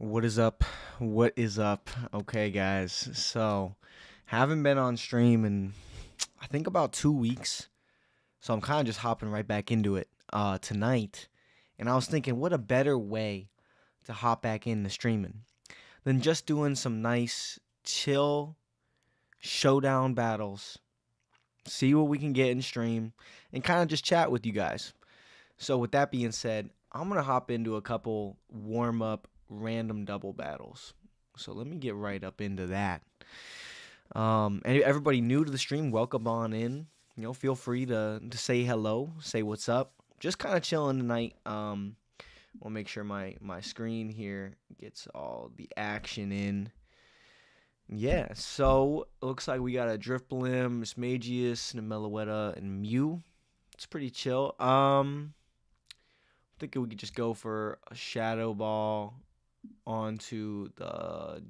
What is up? What is up? Okay, guys. So, haven't been on stream in I think about 2 weeks. So I'm kind of just hopping right back into it tonight. And I was thinking, what a better way to hop back into streaming than just doing some nice, chill showdown battles. See what we can get in stream and kind of just chat with you guys. So with that being said, I'm gonna hop into a couple warm up random double battles. So let me get right up into that. And everybody new to the stream, welcome on in. Feel free to say hello, say what's up. Just kind of chilling tonight. We'll make sure my screen here gets all the action in. Yeah, so it looks like we got a Drifblim, Mismagius, Meloetta, and Mew. It's pretty chill. Thinking we could just go for a Shadow Ball onto the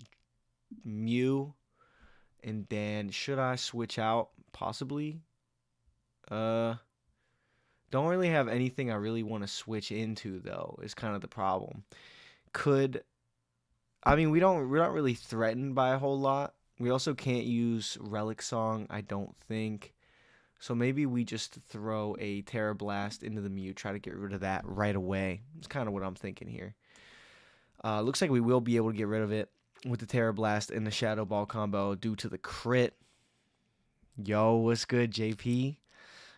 Mew, and then should I switch out? Possibly. Don't really have anything I really want to switch into though. Is kind of the problem. We're not really threatened by a whole lot. We also can't use Relic Song, I don't think. So maybe we just throw a Terra Blast into the Mew, try to get rid of that right away. It's kind of what I'm thinking here. Looks like we will be able to get rid of it with the Terra Blast and the Shadow Ball combo due to the crit. Yo, what's good, JP?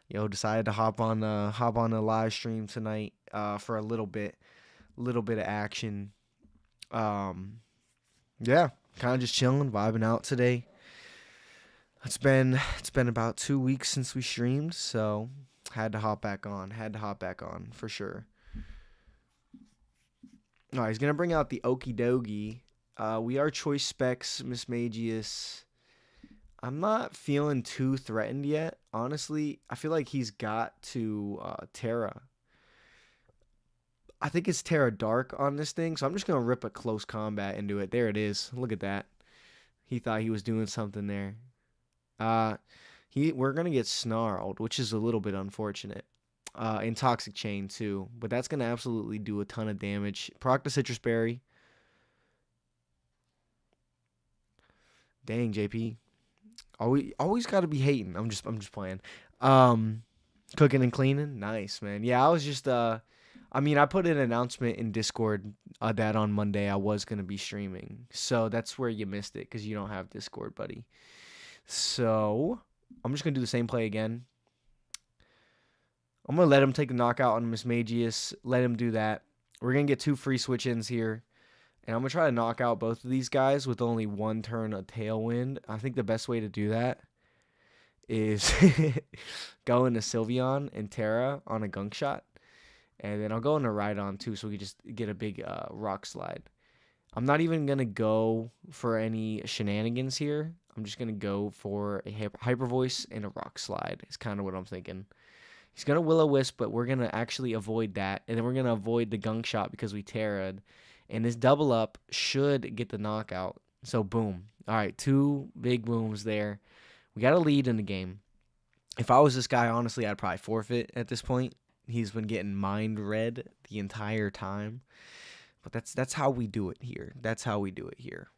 Yo, decided to hop on the live stream tonight for a little bit of action. Yeah, kind of just chilling, vibing out today. It's been about 2 weeks since we streamed, so had to hop back on for sure. All right, he's gonna bring out the Okie Dokie. We are choice specs, Mismagius. I'm not feeling too threatened yet. Honestly, I feel like he's got to Terra. I think it's Terra Dark on this thing, so I'm just gonna rip a close combat into it. There it is. Look at that. He thought he was doing something there. We're gonna get snarled, which is a little bit unfortunate. And Toxic Chain too, but that's gonna absolutely do a ton of damage. Proc the Citrus Berry. Dang, JP. Always gotta be hating. I'm just playing. Cooking and cleaning, nice man. Yeah, I was just I put an announcement in Discord that on Monday I was gonna be streaming, so that's where you missed it because you don't have Discord, buddy. So I'm just gonna do the same play again. I'm gonna let him take the knockout on Mismagius. Let him do that. We're gonna get 2 free switch-ins here. And I'm going to try to knock out both of these guys with only 1 turn of Tailwind. I think the best way to do that is go into Sylveon and Terra on a Gunk Shot. And then I'll go into Rhydon too so we can just get a big Rock Slide. I'm not even going to go for any shenanigans here. I'm just going to go for a Hyper Voice and a Rock Slide. It's kind of what I'm thinking. He's going to Will-O-Wisp, but we're going to actually avoid that. And then we're going to avoid the Gunk Shot because we Terra'd. And this double up should get the knockout. So, boom. All right, 2 big booms there. We got a lead in the game. If I was this guy, honestly, I'd probably forfeit at this point. He's been getting mind read the entire time. But that's how we do it here.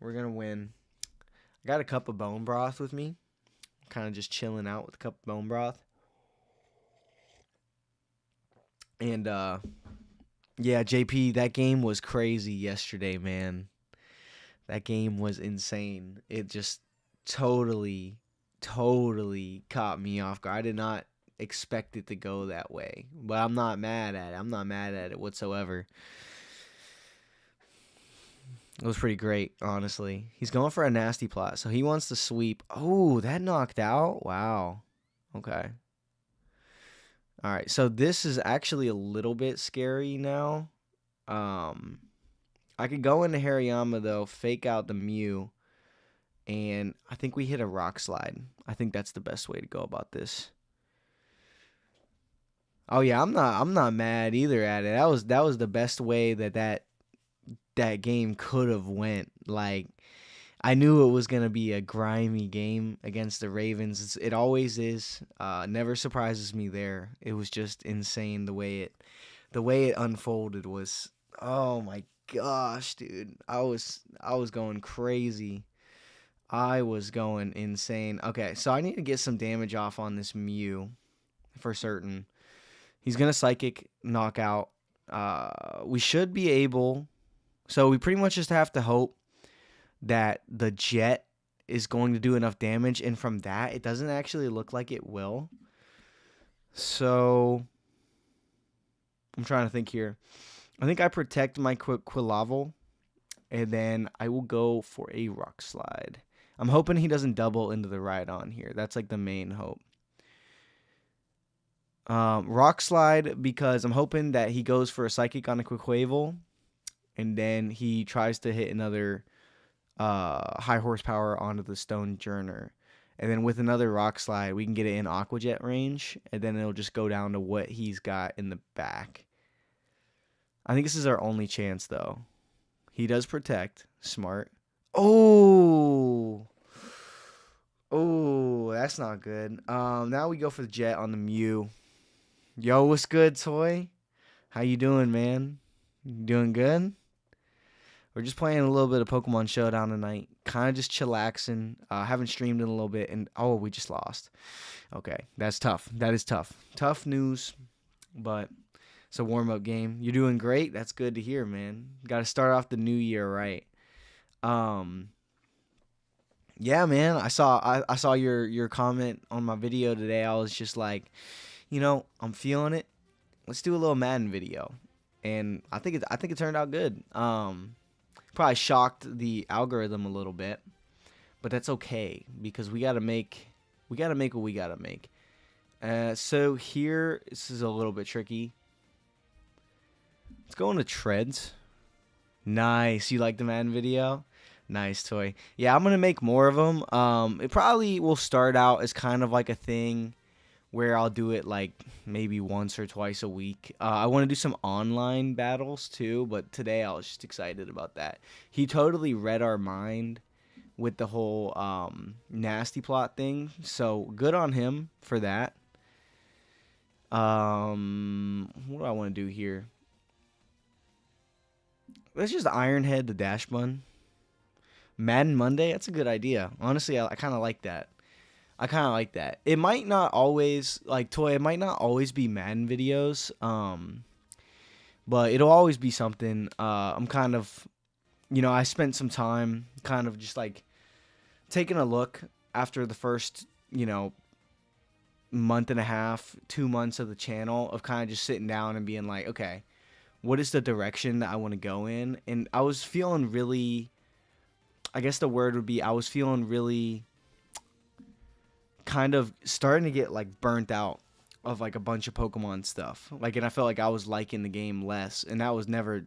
We're going to win. I got a cup of bone broth with me. Kind of just chilling out with a cup of bone broth. And, yeah, JP, that game was crazy yesterday, man. That game was insane. It just totally caught me off guard. I did not expect it to go that way. But I'm not mad at it. I'm not mad at it whatsoever. It was pretty great, honestly. He's going for a nasty plot, so he wants to sweep. Oh, that knocked out? Wow. Okay. All right, so this is actually a little bit scary now. I could go into Hariyama, though, fake out the Mew, and I think we hit a Rock Slide. I think that's the best way to go about this. Oh yeah, I'm not mad either at it. That was the best way that game could have went. Like, I knew it was going to be a grimy game against the Ravens. It always is. Never surprises me there. It was just insane the way it unfolded was, oh my gosh, dude. I was going crazy. I was going insane. Okay, so I need to get some damage off on this Mew for certain. He's gonna psychic knockout. We should be able. So we pretty much just have to hope that the jet is going to do enough damage, and from that, it doesn't actually look like it will. So I'm trying to think here. I think I protect my Quillavle, and then I will go for a Rock Slide. I'm hoping he doesn't double into the Rhydon here. That's like the main hope. Rock Slide, because I'm hoping that he goes for a Psychic on a Quaquaval, and then he tries to hit another high horsepower onto the Stone Journer. And then with another Rock Slide, we can get it in Aqua Jet range, and then it'll just go down to what he's got in the back. I think this is our only chance, though. He does protect. Smart. Oh! Oh, that's not good. Now we go for the Jet on the Mew. Yo, what's good, Toy? How you doing, man? You doing good? We're just playing a little bit of Pokemon Showdown tonight. Kind of just chillaxing. Haven't streamed in a little bit, and oh, we just lost. Okay, that's tough. That is tough. Tough news, but it's a warm-up game. You're doing great. That's good to hear, man. Got to start off the new year right. Yeah, man. I saw your comment on my video today. I was just like, I'm feeling it. Let's do a little Madden video, and I think it turned out good. Probably shocked the algorithm a little bit, but that's okay because we gotta make what we gotta make. So here, this is a little bit tricky. Let's go into Treads. Nice. You like the Madden video? Nice, Toy. Yeah, I'm gonna make more of them. It probably will start out as kind of like a thing where I'll do it like maybe once or twice a week. I want to do some online battles too, but today I was just excited about that. He totally read our mind with the whole nasty plot thing, so good on him for that. What do I want to do here? Let's just Ironhead the Dash Bun. Madden Monday, that's a good idea. Honestly, I kind of like that. It might not always, like, Toy, it might not always be Madden videos, but it'll always be something. I'm kind of, I spent some time kind of just, like, taking a look after the first, month and a half, 2 months of the channel of kind of just sitting down and being like, okay, what is the direction that I want to go in? And I was feeling really, I guess the word would be, I was feeling really kind of starting to get like burnt out of like a bunch of Pokemon stuff. Like, and I felt like I was liking the game less, and that was never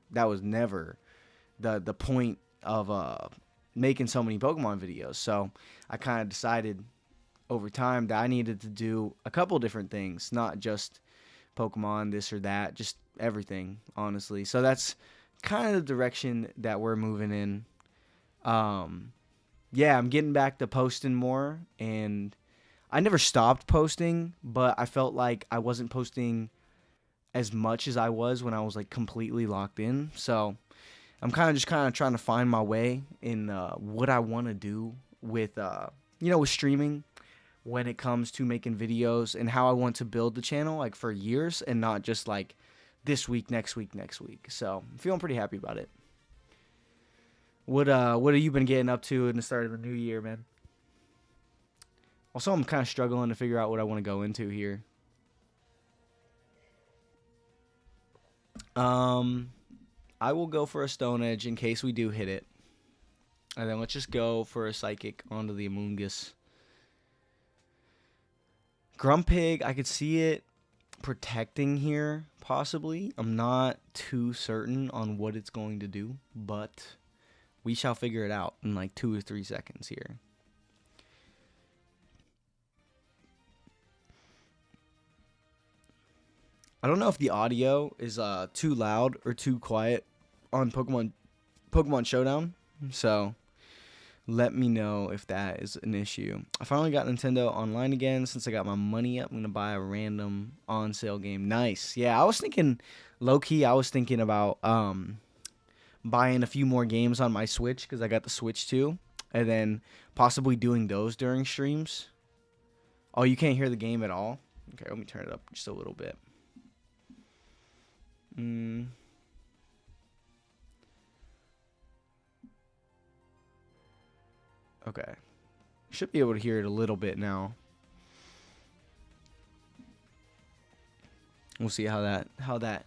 the point of making so many Pokemon videos. So I kind of decided over time that I needed to do a couple different things, not just Pokemon, this or that, just everything, honestly. So that's kind of the direction that we're moving in. Yeah, I'm getting back to posting more, and I never stopped posting, but I felt like I wasn't posting as much as I was when I was like completely locked in. So I'm kind of trying to find my way in what I want to do with with streaming when it comes to making videos, and how I want to build the channel like for years and not just like this week, next week. So I'm feeling pretty happy about it. What have you been getting up to in the start of the new year, man? Also, I'm kind of struggling to figure out what I want to go into here. I will go for a Stone Edge in case we do hit it. And then let's just go for a Psychic onto the Amoonguss. Grumpig, I could see it protecting here, possibly. I'm not too certain on what it's going to do, but we shall figure it out in like 2 or 3 seconds here. I don't know if the audio is too loud or too quiet on Pokemon Showdown, so let me know if that is an issue. I finally got Nintendo Online again since I got my money up. I'm going to buy a random on-sale game. Nice. Yeah, I was thinking, low-key, I was thinking about buying a few more games on my Switch because I got the Switch too, and then possibly doing those during streams. Oh, you can't hear the game at all? Okay, let me turn it up just a little bit. Okay. Should be able to hear it a little bit now. We'll see how that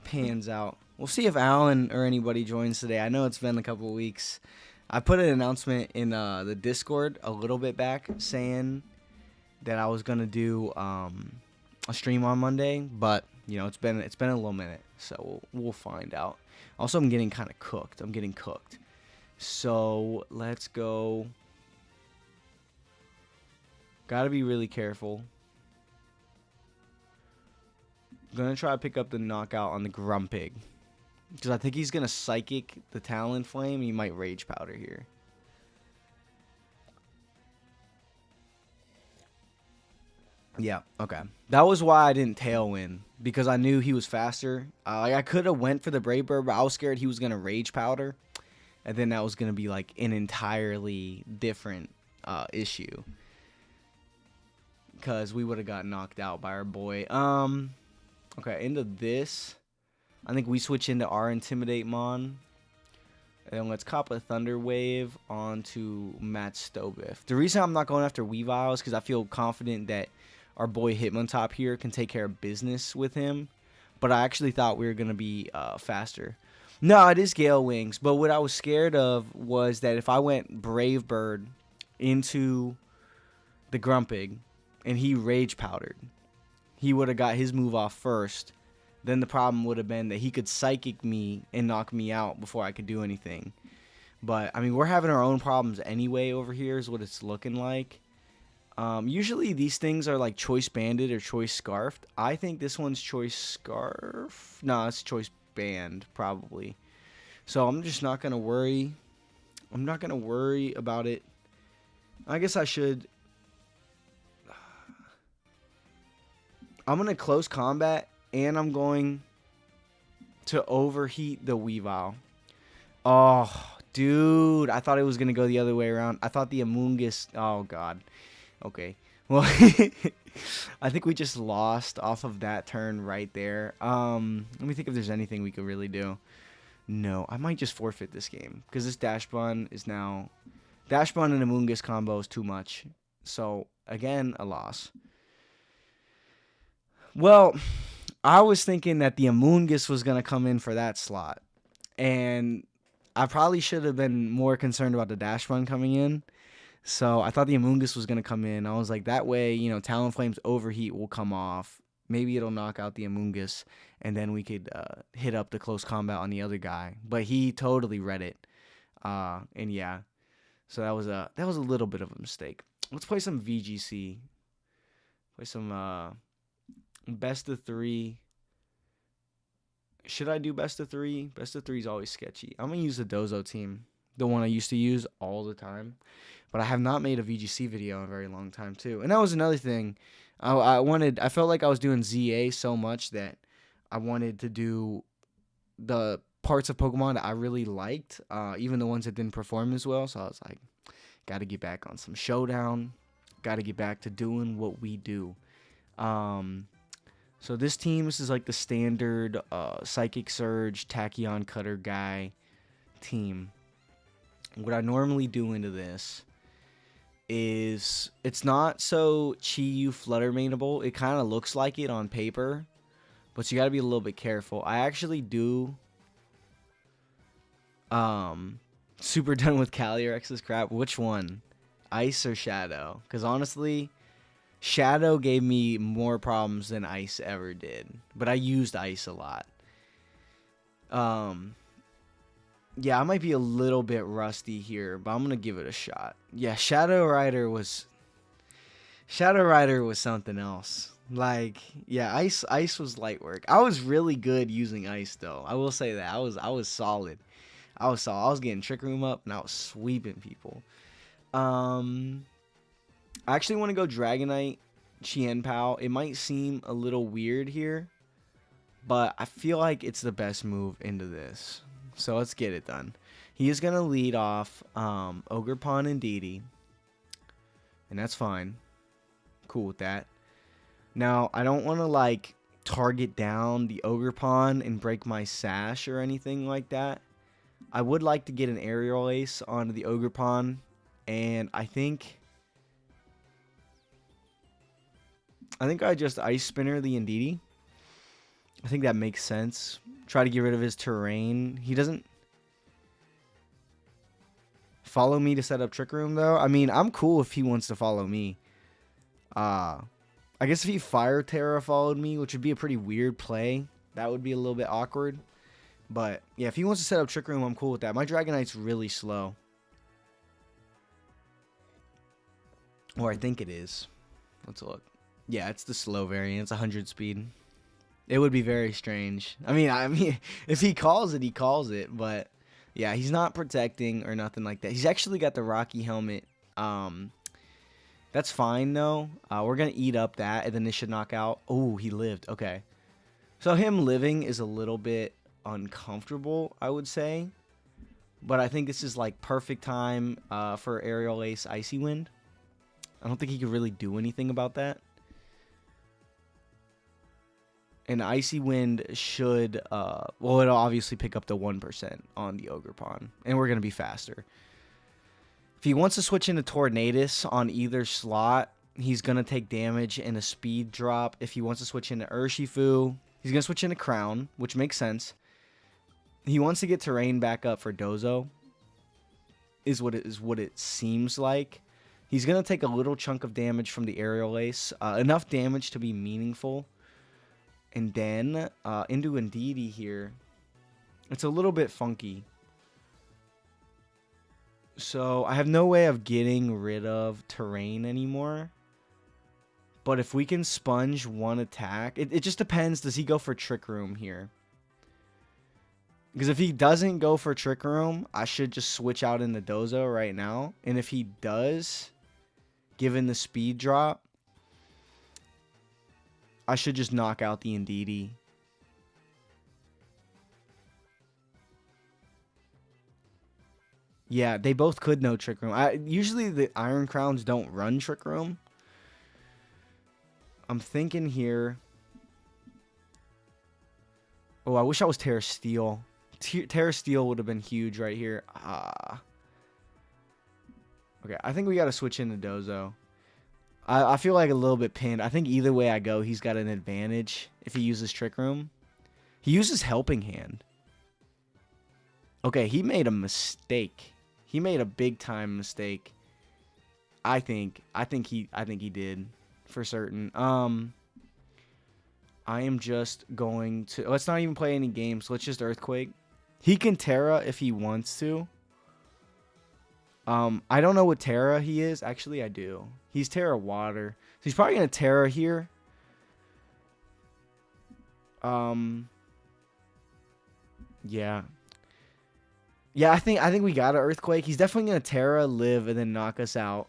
pans out. We'll see if Alan or anybody joins today. I know it's been a couple of weeks. I put an announcement in the Discord a little bit back saying that I was gonna do a stream on Monday, but you know it's been a little minute, so we'll find out. Also, I'm getting kind of cooked. I'm getting cooked. So let's go. Gotta be really careful. I'm gonna try to pick up the knockout on the Grumpig, because I think he's gonna Psychic the Talonflame, and he might Rage Powder here. Yeah, okay. That was why I didn't Tailwind, because I knew he was faster. Like I could have went for the Brave Bird, but I was scared he was gonna Rage Powder, and then that was gonna be like an entirely different issue, because we would have got knocked out by our boy. Okay, into this, I think we switch into our Intimidate Mon. And let's cop a Thunder Wave onto Matt Stobiff. The reason I'm not going after Weavile is because I feel confident that our boy Hitmontop here can take care of business with him. But I actually thought we were going to be faster. No, it is Gale Wings. But what I was scared of was that if I went Brave Bird into the Grumpig and he Rage Powdered, he would have got his move off first. Then the problem would have been that he could Psychic me and knock me out before I could do anything. But, I mean, we're having our own problems anyway over here is what it's looking like. Usually these things are like Choice Banded or Choice Scarfed. I think this one's Choice Scarf. No, it's Choice Band, probably. So I'm just not going to worry. I'm not going to worry about it. I guess I should. I'm going to close combat, and I'm going to overheat the Weavile. Oh, dude. I thought it was going to go the other way around. I thought the Amoonguss. Oh, God. Okay. Well, I think we just lost off of that turn right there. Let me think if there's anything we could really do. No, I might just forfeit this game, because this Dash Bun is now... Dash Bun and Amoonguss combo is too much. So, again, a loss. Well, I was thinking that the Amoonguss was going to come in for that slot. And I probably should have been more concerned about the Dash Bun coming in. So I thought the Amoonguss was going to come in. I was like, that way, you know, Talonflame's Overheat will come off. Maybe it'll knock out the Amoonguss. And then we could hit up the close combat on the other guy. But he totally read it. And yeah. So that was a little bit of a mistake. Let's play some VGC. Play some... Best of 3. Should I do best of 3? Best of 3 is always sketchy. I'm going to use the Dozo team. The one I used to use all the time. But I have not made a VGC video in a very long time, too. And that was another thing. I felt like I was doing ZA so much that I wanted to do the parts of Pokemon that I really liked. Even the ones that didn't perform as well. So I was like, got to get back on some Showdown. Got to get back to doing what we do. So this team, this is like the standard Psychic Surge, Tachyon Cutter guy team. What I normally do into this is, it's not so Chi-Yu Flutter Mainable. It kind of looks like it on paper, but you got to be a little bit careful. I actually do super done with Calyrex's crap. Which one? Ice or Shadow? Because honestly... Shadow gave me more problems than Ice ever did. But I used Ice a lot. Yeah, I might be a little bit rusty here, but I'm going to give it a shot. Yeah, Shadow Rider was something else. Like, yeah, Ice was light work. I was really good using Ice, though. I will say that. I was solid. I was getting Trick Room up, and I was sweeping people. I actually want to go Dragonite, Chien-Pao. It might seem a little weird here, but I feel like it's the best move into this. So let's get it done. He is going to lead off Ogerpon and Didi. And that's fine. Cool with that. Now, I don't want to, like, target down the Ogerpon and break my sash or anything like that. I would like to get an aerial ace onto the Ogerpon. And I think I just Ice Spinner the Indeedee. I think that makes sense. Try to get rid of his terrain. He doesn't follow me to set up Trick Room, though. I mean, I'm cool if he wants to follow me. I guess if he Fire Terra followed me, which would be a pretty weird play, that would be a little bit awkward. But, yeah, if he wants to set up Trick Room, I'm cool with that. My Dragonite's really slow. Or I think it is. Let's look. Yeah, it's the slow variant. It's 100 speed. It would be very strange. I mean, if he calls it, he calls it. But yeah, he's not protecting or nothing like that. He's actually got the Rocky helmet. That's fine though. We're gonna eat up that, and then this should knock out. Oh, he lived. Okay, so him living is a little bit uncomfortable, I would say. But I think this is like perfect time for Aerial Ace Icy Wind. I don't think he could really do anything about that. And Icy Wind should, well, it'll obviously pick up the 1% on the Ogerpon. And we're going to be faster. If he wants to switch into Tornadus on either slot, he's going to take damage and a speed drop. If he wants to switch into Urshifu, he's going to switch into Crown, which makes sense. He wants to get terrain back up for Dozo, is what it seems like. He's going to take a little chunk of damage from the Aerial Ace. Enough damage to be meaningful. And then into Indeedee here. It's a little bit funky. So I have no way of getting rid of terrain anymore. But if we can sponge one attack, it just depends. Does he go for Trick Room here? Because if he doesn't go for Trick Room, I should just switch out into Dozo right now. And if he does, given the speed drop, I should just knock out the Indeedee. Yeah, they both could know Trick Room. Usually the Iron Crowns don't run Trick Room. I'm thinking here. Oh, I wish I was Terra Steel. Terra Steel would have been huge right here. Okay, I think we got to switch into Dozo. I feel like a little bit pinned. I think either way I go, he's got an advantage if he uses Trick Room. He uses Helping Hand. Okay, he made a mistake. He made a big time mistake. I think he did for certain. I am just going to, let's not even play any games. Let's just Earthquake. He can Terra if he wants to. I don't know what Terra he is. Actually, I do. He's Terra Water. So he's probably going to Terra here. Yeah. Yeah, I think we got an Earthquake. He's definitely going to Terra, live, and then knock us out.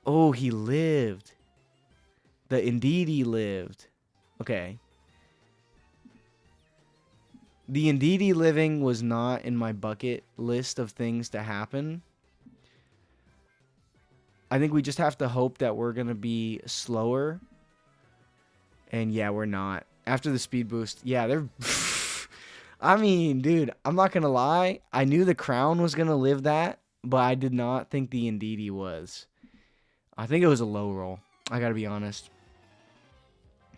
Oh, he lived. The Indeedee lived. Okay. The Indeedee living was not in my bucket list of things to happen. I think we just have to hope that we're going to be slower. And yeah, we're not. After the speed boost, yeah, they're... I mean, dude, I'm not going to lie. I knew the Crown was going to live that, but I did not think the Indeedee was. I think it was a low roll. I got to be honest.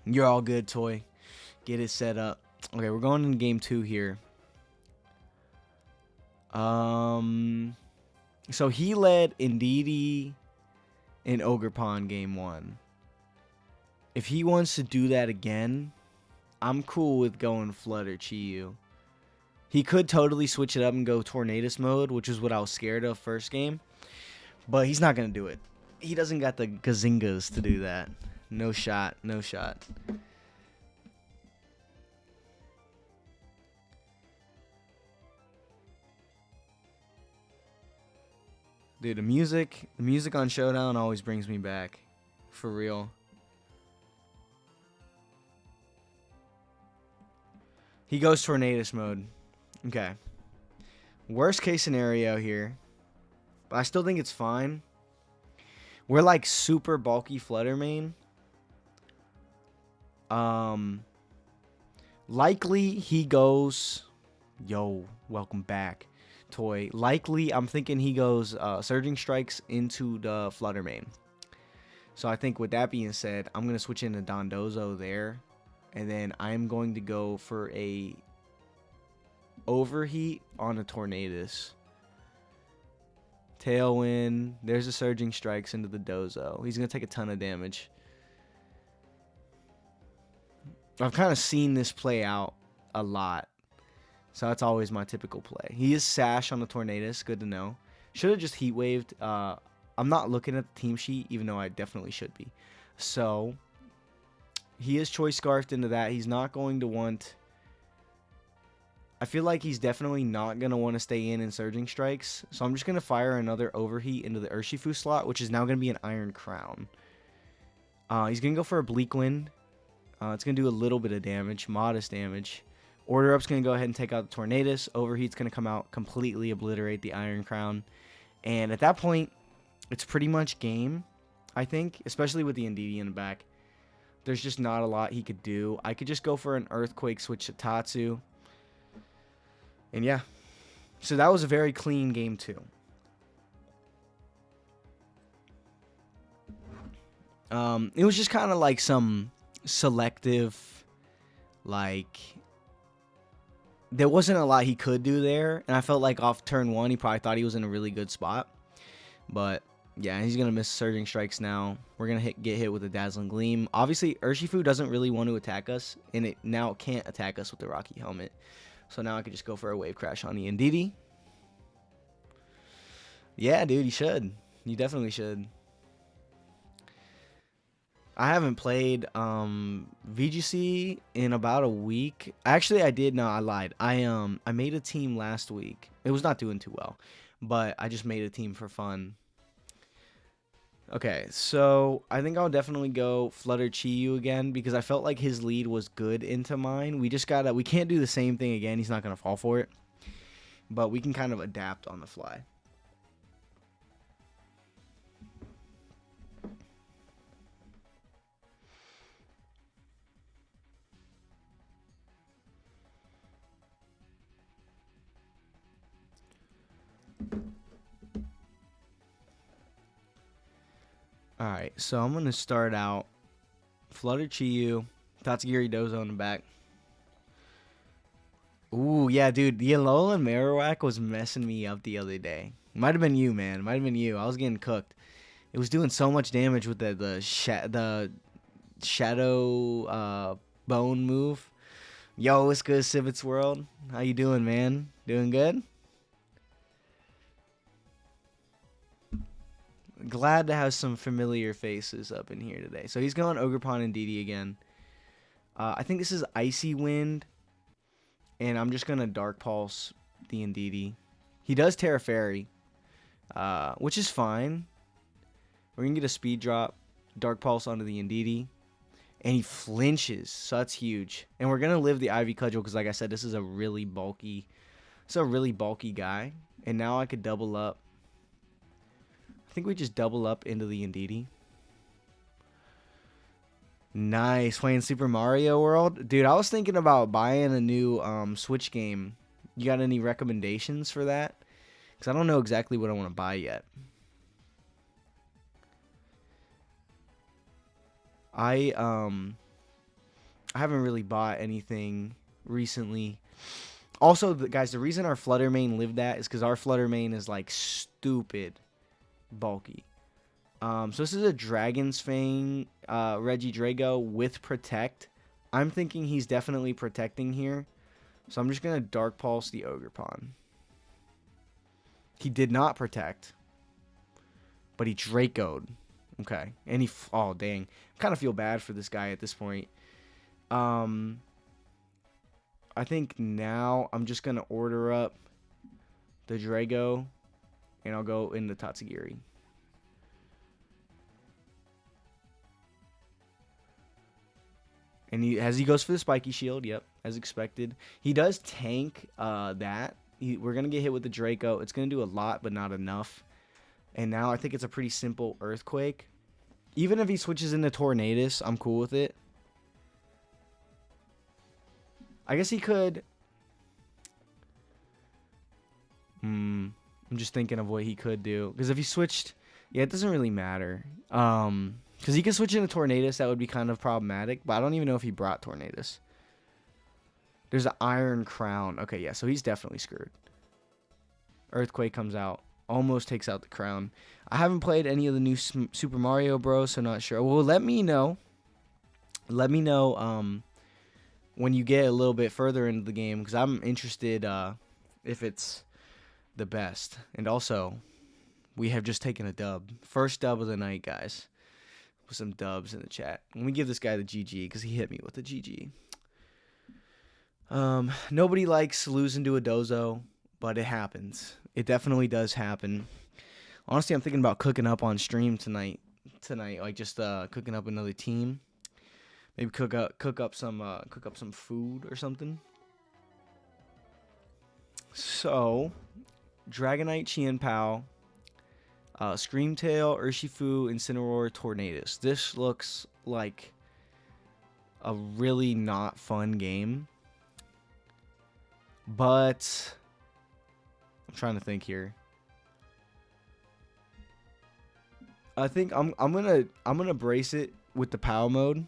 You're all good, Toy. Get it set up. Okay, we're going into game 2 here. So he led Indeedee in Ogerpon game 1. If he wants to do that again, I'm cool with going Flood or Chi-Yu. He could totally switch it up and go Tornadus mode, which is what I was scared of first game. But he's not going to do it. He doesn't got the Gazingas to do that. No shot. No shot. Dude, the music on Showdown always brings me back. For real. He goes Tornadus mode. Okay. Worst case scenario here, but I still think it's fine. We're like super bulky Flutter Mane. Likely he goes. Yo, welcome back, Toy. Likely, I'm thinking he goes Surging Strikes into the Flutter Mane. So I think with that being said, I'm gonna switch into Dondozo there, and then I'm going to go for a Overheat on a Tornadus. Tailwind. There's a Surging Strikes into the Dozo. He's going to take a ton of damage. I've kind of seen this play out a lot. So that's always my typical play. He is Sash on the Tornadus. Good to know. Should have just Heat Waved. I'm not looking at the team sheet, even though I definitely should be. So he is Choice Scarfed into that. He's not going to want... I feel like he's definitely not going to want to stay in Surging Strikes. So I'm just going to fire another Overheat into the Urshifu slot, which is now going to be an Iron Crown. He's going to go for a Bleak Wind. It's going to do a little bit of damage, modest damage. Order Up's going to go ahead and take out the Tornadus. Overheat's going to come out, completely obliterate the Iron Crown. And at that point, it's pretty much game, I think, especially with the Indeedee in the back. There's just not a lot he could do. I could just go for an Earthquake, switch to Tatsu. And yeah, so that was a very clean game too. It was just kind of like some selective, like, there wasn't a lot he could do there. And I felt like off turn 1, he probably thought he was in a really good spot. But yeah, he's going to miss Surging Strikes now. We're going to get hit with a Dazzling Gleam. Obviously, Urshifu doesn't really want to attack us. And it now can't attack us with the Rocky Helmet. So now I could just go for a Wave Crash on the Indeedee. Yeah, dude, you should. You definitely should. I haven't played VGC in about a week. Actually, I did. No, I lied. I made a team last week. It was not doing too well, but I just made a team for fun. Okay, so I think I'll definitely go Flutter Chi-Yu again because I felt like his lead was good into mine. We can't do the same thing again. He's not going to fall for it. But we can kind of adapt on the fly. Alright, so I'm going to start out Flutter Chi-Yu, Tatsugiri Dozo in the back. Ooh, yeah, dude, the Alolan Marowak was messing me up the other day. Might have been you, man. Might have been you. I was getting cooked. It was doing so much damage with the Shadow Bone move. Yo, what's good, Civets World? How you doing, man? Doing good? Glad to have some familiar faces up in here today. So he's going Ogerpon and Indeedee again. I think this is Icy Wind. And I'm just going to Dark Pulse the Indeedee. He does Terra Fairy, which is fine. We're going to get a Speed Drop, Dark Pulse onto the Indeedee. And he flinches, so that's huge. And we're going to live the Ivy Cudgel because, like I said, this is a really bulky guy. And now I could double up. I think we just double up into the Indeedee. Nice. Playing Super Mario World. Dude, I was thinking about buying a new Switch game. You got any recommendations for that? Because I don't know exactly what I want to buy yet. I haven't really bought anything recently. Also, guys, the reason our Flutter Mane lived that is because our Flutter Mane is like stupid bulky. So this is a Dragon's Fang Regidrago with Protect. I'm thinking he's definitely protecting here. So I'm just going to Dark Pulse the Ogerpon. He did not protect. But he Draco'd. Okay. And he... Oh, dang. I kind of feel bad for this guy at this point. I think now I'm just going to order up the Drago. And I'll go into Tatsugiri. And he goes for the Spiky Shield. Yep, as expected. He does tank that. We're going to get hit with the Draco. It's going to do a lot, but not enough. And now I think it's a pretty simple Earthquake. Even if he switches into Tornadus, I'm cool with it. I guess he could... I'm just thinking of what he could do. Because if he switched... Yeah, it doesn't really matter. Because he could switch into Tornadus. That would be kind of problematic. But I don't even know if he brought Tornadus. There's an Iron Crown. Okay, yeah, so he's definitely screwed. Earthquake comes out. Almost takes out the crown. I haven't played any of the new Super Mario Bros, so not sure. Well, let me know. Let me know when you get a little bit further into the game, because I'm interested if it's the best. And also, we have just taken a dub. First dub of the night, guys. With some dubs in the chat. Let me give this guy the GG, because he hit me with the GG. Nobody likes losing to a dozo, but it happens. It definitely does happen. Honestly, I'm thinking about cooking up on stream tonight, like just cooking up another team. Maybe cook up some food or something. So, Dragonite, Chien-Pao, Screamtail, Urshifu, Incineroar, Tornadus. This looks like a really not fun game. But I'm trying to think here. I think I'm gonna brace it with the POW mode.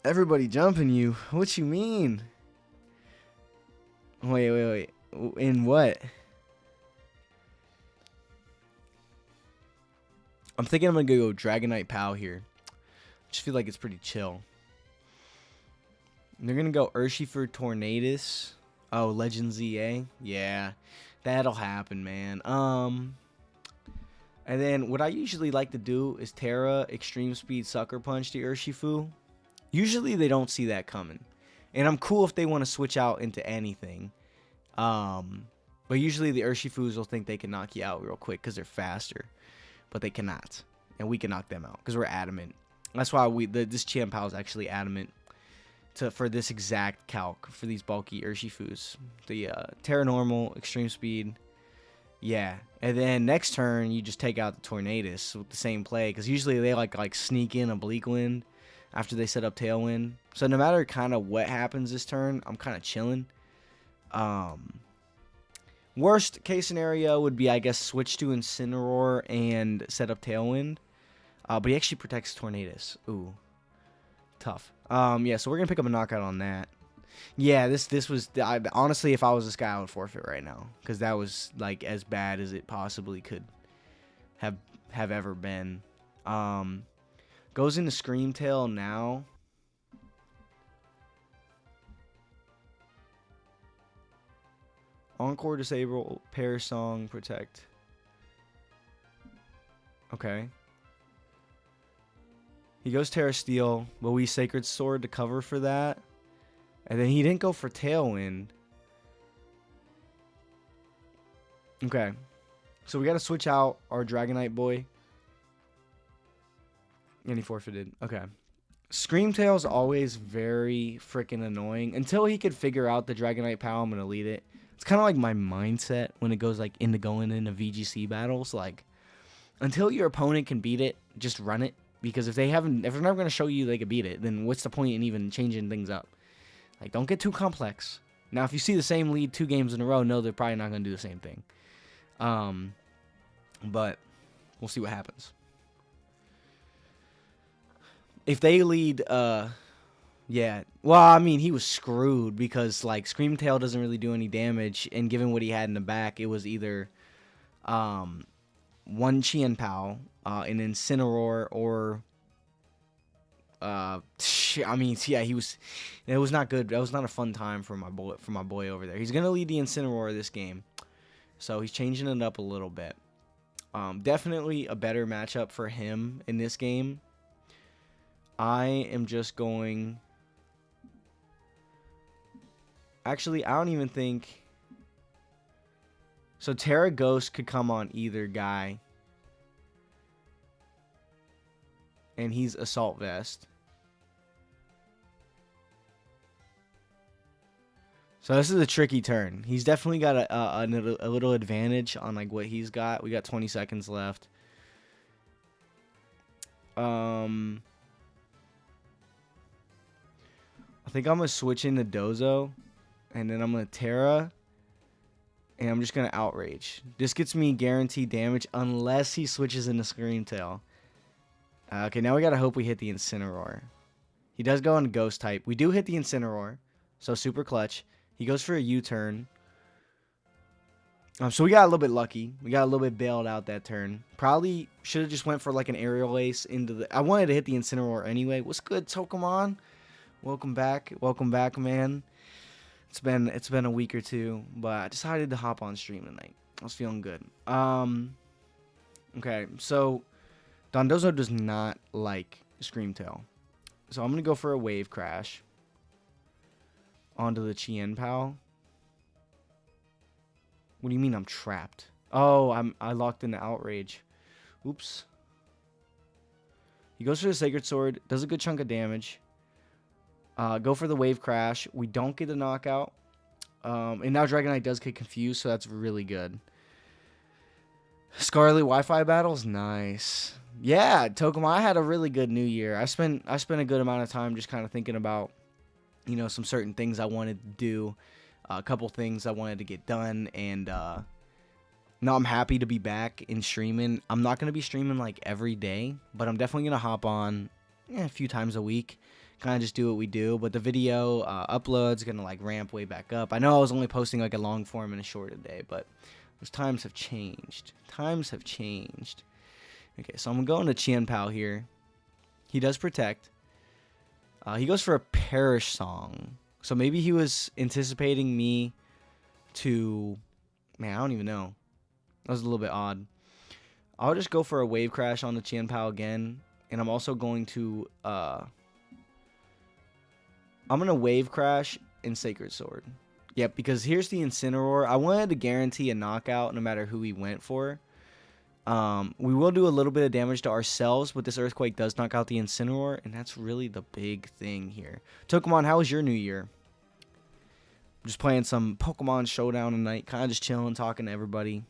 Everybody jumping you. What you mean? Wait. In what? I'm thinking I'm gonna go Dragonite POW here. I just feel like it's pretty chill. They're going to go Urshifu Tornadus. Oh, Legend ZA. Yeah, that'll happen, man. And then what I usually like to do is Terra Extreme Speed Sucker Punch the Urshifu. Usually they don't see that coming. And I'm cool if they want to switch out into anything. But usually the Urshifus will think they can knock you out real quick because they're faster. But they cannot. And we can knock them out because we're adamant. That's why this Chien-Pao is actually adamant. For this exact calc for these bulky Urshifus. The Terra Normal, Extreme Speed. Yeah. And then next turn, you just take out the Tornadus with the same play. Because usually they like sneak in Oblique Wind after they set up Tailwind. So no matter kind of what happens this turn, I'm kind of chilling. Worst case scenario would be, I guess, switch to Incineroar and set up Tailwind. But he actually protects Tornadus. Ooh. Tough. Yeah, so we're going to pick up a knockout on that. Yeah, this was... honestly, if I was this guy, I would forfeit right now. Because that was, like, as bad as it possibly could have ever been. Goes into Screamtail now. Encore, Disable, Perish Song, Protect. Okay. He goes Terra Steel, but we Sacred Sword to cover for that. And then he didn't go for Tailwind. Okay. So we got to switch out our Dragonite boy. And he forfeited. Okay. Screamtail's always very freaking annoying. Until he could figure out the Dragonite POW, I'm going to lead it. It's kind of like my mindset when it goes like going into VGC battles. Like, until your opponent can beat it, just run it. Because if they're never going to show you they can beat it, then what's the point in even changing things up? Like, don't get too complex. Now, if you see the same lead 2 games in a row, no, they're probably not going to do the same thing. But we'll see what happens. If they lead, yeah. Well, I mean, he was screwed because, like, Screamtail doesn't really do any damage. And given what he had in the back, it was either one Chien-Pao, an Incineroar, or I mean, yeah, it was not good. That was not a fun time for my boy over there. He's gonna lead the Incineroar this game, so he's changing it up a little bit. Definitely a better matchup for him in this game. I am just going. Actually, I don't even think. So Terra Ghost could come on either guy. And he's Assault Vest. So this is a tricky turn. He's definitely got a little advantage on like what he's got. We got 20 seconds left. I think I'm gonna switch into Dozo, and then I'm gonna Terra, and I'm just gonna Outrage. This gets me guaranteed damage unless he switches into Scream Tail. Okay, now we gotta hope we hit the Incineroar. He does go into Ghost type. We do hit the Incineroar, so super clutch. He goes for a U-turn. So we got a little bit lucky. We got a little bit bailed out that turn. Probably should have just went for like an aerial ace into the... I wanted to hit the Incineroar anyway. What's good, Pokemon? Welcome back. Welcome back, man. It's been a week or two, but I decided to hop on stream tonight. I was feeling good. Okay, so Dondozo does not like Scream Tail. So I'm going to go for a Wave Crash onto the Chien Pao. What do you mean I'm trapped? Oh, I locked into Outrage. Oops. He goes for the Sacred Sword, does a good chunk of damage. Go for the Wave Crash. We don't get a knockout. And now Dragonite does get confused, so that's really good. Scarlet Wi-Fi battles, nice. Yeah, Tokuma, I had a really good New Year. I spent a good amount of time just kind of thinking about, you know, some certain things I wanted to do, a couple things I wanted to get done, and now I'm happy to be back in streaming. I'm not gonna be streaming like every day, but I'm definitely gonna hop on a few times a week, kind of just do what we do. But the video upload's gonna like ramp way back up. I know I was only posting like a long form and a short a day, but those times have changed. Times have changed. Okay, so I'm going to Chien Pao here. He does protect. He goes for a Perish Song. So maybe he was anticipating me to... Man, I don't even know. That was a little bit odd. I'll just go for a Wave Crash on the Chien Pao again. And I'm also going to... I'm going to Wave Crash in Sacred Sword. Yep, because here's the Incineroar. I wanted to guarantee a knockout no matter who he went for. We will do a little bit of damage to ourselves, but this Earthquake does knock out the Incineroar, and that's really the big thing here. Pokemon, how was your New Year? I'm just playing some Pokemon Showdown tonight, kind of just chilling, talking to everybody.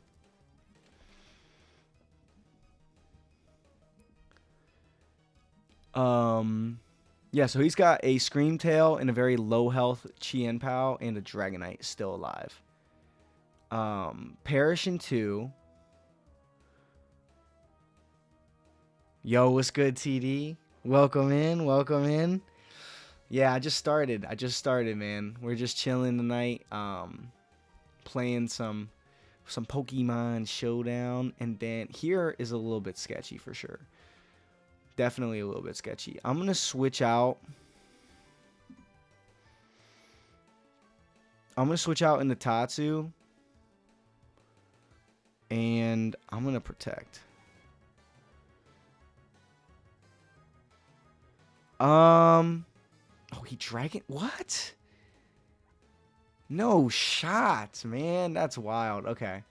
Yeah, so he's got a Scream Tail and a very low health Chien Pao and a Dragonite still alive. Perish in 2. Yo, what's good, TD? Welcome in, welcome in. Yeah, I just started, man. We're just chilling tonight, playing some Pokemon Showdown, and then here is a little bit sketchy for sure. Definitely a little bit sketchy. I'm gonna switch out. Into Tatsu, and I'm gonna protect. Oh, he dragon. What? No shot, man. That's wild. Okay.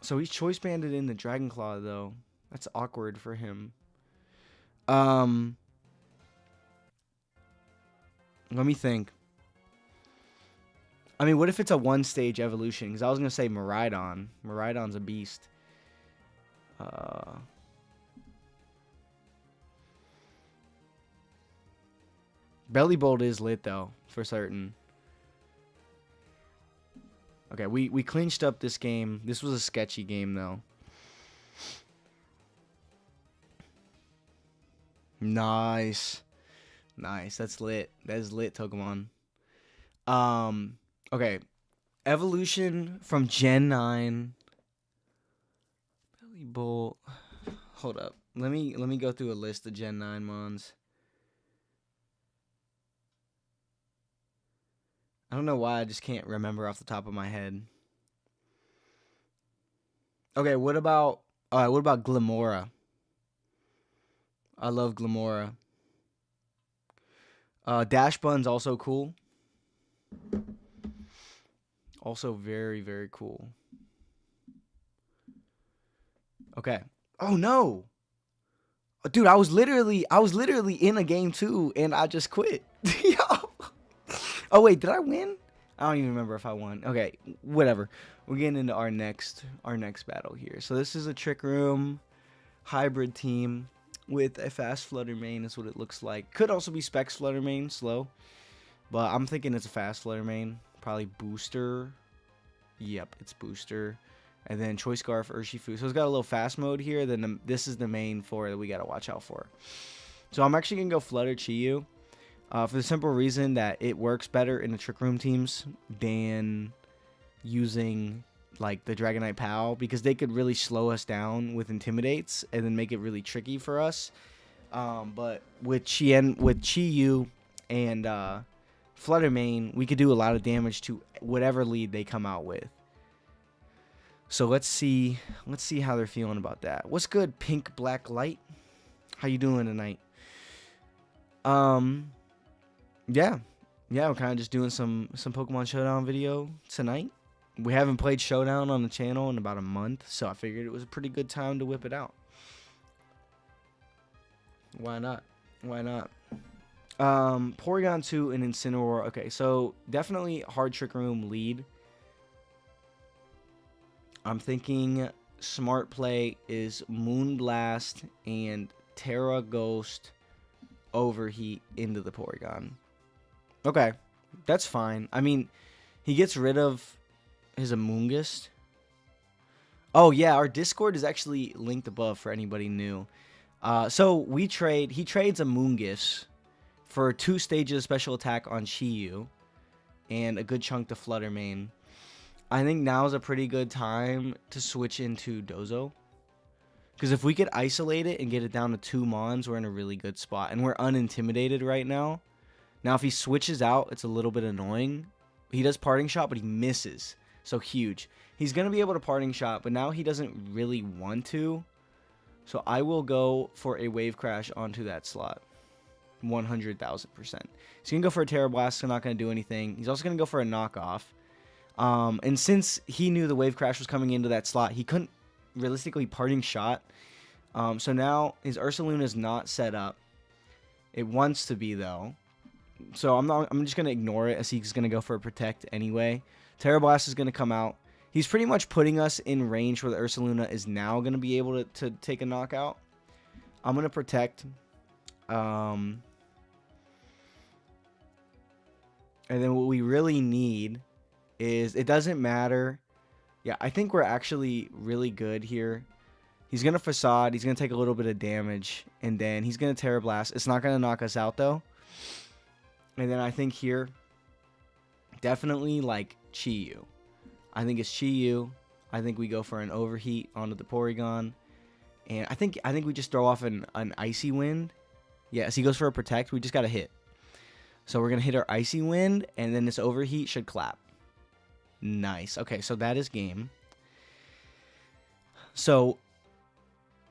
So he's choice banded in the Dragon Claw though. That's awkward for him. Let me think. I mean, what if it's a one-stage evolution? Because I was gonna say Miraidon. Miraidon's a beast. Belly Bolt is lit though, for certain. Okay, we clinched up this game. This was a sketchy game though. Nice. Nice. That's lit. That is lit, Pokemon. Okay. Evolution from Gen 9. Belly Bolt. Hold up. Let me go through a list of Gen 9 mons. I don't know why I just can't remember off the top of my head. Okay, what about Glimora? I love Glimora. Dash Bun's also cool. Also very, very cool. Okay. Oh no. Dude, I was literally in a game too and I just quit. Yo. Oh, wait, did I win? I don't even remember if I won. Okay, whatever. We're getting into our next battle here. So this is a Trick Room hybrid team with a fast Flutter Mane is what it looks like. Could also be Specs Flutter Mane, slow. But I'm thinking it's a fast Flutter Mane. Probably Booster. Yep, it's Booster. And then Choice Scarf, Urshifu. So it's got a little fast mode here. Then this is the main four that we got to watch out for. So I'm actually going to go Flutter Chi-Yu. For the simple reason that it works better in the Trick Room teams than using like the Dragonite POW, because they could really slow us down with Intimidates and then make it really tricky for us. But with Chi-Yu and Flutter Mane, we could do a lot of damage to whatever lead they come out with. So let's see how they're feeling about that. What's good, Pink Black Light? How you doing tonight? Yeah, we're kind of just doing some Pokemon Showdown video tonight. We haven't played Showdown on the channel in about a month, so I figured it was a pretty good time to whip it out. Why not? Porygon 2 and Incineroar. Okay, so definitely hard Trick Room lead. I'm thinking smart play is Moonblast and Terra Ghost Overheat into the Porygon. Okay, that's fine. I mean, he gets rid of his Amoonguss. Oh, yeah, our Discord is actually linked above for anybody new. So he trades Amoonguss for 2 stages of special attack on Chi-Yu and a good chunk to Flutter Mane. I think now is a pretty good time to switch into Dozo. Because if we could isolate it and get it down to 2 Mons, we're in a really good spot. And we're unintimidated right now. Now, if he switches out, it's a little bit annoying. He does Parting Shot, but he misses. So huge. He's going to be able to Parting Shot, but now he doesn't really want to. So I will go for a Wave Crash onto that slot. 100,000%. He's going to go for a Terra Blast, so not going to do anything. He's also going to go for a knockoff. And since he knew the Wave Crash was coming into that slot, he couldn't realistically Parting Shot. So now his Ursaluna is not set up. It wants to be, though. So I'm just going to ignore it, as he's going to go for a Protect anyway. Terra Blast is going to come out. He's pretty much putting us in range where the Ursaluna is now going to be able to take a knockout. I'm going to Protect. And then what we really need is, it doesn't matter. Yeah, I think we're actually really good here. He's going to Facade. He's going to take a little bit of damage. And then he's going to Terra Blast. It's not going to knock us out, though. And then I think here, definitely like Chi-Yu. I think it's Chi-Yu. I think we go for an Overheat onto the Porygon. And I think we just throw off an Icy Wind. Yes, he goes for a Protect. We just got to hit. So we're going to hit our Icy Wind, and then this Overheat should clap. Nice. Okay, so that is game. So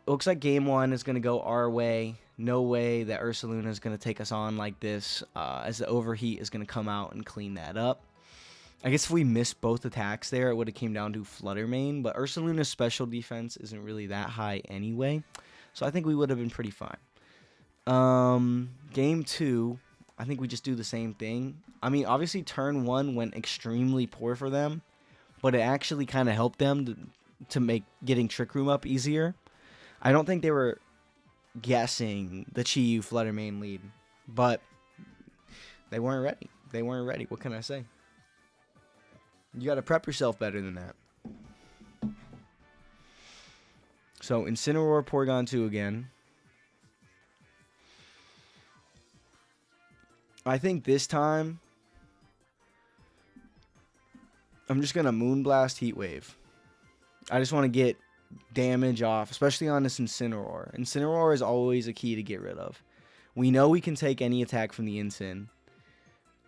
it looks like game 1 is going to go our way. No way that Ursaluna is going to take us on like this, as the Overheat is going to come out and clean that up. I guess if we missed both attacks there, it would have came down to Flutter Mane, but Ursaluna's special defense isn't really that high anyway, so I think we would have been pretty fine. Game 2, I think we just do the same thing. I mean, obviously turn 1 went extremely poor for them, but it actually kind of helped them to make getting Trick Room up easier. I don't think they were guessing the Chi-Yu Flutter Mane lead, but they weren't ready. They weren't ready. What can I say? You got to prep yourself better than that. So Incineroar, Porygon 2 again. I think this time I'm just going to Moonblast Heat Wave. I just want to get damage off, especially on this Incineroar. Incineroar is always a key to get rid of. We know we can take any attack from the Incin.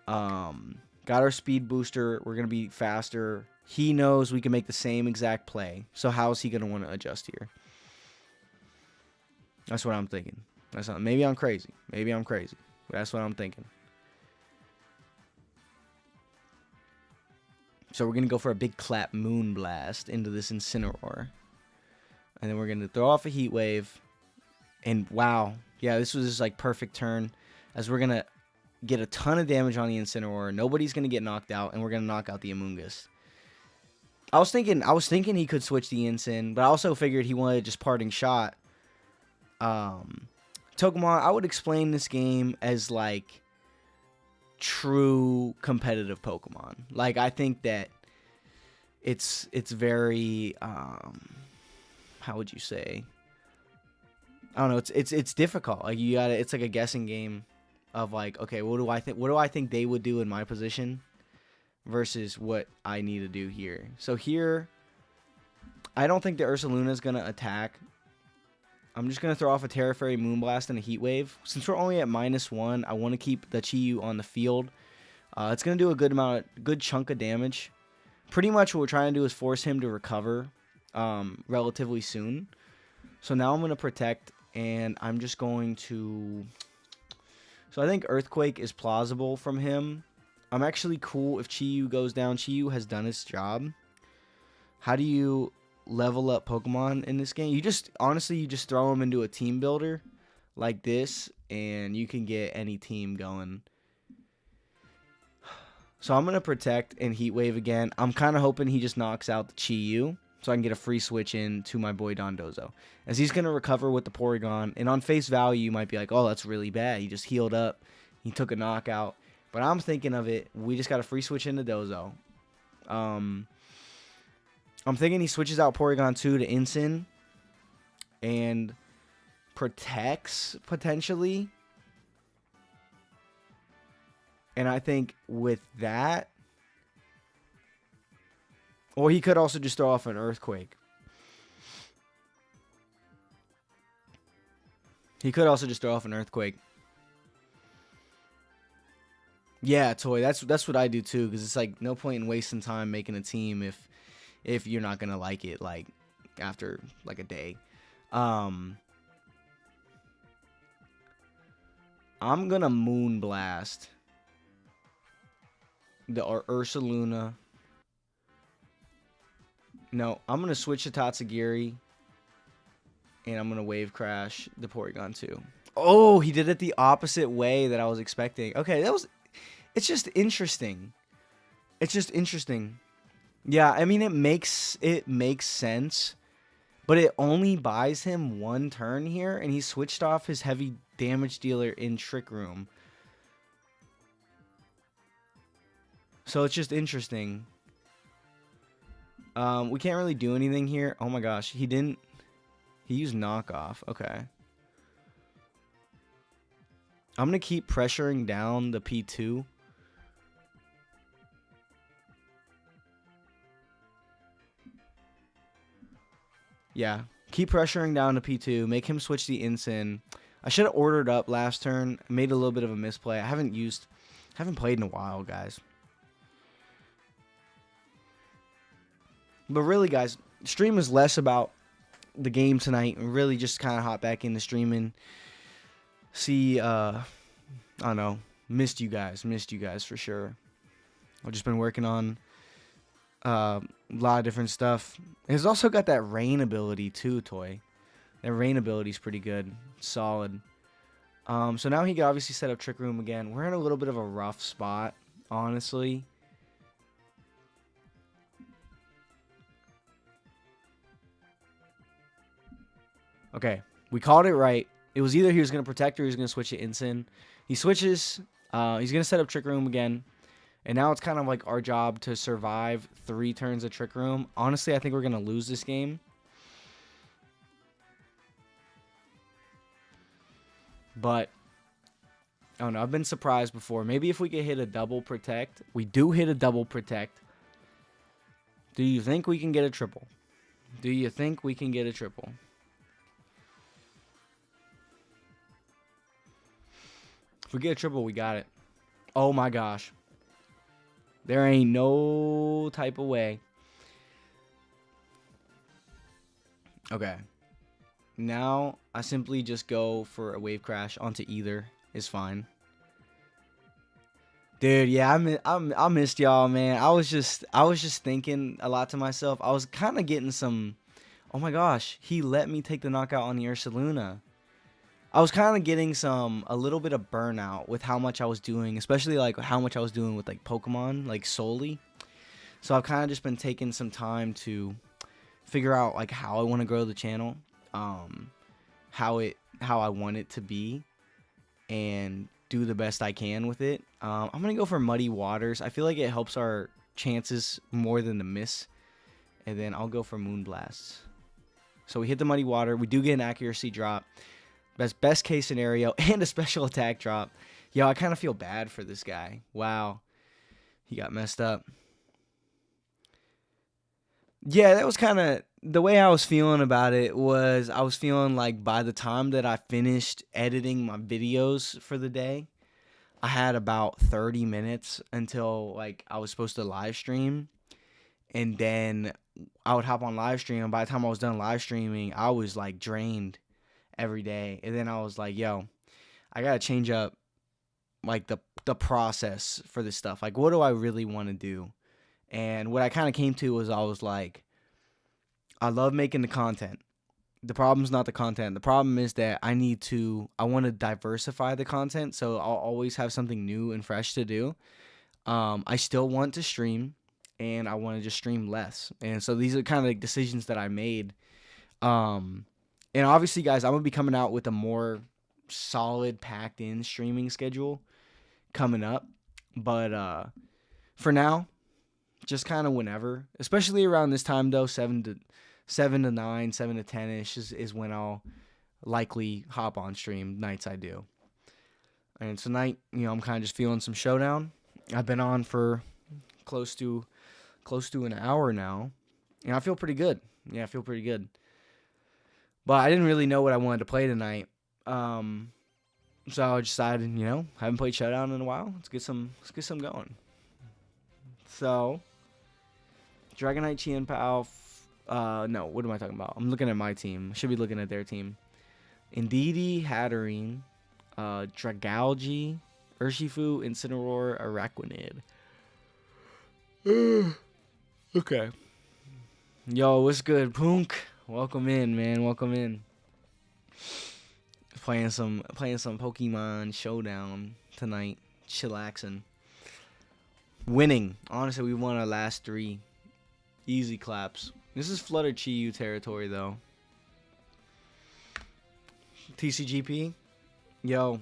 Got our speed booster. We're going to be faster. He knows we can make the same exact play. So how is he going to want to adjust here? That's what I'm thinking. Maybe I'm crazy. Maybe I'm crazy. But that's what I'm thinking. So we're going to go for a big clap Moonblast into this Incineroar. And then we're going to throw off a Heat Wave. And wow. Yeah, this was just like perfect turn. As we're going to get a ton of damage on the Incineroar. Nobody's going to get knocked out, and we're going to knock out the Amoonguss. I was thinking he could switch the Incin, but I also figured he wanted just parting shot. Togemon, I would explain this game as like true competitive Pokemon. Like, I think that it's very how would you say? I don't know. It's difficult. Like, you gotta. It's like a guessing game of like, okay, what do I think? What do I think they would do in my position versus what I need to do here? So here, I don't think the Ursaluna is gonna attack. I'm just gonna throw off a Terra Fairy, Moonblast, and a Heat Wave. Since we're only at -1, I want to keep the Chi-Yu on the field. It's gonna do a good chunk of damage. Pretty much what we're trying to do is force him to recover relatively soon. So now I'm gonna protect, and I'm just going to. So I think Earthquake is plausible from him. I'm actually cool if Chi-Yu goes down. Chi-Yu has done its job. How do you level up Pokemon in this game? You just throw them into a team builder like this, and you can get any team going. So I'm going to protect and Heat Wave again. I'm kind of hoping he just knocks out the Chi-Yu so I can get a free switch in to my boy Dondozo, as he's going to recover with the Porygon. And on face value, you might be like, oh, that's really bad. He just healed up. He took a knockout. But I'm thinking of it, we just got a free switch into Dozo. I'm thinking he switches out Porygon 2 to Incin and protects, potentially. And I think with that, or he could also just throw off an Earthquake. Yeah, Toy, that's what I do too, because it's like no point in wasting time making a team if you're not gonna like it like after like a day. I'm gonna Moonblast the Ursaluna. No, I'm gonna switch to Tatsugiri, and I'm gonna Wave Crash the Porygon 2. Oh, he did it the opposite way that I was expecting. Okay, it's just interesting. Yeah, I mean, it makes sense, but it only buys him one turn here, and he switched off his heavy damage dealer in Trick Room. So it's just interesting. We can't really do anything here. Oh my gosh, he used knockoff. Okay. I'm going to keep pressuring down the P2. Yeah, keep pressuring down to P2. Make him switch the Incin. I should have ordered up last turn. Made a little bit of a misplay. I haven't played in a while, guys. But really, guys, stream is less about the game tonight, and really just kind of hop back into streaming. See, I don't know, missed you guys for sure. I've just been working on a lot of different stuff. It's also got that rain ability too, Toy. That rain ability is pretty good, solid. So now he can obviously set up Trick Room again. We're in a little bit of a rough spot, honestly. Okay, we called it right. It was either he was going to protect or he was going to switch to Incin. He switches. He's going to set up Trick Room again. And now it's kind of like our job to survive 3 turns of Trick Room. Honestly, I think we're going to lose this game. But, I don't know. I've been surprised before. Maybe if we could hit a double protect. We do hit a double protect. Do you think we can get a triple? If we get a triple, we got it. Oh my gosh. There ain't no type of way. Okay. Now, I simply just go for a Wave Crash onto either. Is fine. Dude, yeah, I missed y'all, man. I was just thinking a lot to myself. I was kind of getting some... Oh my gosh, he let me take the knockout on the Ursaluna. I was kind of getting a little bit of burnout with how much I was doing, especially like how much I was doing with like Pokemon, like solely. So I've kind of just been taking some time to figure out like how I want to grow the channel, um, how I want it to be, and do the best I can with it. I'm gonna go for Muddy Waters. I feel like it helps our chances more than the miss. And then I'll go for Moonblasts. So we hit the Muddy Water. We do get an accuracy drop. Best case scenario and a special attack drop. Yo, I kind of feel bad for this guy. Wow. He got messed up. Yeah, that was kind of the way I was feeling about it. Was I was feeling like by the time that I finished editing my videos for the day, I had about 30 minutes until like I was supposed to live stream. And then I would hop on live stream, and by the time I was done live streaming, I was like drained every day. And then I was like, yo, I gotta change up like the process for this stuff. Like, what do I really want to do? And what I kind of came to was I was like, I love making the content. The problem's not the content. The problem is that I want to diversify the content, so I'll always have something new and fresh to do. I still want to stream, and I want to just stream less. And so these are kind of like decisions that I made. And obviously, guys, I'm going to be coming out with a more solid, packed-in streaming schedule coming up. But for now, just kind of whenever. Especially around this time, though, 7 to 9, 7 to 10-ish is when I'll likely hop on stream nights I do. And tonight, I'm kind of just feeling some Showdown. I've been on for close to an hour now, and I feel pretty good. Yeah, I feel pretty good. But I didn't really know what I wanted to play tonight. So I decided, haven't played Showdown in a while. Let's get some going. So, Dragonite, Chien-Pao. No, what am I talking about? I'm looking at my team. I should be looking at their team. Indeedee, Hatterene, Dragalge, Urshifu, Incineroar, Araquanid. Okay. Yo, what's good, Punk? Welcome in, man. Welcome in. Playing some Pokemon Showdown tonight. Chillaxing. Winning. Honestly, we won our last 3. Easy claps. This is Flutter Chi-Yu territory, though. TCGP. Yo.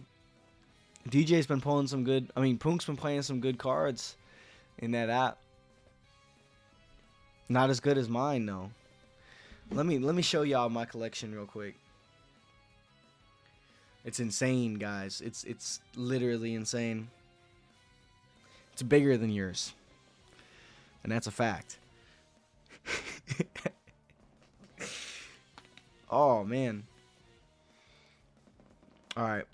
DJ's been pulling some good... Punk's been playing some good cards in that app. Not as good as mine, though. Let me show y'all my collection real quick. It's insane, guys. It's literally insane. It's bigger than yours. And that's a fact. Oh, man. Alright.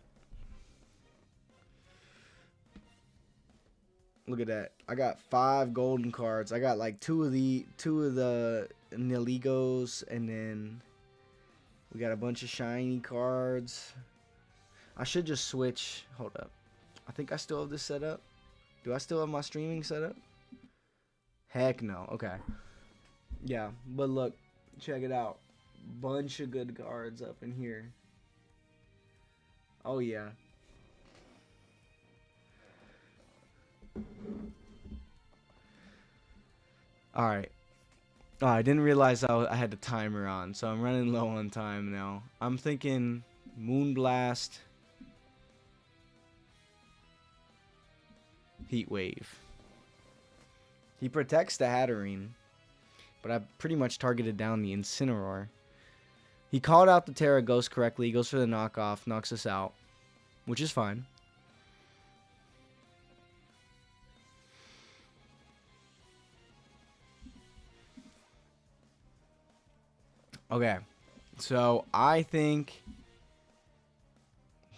Look at that. I got 5 golden cards. I got like 2 of the Niligos, and then we got a bunch of shiny cards. I should just switch. Hold up. I think I still have this set up. Do I still have my streaming set up? Heck no. Okay. Yeah, but look, check it out. Bunch of good cards up in here. Oh yeah. Alright. Oh, I didn't realize I had the timer on, so I'm running low on time now. I'm thinking Moonblast, Heat Wave. He protects the Hatterene, but I pretty much targeted down the Incineroar. He called out the Terra Ghost correctly. He goes for the knockoff, knocks us out, which is fine. Okay, so I think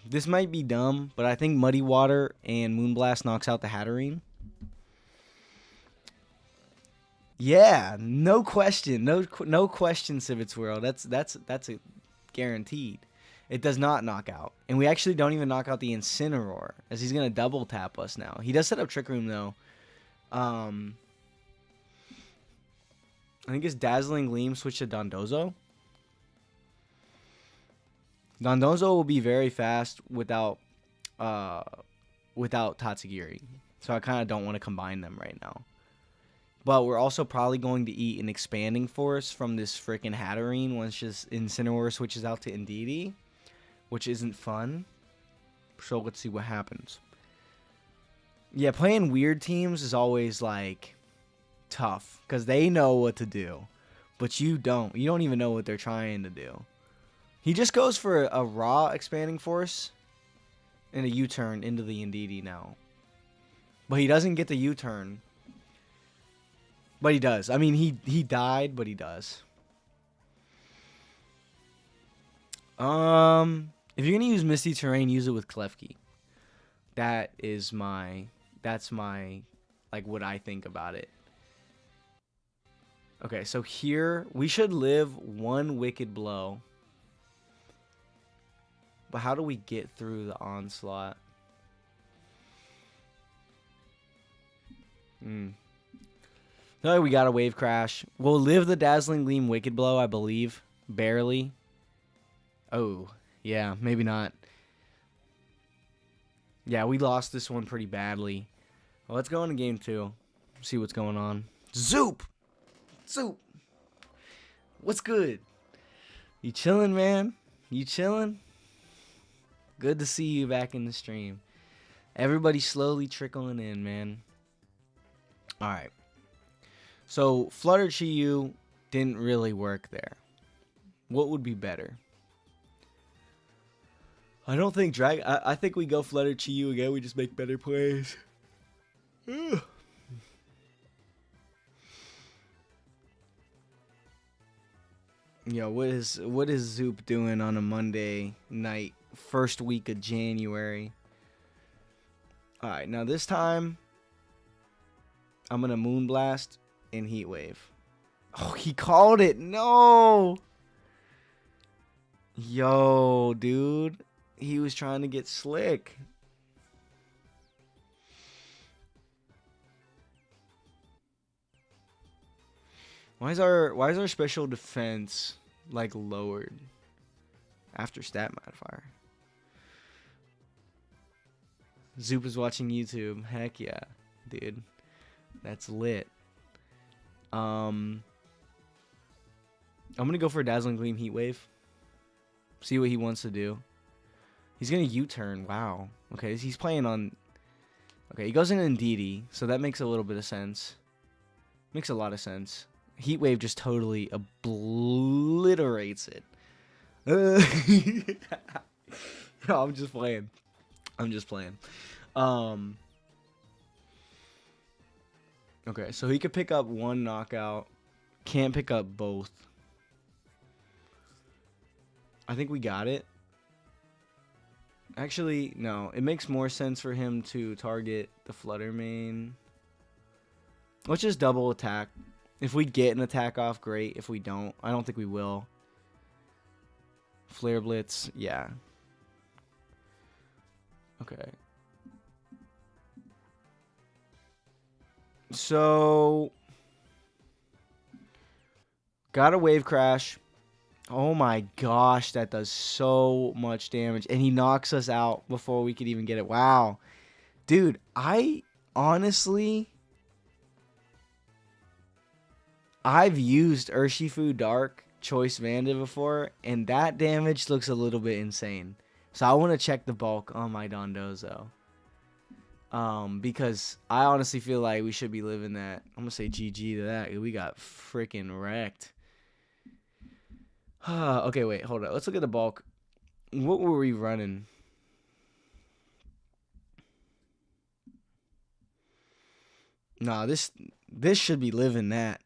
this might be dumb, but I think Muddy Water and Moonblast knocks out the Hatterene. Yeah, no question, no question, Civets World. That's a guaranteed. It does not knock out, and we actually don't even knock out the Incineroar, as he's gonna double tap us now. He does set up Trick Room though. I think his Dazzling Gleam switched to Dondozo. Dondozo will be very fast uh, without Tatsugiri. So I kind of don't want to combine them right now. But we're also probably going to eat an expanding force from this freaking Hatterene once just Incineroar switches out to Indeedee, which isn't fun. So let's see what happens. Yeah, playing weird teams is always like tough because they know what to do, but you don't. You don't even know what they're trying to do. He just goes for a raw expanding force and a U-turn into the Indeedee now. But he doesn't get the U-turn. But he does. I mean, he died, but he does. If you're gonna use Misty Terrain, use it with Klefki. That's my like what I think about it. Okay, so here we should live one Wicked Blow. But how do we get through the onslaught? No, we got a Wave Crash. We'll live the Dazzling Gleam Wicked Blow, I believe. Barely. Oh, yeah, maybe not. Yeah, we lost this one pretty badly. Well, let's go into game 2. See what's going on. Zoop! Zoop! What's good? You chilling, man? You chilling? Good to see you back in the stream. Everybody slowly trickling in, man. Alright. So, Flutter Chi-Yu didn't really work there. What would be better? I don't think I think we go Flutter Chi-Yu again. We just make better plays. Yo, what is Zoop doing on a Monday night, first week of January? All right, now this time I'm gonna Moonblast and Heat Wave. Oh, he called it. No. Yo, dude, he was trying to get slick. Why is our special defense like lowered after stat modifier? Zoop is watching YouTube. Heck yeah, dude. That's lit. I'm gonna go for a Dazzling Gleam Heat Wave. See what he wants to do. He's gonna U-turn. Wow. Okay, he's playing on. Okay, he goes in Indeedee, so that makes a little bit of sense. Makes a lot of sense. Heat Wave just totally obliterates it. No, I'm just playing. Okay, so he could pick up one knockout. Can't pick up both. I think we got it. Actually, no. It makes more sense for him to target the Flutter Mane. Let's just double attack. If we get an attack off, great. If we don't, I don't think we will. Flare Blitz, yeah. Okay. So, got a Wave Crash. Oh my gosh, that does so much damage. And he knocks us out before we could even get it. Wow. Dude, I honestly... I've used Urshifu Dark Choice Vanda before, and that damage looks a little bit insane. So I want to check the bulk on my Dondozo. Because I honestly feel like we should be living that. I'm going to say GG to that. We got freaking wrecked. Okay, wait, hold on. Let's look at the bulk. What were we running? Nah, this should be living that.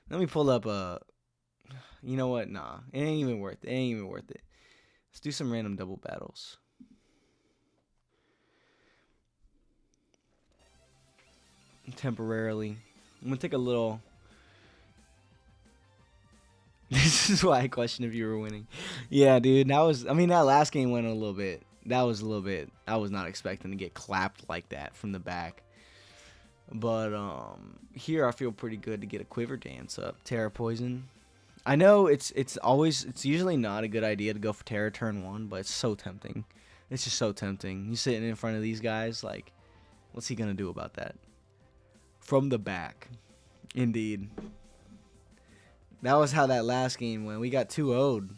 Let me pull up a... You know what? Nah, it ain't even worth it. It ain't even worth it. Let's do some random double battles. Temporarily. I'm going to take a little... This is why I question if you were winning. Yeah, dude. That was... I mean, that last game went a little bit... That was a little bit... I was not expecting to get clapped like that from the back. But, here I feel pretty good to get a Quiver Dance up. Terra Poison. I know it's usually not a good idea to go for Terra turn 1, but it's so tempting. It's just so tempting. You sitting in front of these guys, like, what's he gonna do about that? From the back, indeed. That was how that last game went. We got 2-0'd.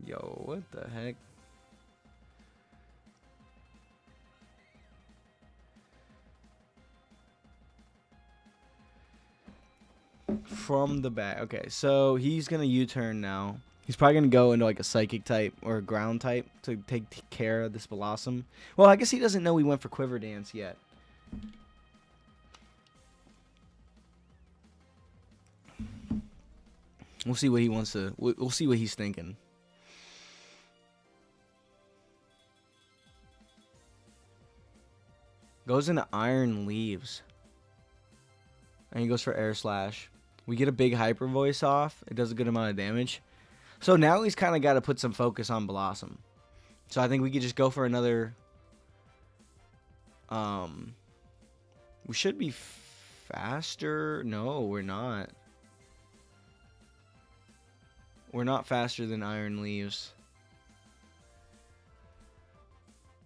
Yo, what the heck? From the back. Okay, so he's gonna U-turn now. He's probably gonna go into like a psychic type or a ground type to take care of this Blossom. Well, I guess he doesn't know we went for Quiver Dance yet. We'll see what he wants to. We'll see what he's thinking. Goes into Iron Leaves. And he goes for Air Slash. We get a big Hyper Voice off. It does a good amount of damage. So now he's kind of got to put some focus on Blossom. So I think we could just go for another... We should be faster. No, we're not. We're not faster than Iron Leaves.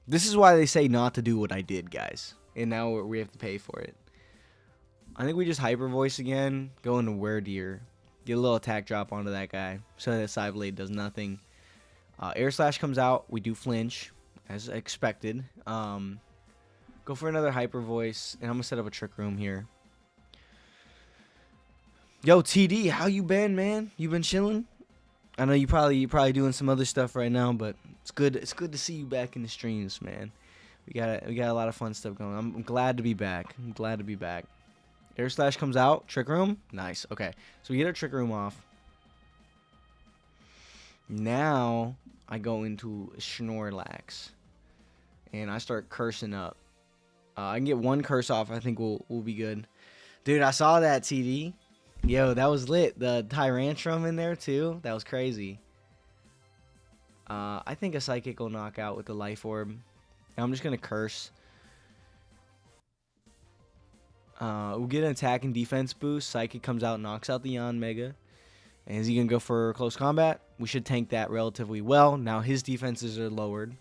This is why they say not to do what I did, guys. And now we have to pay for it. I think we just Hyper Voice again. Go into Werdeer. Get a little attack drop onto that guy. So that Psyblade does nothing. Air Slash comes out. We do flinch. As expected. Go for another Hyper Voice. And I'm going to set up a Trick Room here. Yo, TD, how you been, man? You been chilling? I know you're probably doing some other stuff right now, but it's good to see you back in the streams, man. We got a lot of fun stuff going on. I'm glad to be back. I'm glad to be back. Air Slash comes out. Trick Room. Nice. Okay. So we get our Trick Room off. Now I go into Snorlax. And I start cursing up. I can get one curse off. I think we'll be good. Dude, I saw that, TD. Yo, that was lit. The Tyrantrum in there, too. That was crazy. I think a Psychic will knock out with the Life Orb. And I'm just going to curse. We'll get an attack and defense boost. Psychic comes out, knocks out the Yanmega. And is he going to go for close combat? We should tank that relatively well. Now his defenses are lowered.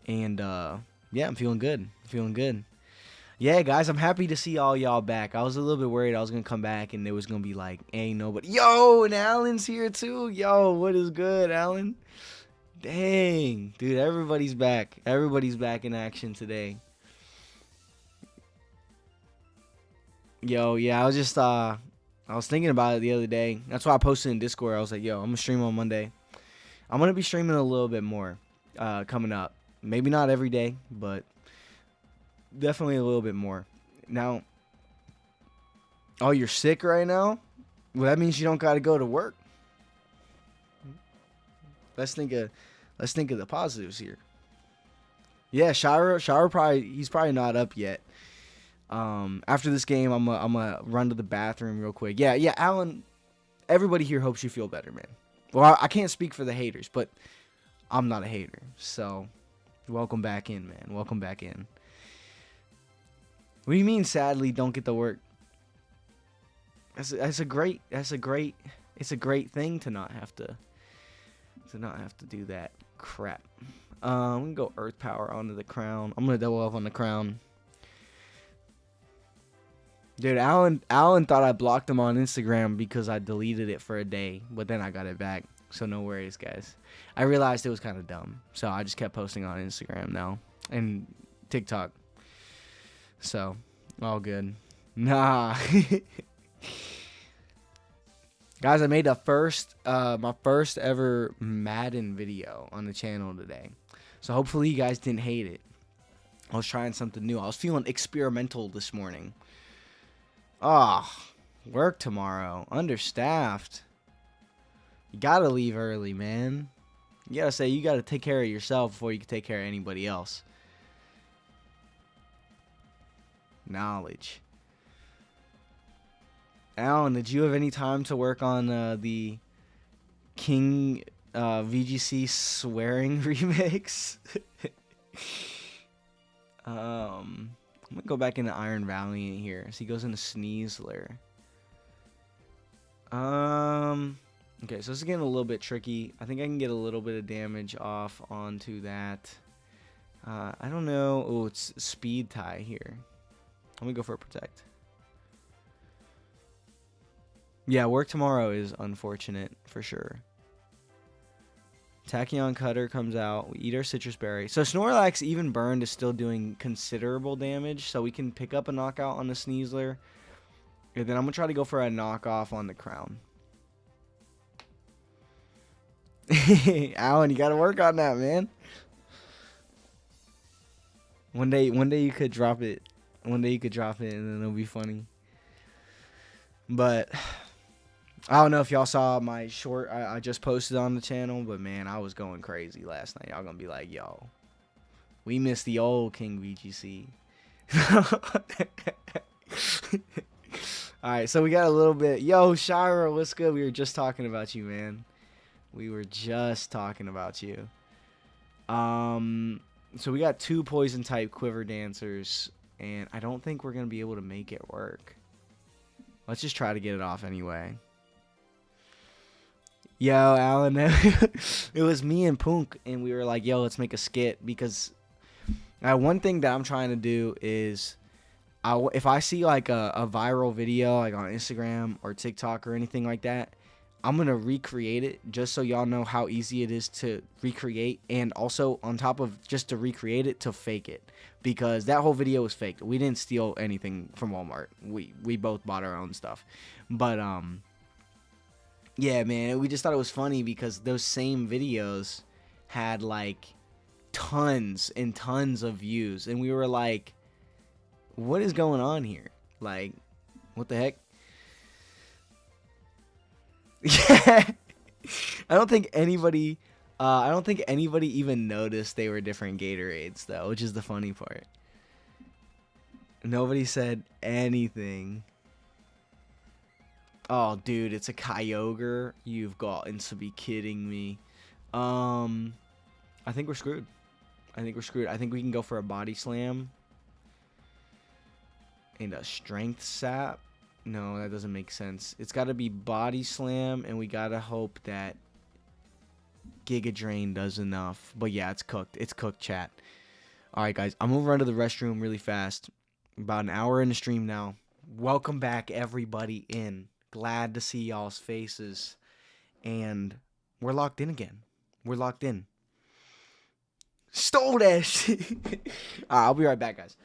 And, yeah, I'm feeling good. Feeling good. Yeah, guys, I'm happy to see all y'all back. I was a little bit worried I was going to come back and there was going to be like, ain't nobody. Yo, and Alan's here too. Yo, what is good, Alan? Dang. Dude, everybody's back. Everybody's back in action today. Yo, yeah, I was just, I was thinking about it the other day. That's why I posted in Discord. I was like, yo, I'm going to stream on Monday. I'm going to be streaming a little bit more coming up. Maybe not every day, but definitely a little bit more. Now, oh, you're sick right now? Well, that means you don't got to go to work. Let's think of the positives here. Yeah, Shara probably he's probably not up yet. After this game, I'm gonna run to the bathroom real quick. Yeah, Alan. Everybody here hopes you feel better, man. Well, I can't speak for the haters, but I'm not a hater. So, welcome back in, man. Welcome back in. What do you mean? Sadly, don't get to work. That's a great thing to not have to do that crap. I'm gonna go Earth Power onto the Crown. I'm gonna double up on the Crown. Dude, Alan thought I blocked him on Instagram because I deleted it for a day, but then I got it back. So no worries, guys. I realized it was kind of dumb, so I just kept posting on Instagram now and TikTok. So, all good. Nah. Guys, I made my first ever Madden video on the channel today. So hopefully you guys didn't hate it. I was trying something new. I was feeling experimental this morning. Oh, work tomorrow. Understaffed. You gotta leave early, man. You gotta take care of yourself before you can take care of anybody else. Knowledge. Alan, did you have any time to work on the King VGC swearing remix? I'm gonna go back into Iron Valiant here. So he goes into Sneasler. Okay, so this is getting a little bit tricky. I think I can get a little bit of damage off onto that. I don't know. Oh, it's speed tie here. Let me go for a protect. Yeah, work tomorrow is unfortunate for sure. Tachyon Cutter comes out. We eat our citrus berry. So Snorlax, even burned, is still doing considerable damage. So we can pick up a knockout on the Sneasler. And then I'm going to try to go for a knockoff on the Crown. Alan, you got to work on that, man. One day you could drop it. One day you could drop it and then it'll be funny. But I don't know if y'all saw my short I just posted on the channel, but man, I was going crazy last night. Y'all gonna be like, yo, we missed the old King VGC. Alright, so we got a little bit. Yo, Shira, what's good? We were just talking about you, man. We were just talking about you. So we got 2 poison type Quiver Dancers, and I don't think we're gonna be able to make it work. Let's just try to get it off anyway. Yo, Alan, it was me and Punk, and we were like, yo, let's make a skit, because one thing that I'm trying to do is, if I see like a viral video like on Instagram or TikTok or anything like that, I'm going to recreate it just so y'all know how easy it is to recreate, and also on top of just to recreate it, to fake it, because that whole video was faked. We didn't steal anything from Walmart. We both bought our own stuff. But yeah, man, we just thought it was funny because those same videos had like tons and tons of views, and we were like, what is going on here? Like, what the heck? Yeah. I don't think anybody even noticed they were different Gatorades though, which is the funny part. Nobody said anything. Oh, dude, it's a Kyogre. You've got to be kidding me. I think we're screwed. I think we can go for a Body Slam and a Strength Sap. No, that doesn't make sense. It's got to be Body Slam, and we got to hope that Giga Drain does enough. But yeah, it's cooked. It's cooked, chat. All right, guys. I'm going to run to the restroom really fast. About an hour in the stream now. Welcome back, everybody in. Glad to see y'all's faces. And we're locked in again. We're locked in. Stole that shit. I'll be right back, guys.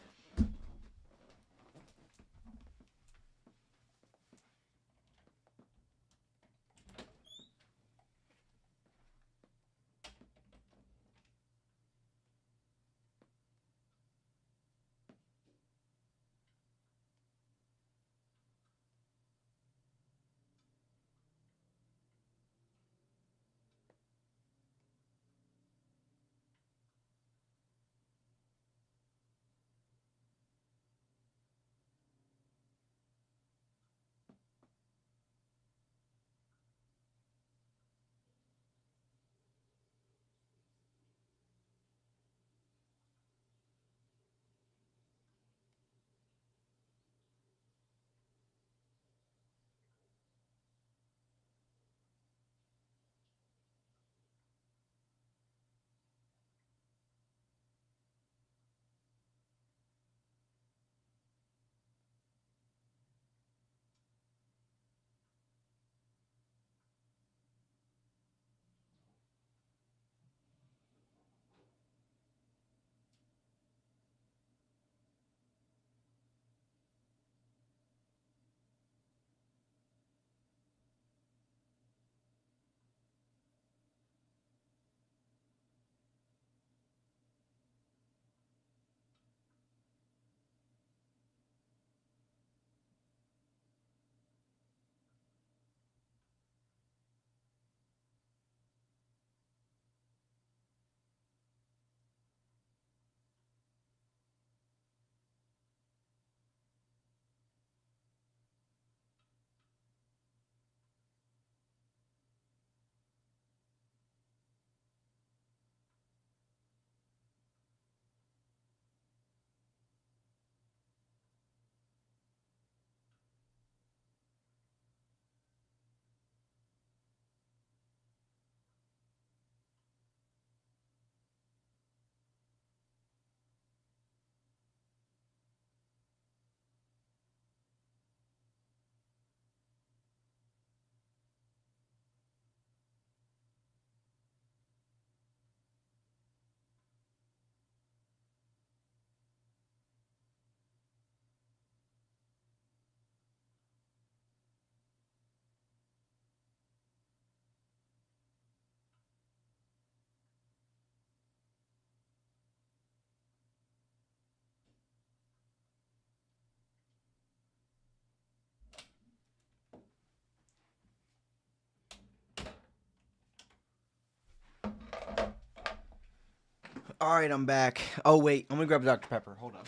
All right, I'm back. Oh wait, I'm gonna grab a Dr. Pepper. Hold on.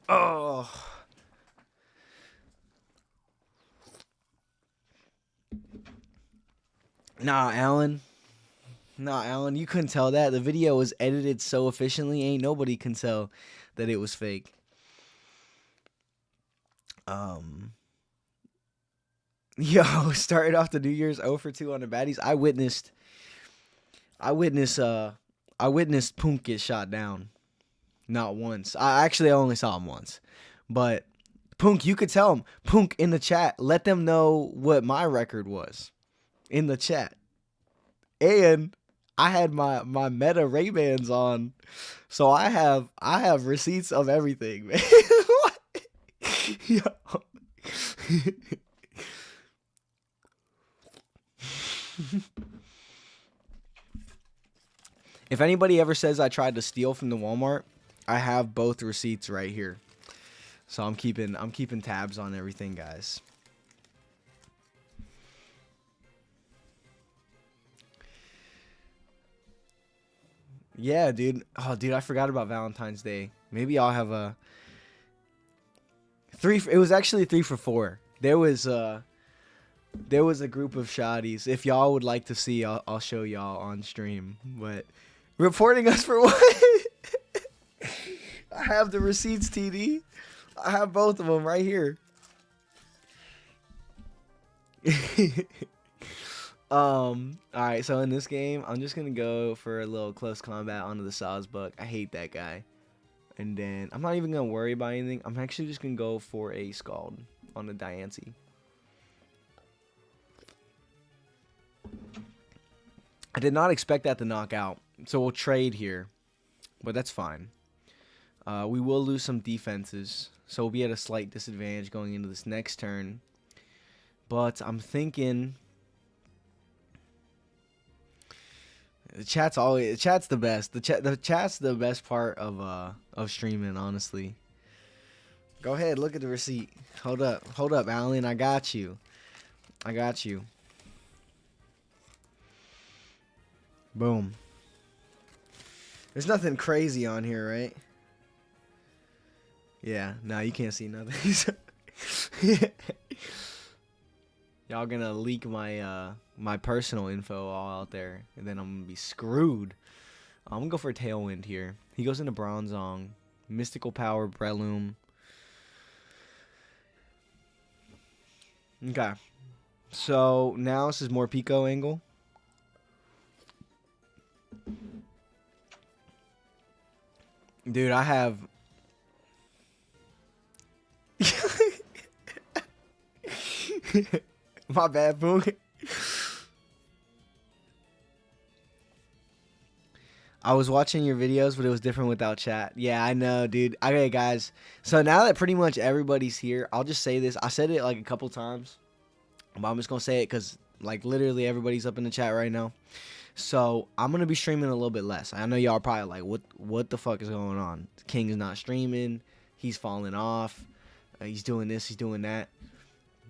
Oh. Nah, Alan. Nah, Alan, you couldn't tell that. The video was edited so efficiently, ain't nobody can tell that it was fake. Yo, started off the New Year's 0 for 2 on the baddies. I witnessed Punk get shot down. Not once. I only saw him once. But Punk, you could tell him. Punk, in the chat, let them know what my record was in the chat. And I had my Meta Ray-Bans on, so I have receipts of everything, man. Yo. If anybody ever says I tried to steal from the Walmart, I have both receipts right here. So I'm keeping tabs on everything, guys. Yeah, dude. Oh, dude, I forgot about Valentine's Day. Maybe I'll have a it was actually 3 for 4. There was a group of shotties. If y'all would like to see, I'll show y'all on stream. But reporting us for what? I have the receipts, TD. I have both of them right here. Alright, so in this game, I'm just gonna go for a little close combat onto the Sawsbuck. I hate that guy. And then, I'm not even gonna worry about anything. I'm actually just gonna go for a Scald on the Diancie. I did not expect that to knock out, so we'll trade here. But that's fine. We will lose some defenses, so we'll be at a slight disadvantage going into this next turn. But I'm thinking the chat's the best. The chat's the best part of streaming, honestly. Go ahead, look at the receipt. Hold up, Alan. I got you. Boom. There's nothing crazy on here, right? Yeah, no, you can't see nothing. Y'all gonna leak my my personal info all out there, and then I'm gonna be screwed. I'm gonna go for a Tailwind here. He goes into Bronzong, Mystical Power, Breloom. Okay, so now this is more Pico angle. Dude, I have. My bad, Boog. I was watching your videos, but it was different without chat. Yeah, I know, dude. Okay, guys. So now that pretty much everybody's here, I'll just say this. I said it like a couple times, but I'm just going to say it because like literally everybody's up in the chat right now. So I'm going to be streaming a little bit less. I know y'all are probably like, what the fuck is going on? King is not streaming. He's falling off. He's doing this. He's doing that.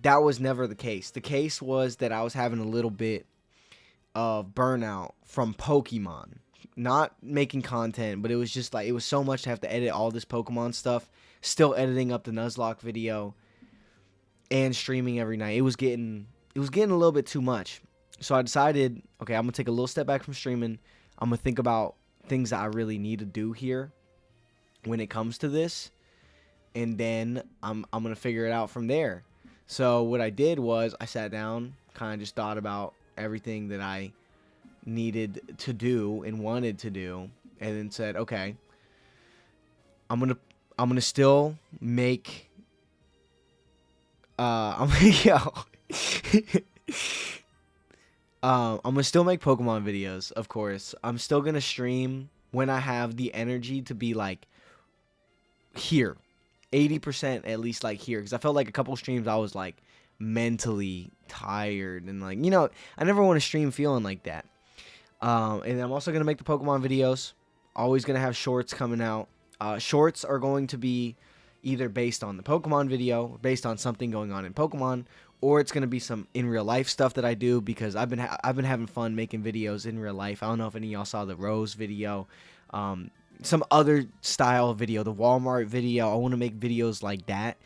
That was never the case. The case was that I was having a little bit of burnout from Pokemon. Not making content, but it was just like, it was so much to have to edit all this Pokemon stuff. Still editing up the Nuzlocke video and streaming every night. It was getting a little bit too much. So I decided, okay, I'm going to take a little step back from streaming. I'm going to think about things that I really need to do here when it comes to this. And then I'm going to figure it out from there. So what I did was I sat down, kind of just thought about everything that I needed to do and wanted to do, and then said, okay, I'm gonna still make I'm gonna still make Pokemon videos, of course. I'm still gonna stream when I have the energy to be like here. 80% at least, like here, because I felt like a couple streams I was like mentally tired and like, I never want to stream feeling like that. And I'm also gonna make the Pokemon videos. Always gonna have shorts coming out. Shorts are going to be either based on the Pokemon video, based on something going on in Pokemon, or it's gonna be some in real life stuff that I do because I've been having fun making videos in real life. I don't know if any of y'all saw the Rose video, some other style video, the Walmart video. I want to make videos like that,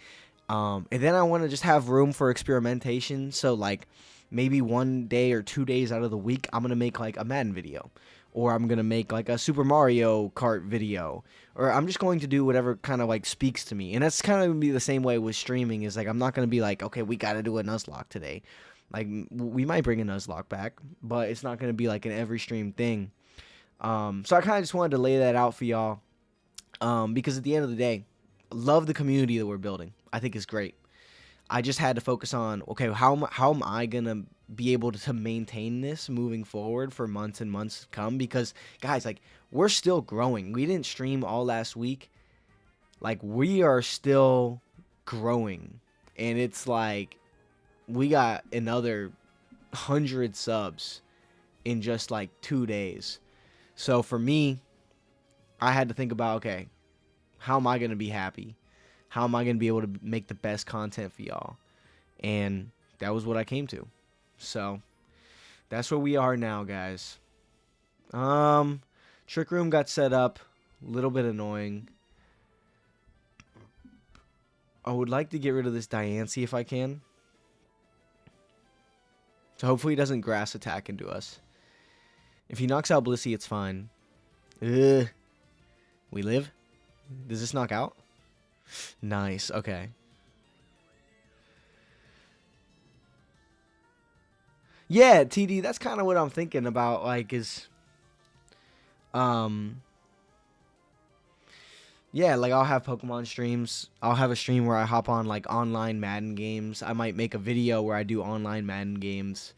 and then I want to just have room for experimentation. So like maybe 1 day or 2 days out of the week, I'm gonna make like a Madden video, or I'm gonna make like a Super Mario Kart video, or I'm just going to do whatever kind of like speaks to me. And that's kind of gonna be the same way with streaming. Is like I'm not gonna be like, okay, we gotta do a Nuzlocke today. Like we might bring a Nuzlocke back, but it's not gonna be like an every stream thing. So I kind of just wanted to lay that out for y'all, because at the end of the day, love the community that we're building. I think it's great. I just had to focus on, okay, how am I going to be able to maintain this moving forward for months and months to come? Because, guys, like, we're still growing. We didn't stream all last week. Like, we are still growing. And it's like, we got another 100 subs in just, like, 2 days. So, for me, I had to think about, okay, how am I going to be happy? How am I going to be able to make the best content for y'all? And that was what I came to. So, that's where we are now, guys. Trick Room got set up. A little bit annoying. I would like to get rid of this Diancie if I can. So, hopefully he doesn't grass attack into us. If he knocks out Blissey, it's fine. Ugh. We live? Does this knock out? Nice, okay. Yeah, TD, that's kind of what I'm thinking about, like, is, yeah, like, I'll have Pokemon streams. I'll have a stream where I hop on, like, online Madden games. I might make a video where I do online Madden games,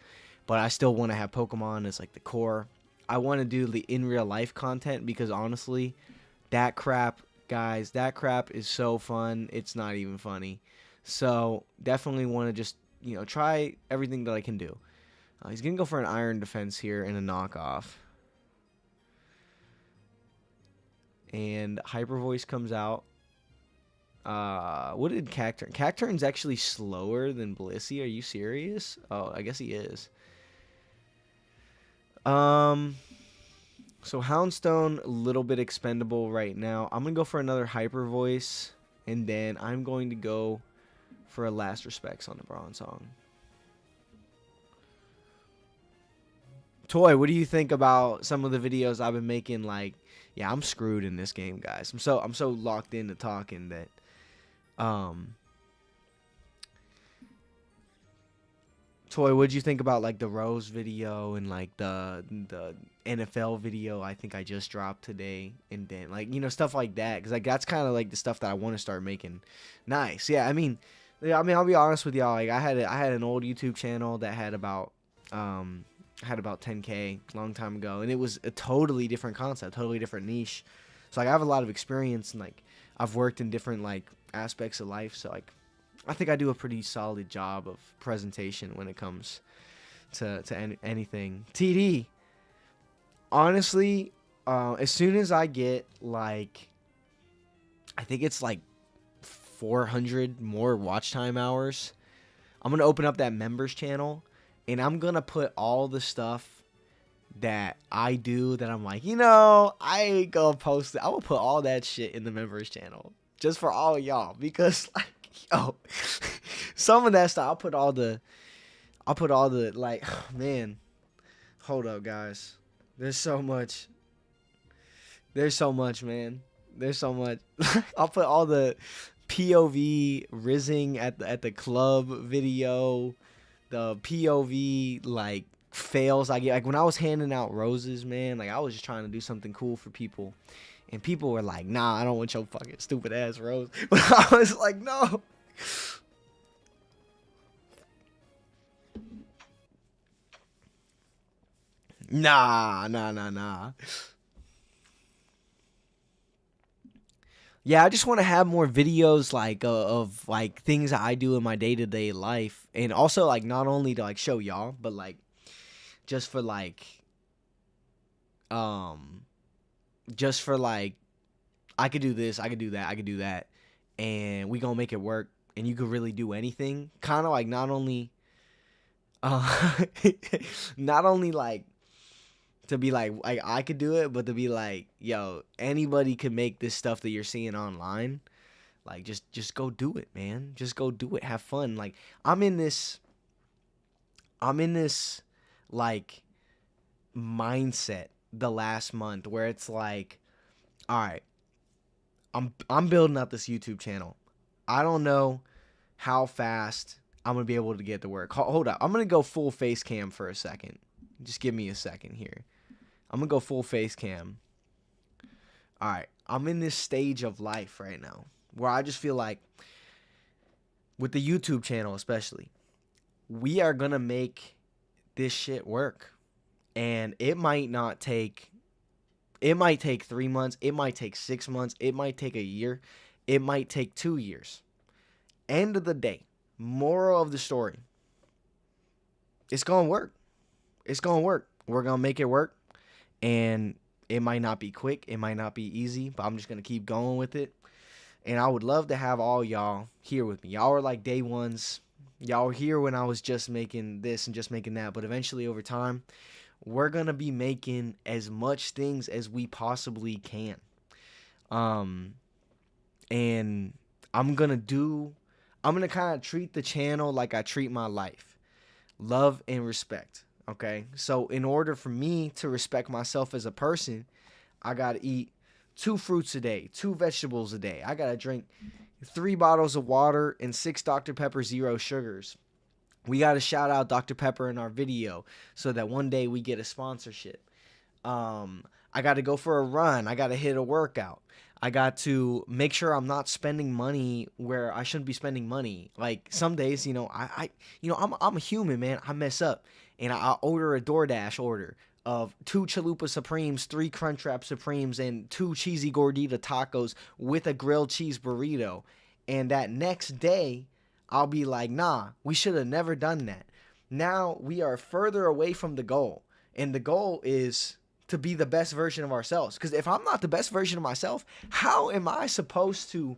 but I still want to have Pokemon as, like, the core. I want to do the in-real-life content because, honestly, that crap... Guys, that crap is so fun. It's not even funny. So, definitely want to just, try everything that I can do. He's going to go for an Iron Defense here and a knockoff. And Hyper Voice comes out. What did Cacturn? Cacturn's actually slower than Blissey. Are you serious? Oh, I guess he is. So Houndstone, a little bit expendable right now. I'm going to go for another Hyper Voice. And then I'm going to go for a Last Respects on the Bronzong. Toy, what do you think about some of the videos I've been making? Like, yeah, I'm screwed in this game, guys. I'm so locked into talking that Toy, what'd you think about like the Rose video and like the NFL video I think I just dropped today, and then like stuff like that, because like that's kind of like the stuff that I want to start making. Nice, yeah. I mean I'll be honest with y'all. Like I had an old YouTube channel that had about 10K a long time ago, and it was a totally different concept, totally different niche. So like I have a lot of experience, and like I've worked in different like aspects of life. So like I think I do a pretty solid job of presentation when it comes to anything. TD, honestly, as soon as I get like, I think it's like 400 more watch time hours, I'm gonna open up that members channel, and I'm gonna put all the stuff that I do that I'm like, I ain't gonna post it. I will put all that shit in the members channel just for all y'all, because like, yo, some of that stuff I'll put all the like, man, hold up, guys. There's so much, man. There's so much. I'll put all the POV rizzing at the club video, the POV like fails I get. Like when I was handing out roses, man, like I was just trying to do something cool for people, and people were like, nah, I don't want your fucking stupid ass rose. But I was like, no. Nah. yeah, I just want to have more videos like of like things that I do in my day-to-day life, and also like not only to like show y'all, but like just for like um just for like I could do this, I could do that, I could do that, and we gonna make it work. And you could really do anything. Kind of like uh, not only like to be like I could do it, but to be like, yo, anybody could make this stuff that you're seeing online. Like just go do it, man. Just go do it. Have fun. Like I'm in this I'm in this like mindset the last month where it's like, all right, I'm building up this YouTube channel. I don't know how fast I'm gonna be able to get to work. Hold up, I'm gonna go full face cam for a second. Just give me a second here. I'm gonna go full face cam. All right, I'm in this stage of life right now where I just feel like, with the YouTube channel especially, we are gonna make this shit work, and it might take 3 months, it might take 6 months, it might take a year, it might take 2 years. End of the day, moral of the story, it's gonna work. It's gonna work. We're gonna make it work, and it might not be quick, it might not be easy, but I'm just gonna keep going with it. And I would love to have all y'all here with me. Y'all are like day ones. Y'all were here when I was just making this and just making that, but eventually over time, we're gonna be making as much things as we possibly can. Um, and I'm gonna kind of treat the channel like I treat my life. Love and respect. Okay? So in order for me to respect myself as a person, I got to eat 2 fruits a day, 2 vegetables a day. I got to drink 3 bottles of water and 6 Dr. Pepper zero sugars. We got to shout out Dr. Pepper in our video so that one day we get a sponsorship. I got to go for a run. I got to hit a workout. I got to make sure I'm not spending money where I shouldn't be spending money. Like some days, I'm a human, man. I mess up, and I order a DoorDash order of 2 Chalupa Supremes, 3 Crunchwrap Supremes, and 2 cheesy gordita tacos with a grilled cheese burrito. And that next day, I'll be like, nah, we should have never done that. Now we are further away from the goal, and the goal is to be the best version of ourselves. Because if I'm not the best version of myself, how am I supposed to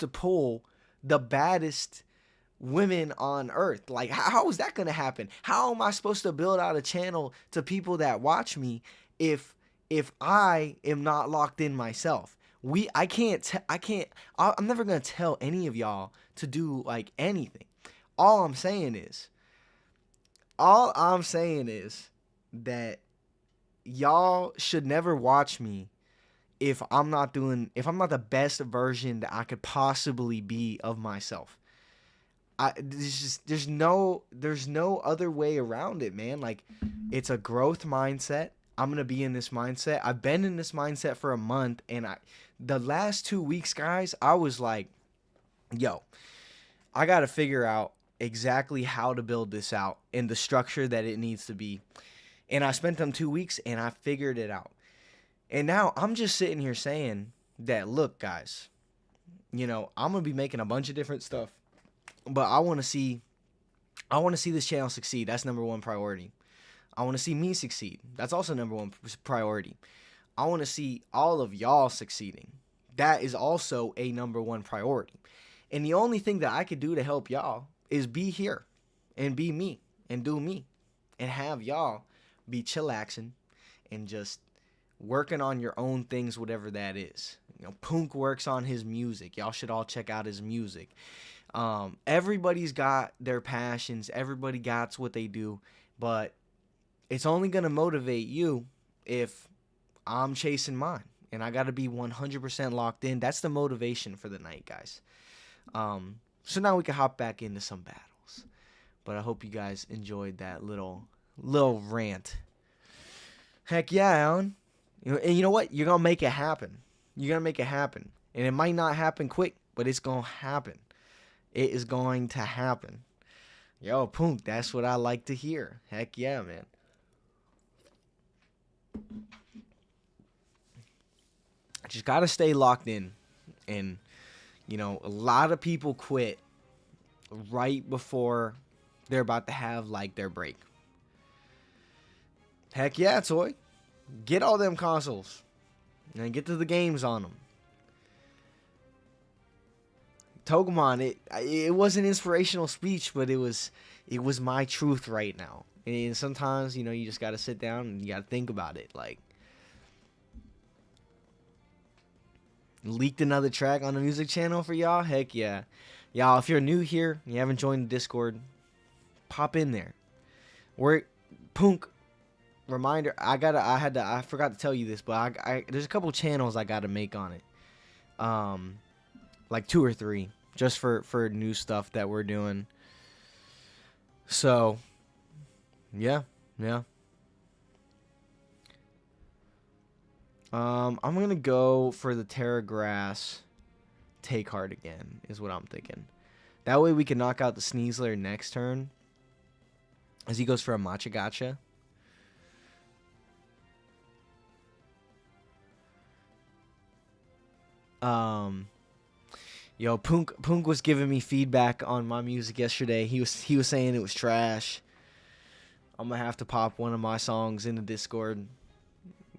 pull the baddest women on earth? Like, how is that going to happen? How am I supposed to build out a channel to people that watch me if I am not locked in myself? I'm never going to tell any of y'all to do like anything. All I'm saying is that y'all should never watch me if I'm not the best version that I could possibly be of myself. There's no other way around it, man. Like, it's a growth mindset. I'm gonna be in this mindset. I've been in this mindset for a month, and the last 2 weeks, guys, I was like, yo, I gotta figure out exactly how to build this out and the structure that it needs to be. And I spent them 2 weeks, and I figured it out. And now I'm just sitting here saying that, look, guys, I'm gonna be making a bunch of different stuff, but I want to see this channel succeed. That's number one priority. I want to see me succeed. That's also number one priority. I want to see all of y'all succeeding. That is also a number one priority. And the only thing that I could do to help y'all is be here and be me and do me and have y'all be chillaxing and just working on your own things, whatever that is. Punk works on his music. Y'all should all check out his music. Everybody's got their passions. Everybody got what they do, but it's only going to motivate you if I'm chasing mine, and I got to be 100% locked in. That's the motivation for the night, guys. So now we can hop back into some battles, but I hope you guys enjoyed that little rant. Heck yeah, Alan. And you know what? You're going to make it happen. You're going to make it happen. And it might not happen quick, but it's going to happen. It is going to happen. Yo, Punk, that's what I like to hear. Heck yeah, man. Just gotta stay locked in. And, you know, a lot of people quit right before they're about to have, like, their break. Heck yeah, Toy. Get all them consoles. And get to the games on them. Pokemon, it was an inspirational speech, but it was my truth right now. And sometimes, you know, you just gotta sit down and you gotta think about it. Like, leaked another track on the music channel for y'all? Heck yeah. Y'all, if you're new here and you haven't joined the Discord, pop in there. Punk, reminder, I forgot to tell you this, but there's a couple channels I gotta make on it. Like 2 or 3, just for new stuff that we're doing. So, yeah. I'm gonna go for the Terragrass take heart again, is what I'm thinking. That way we can knock out the Sneasler next turn, as he goes for a Matcha Gotcha. Yo, Punk was giving me feedback on my music yesterday. He was saying it was trash. I'm gonna have to pop one of my songs in the Discord.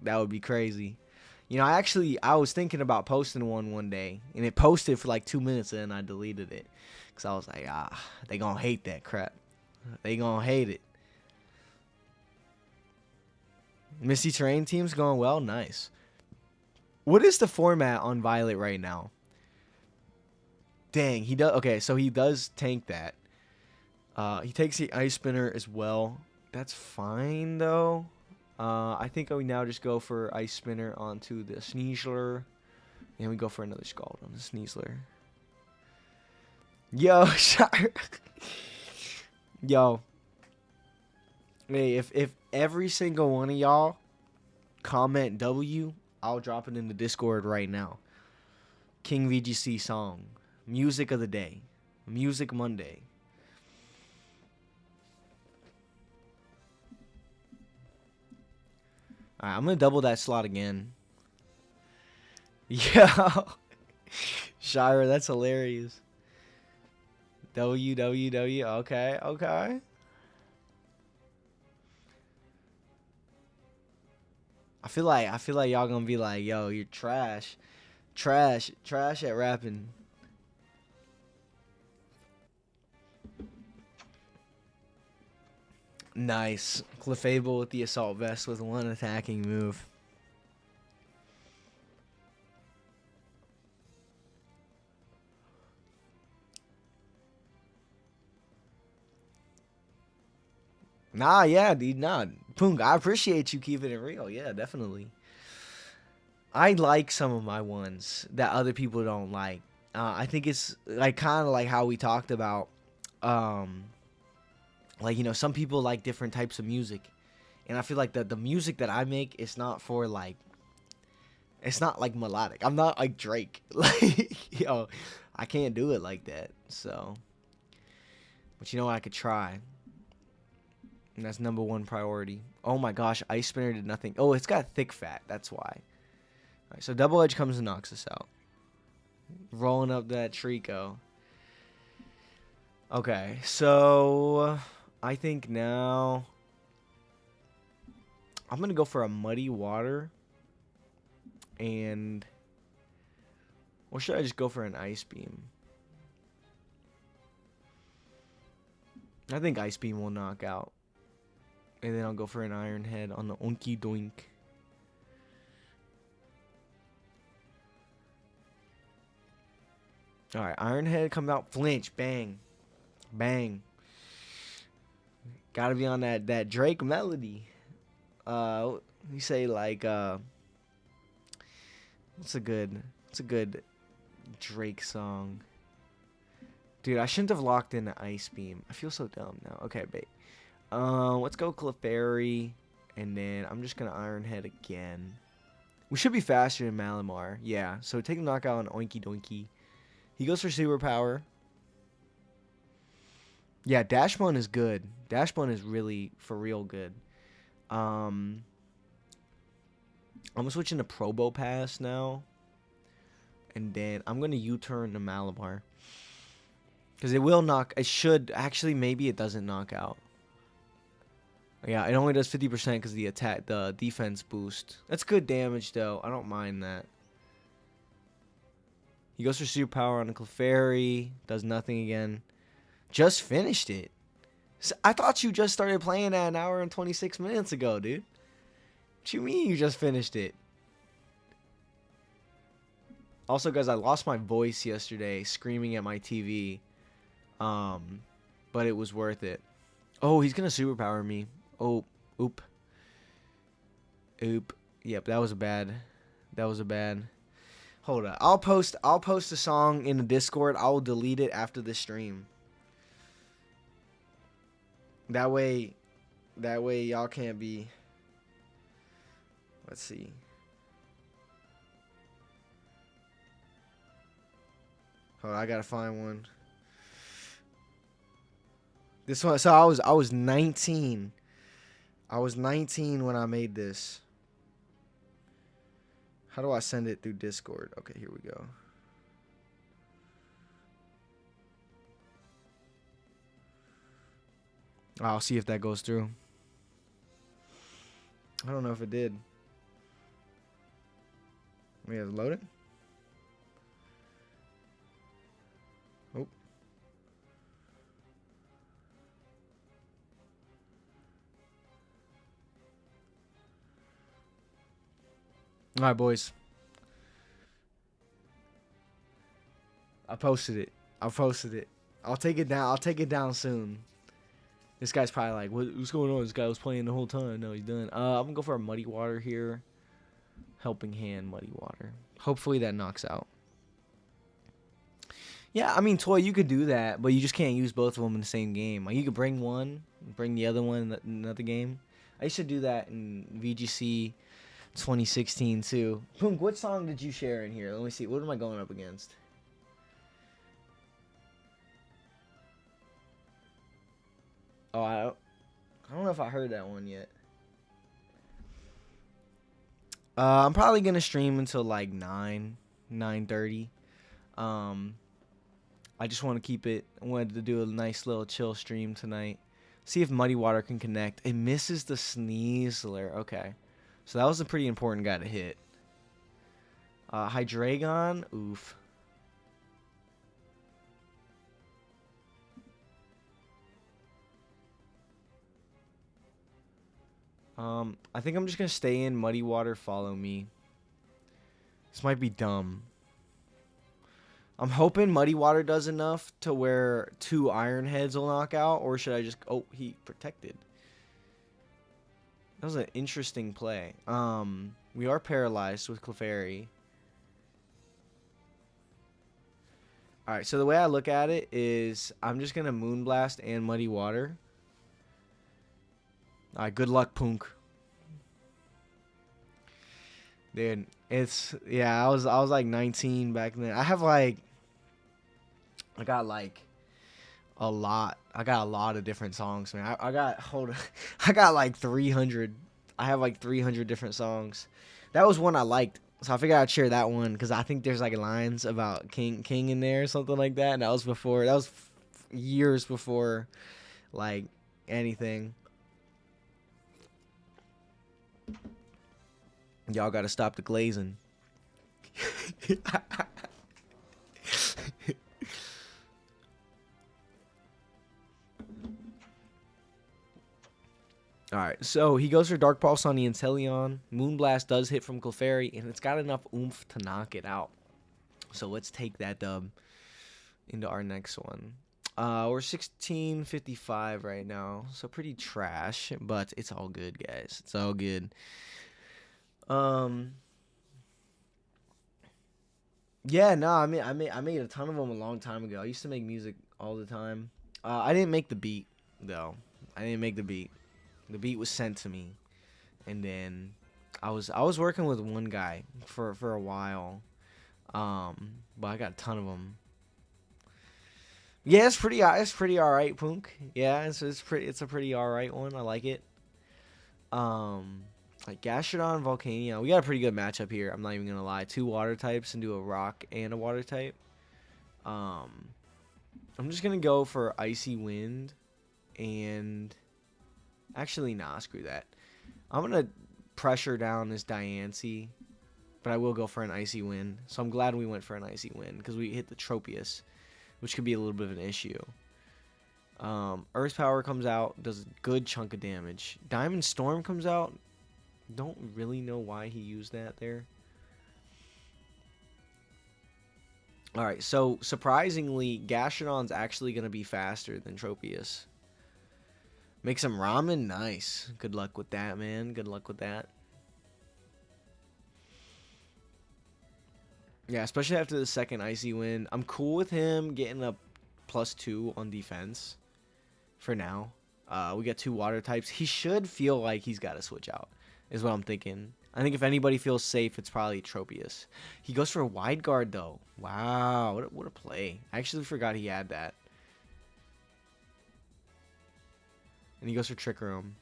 That would be crazy. You know, I was thinking about posting one day, and it posted for like 2 minutes, and then I deleted it. Because I was like, they gonna hate that crap. They gonna hate it. Misty Terrain team's going well. Nice. What is the format on Violet right now? Dang, he does. Okay, so he does tank that. He takes the Ice Spinner as well. That's fine, though. I think we now just go for Ice Spinner onto the Sneasler. And we go for another Scald on the Sneasler. Yo, Shire. Yo. Hey, if every single one of y'all comment W, I'll drop it in the Discord right now. King VGC song. Music of the day. Music Monday. Alright, I'm going to double that slot again. Yo. Shira, that's hilarious. WWW. Okay. I feel like y'all going to be like, yo, you're trash. Trash at rapping. Nice. Clefable with the Assault Vest with 1 attacking move. Nah, yeah, dude, nah. Punk, I appreciate you keeping it real. Yeah, definitely. I like some of my ones that other people don't like. I think it's like kind of like how we talked about, like, you know, some people like different types of music, and I feel like the music that I make is not for like, it's not like melodic. I'm not like Drake. Like, yo, I can't do it like that. So, but you know what, I could try. And that's number 1 priority. Oh my gosh, Ice Spinner did nothing. Oh, it's got thick fat. That's why. All right, so Double Edge comes and knocks us out. Rolling up that Trico. Okay, so I think now I'm going to go for a Muddy Water. And, or should I just go for an Ice Beam? I think Ice Beam will knock out. And then I'll go for an Iron Head on the Oinky Doink. Alright, Iron Head come out, flinch, bang. Bang. Gotta be on that Drake melody. You say like what's a good Drake song? Dude, I shouldn't have locked in the Ice Beam. I feel so dumb now. Okay, bait. Let's go Clefairy, and then I'm just gonna Iron Head again. We should be faster than Malamar. Yeah, so take a knockout on Oinky Doinky. He goes for Super Power. Yeah, Dash Bun is good. Dash Bun is really, for real, good. I'm switching to Probo Pass now. and then I'm gonna U-turn to Malamar. Because it will knock. It should. Actually, maybe it doesn't knock out. Yeah, it only does 50% because the defense boost. That's good damage, though. I don't mind that. He goes for superpower on the Clefairy. Does nothing again. Just finished it. So I thought you just started playing that an hour and 26 minutes ago, dude. What you mean you just finished it? Also, guys, I lost my voice yesterday screaming at my TV. But it was worth it. Oh, he's gonna superpower me. Oh, oop. Yep, that was a bad. Hold up. I'll post a song in the Discord. I will delete it after the stream. That way y'all can't be. Let's see. Hold on, I gotta find one. This one. So I was 19. I was 19 when I made this. How do I send it through Discord? Okay, here we go. I'll see if that goes through. I don't know if it did. We have loaded. Oh. All right, boys. I posted it. I'll take it down soon. This guy's probably like, what's going on? This guy was playing the whole time. No, he's done. I'm going to go for a Muddy Water here. Helping Hand, Muddy Water. Hopefully that knocks out. Yeah, I mean, Toy, you could do that, but you just can't use both of them in the same game. Like, you could bring one, bring the other one in another game. I used to do that in VGC 2016, too. Punk, what song did you share in here? Let me see. What am I going up against? Oh, I don't know if I heard that one yet. I'm probably gonna stream until like 9:30. I just want to keep it. I wanted to do a nice little chill stream tonight. See if Muddy Water can connect. It misses the Sneasler. Okay, so that was a pretty important guy to hit. Hydreigon. Oof. I think I'm just gonna stay in Muddy Water, follow me. This might be dumb. I'm hoping Muddy Water does enough to where 2 Iron Heads will knock out, or should I just... Oh, he protected. That was an interesting play. We are paralyzed with Clefairy. Alright, so the way I look at it is I'm just gonna Moonblast and Muddy Water. Alright, good luck, Punk. Dude, it's... Yeah, I was like 19 back then. I got like a lot. I got a lot of different songs, man. I got like 300. I have like 300 different songs. That was one I liked. So I figured I'd share that one because I think there's like lines about King in there or something like that. And that was years before like anything. Y'all gotta stop the glazing. Alright, so he goes for Dark Pulse on the Inteleon. Moonblast does hit from Clefairy, and it's got enough oomph to knock it out. So let's take that dub into our next one. We're 1655 right now, so pretty trash, but it's all good, guys. It's all good. Yeah, no, I made a ton of them a long time ago. I used to make music all the time. I didn't make the beat though. The beat was sent to me, and then I was working with one guy for a while. But I got a ton of them. Yeah, it's pretty alright, Punk. Yeah, it's a pretty alright one. I like it. Like Gastrodon, Volcania. We got a pretty good matchup here. I'm not even gonna lie. 2 water types and do a rock and a water type. I'm just gonna go for Icy Wind, and actually, nah, screw that. I'm gonna pressure down this Diancie, but I will go for an Icy Wind. So I'm glad we went for an Icy Wind because we hit the Tropius, which could be a little bit of an issue. Earth Power comes out, does a good chunk of damage. Diamond Storm comes out. Don't really know why he used that there. Alright, so surprisingly, Gastrodon's actually going to be faster than Tropius. Make some ramen? Nice. Good luck with that, man. Good luck with that. Yeah, especially after the second Icy Wind. I'm cool with him getting a +2 on defense for now. We got 2 water types. He should feel like he's got to switch out, is what I'm thinking. I think if anybody feels safe, it's probably Tropius. He goes for a wide guard, though. Wow, what a play. I actually forgot he had that. And he goes for Trick Room.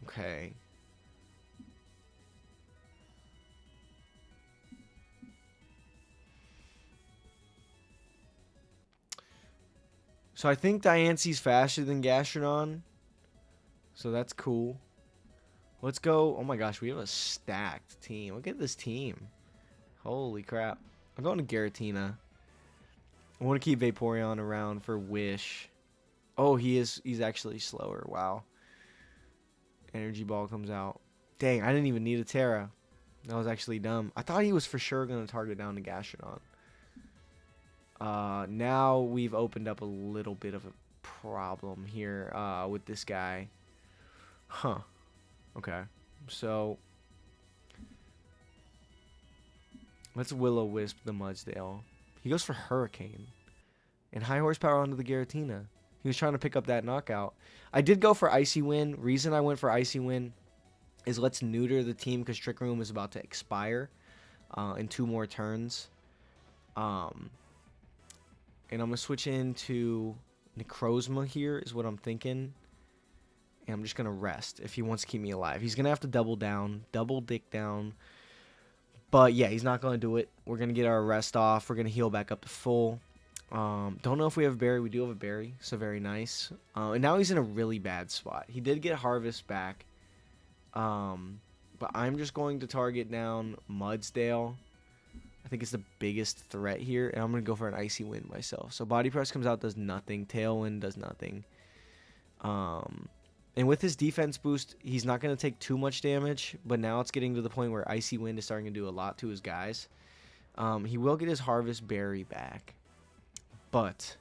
Okay. So I think Diancie's faster than Gastrodon. So that's cool. Let's go. Oh my gosh, we have a stacked team. Look at this team. Holy crap. I'm going to Giratina. I want to keep Vaporeon around for Wish. Oh, he's actually slower. Wow. Energy Ball comes out. Dang, I didn't even need a Terra. That was actually dumb. I thought he was for sure going to target down to Gastrodon. Now we've opened up a little bit of a problem here with this guy. Huh. Okay, so let's Will-O-Wisp the Mudsdale. He goes for Hurricane and high horsepower onto the Giratina. He was trying to pick up that knockout. I did go for Icy Wind. Reason I went for Icy Wind is let's neuter the team because Trick Room is about to expire in 2 more turns. And I'm going to switch into Necrozma here is what I'm thinking. And I'm just going to rest if he wants to keep me alive. He's going to have to double dick down. But yeah, he's not going to do it. We're going to get our rest off. We're going to heal back up to full. Don't know if we have a berry. We do have a berry, so very nice. And now he's in a really bad spot. He did get Harvest back. But I'm just going to target down Mudsdale. I think it's the biggest threat here. And I'm going to go for an Icy Wind myself. So Body Press comes out, does nothing. Tailwind does nothing. And with his defense boost, he's not going to take too much damage. But now it's getting to the point where Icy Wind is starting to do a lot to his guys. He will get his Harvest Berry back. But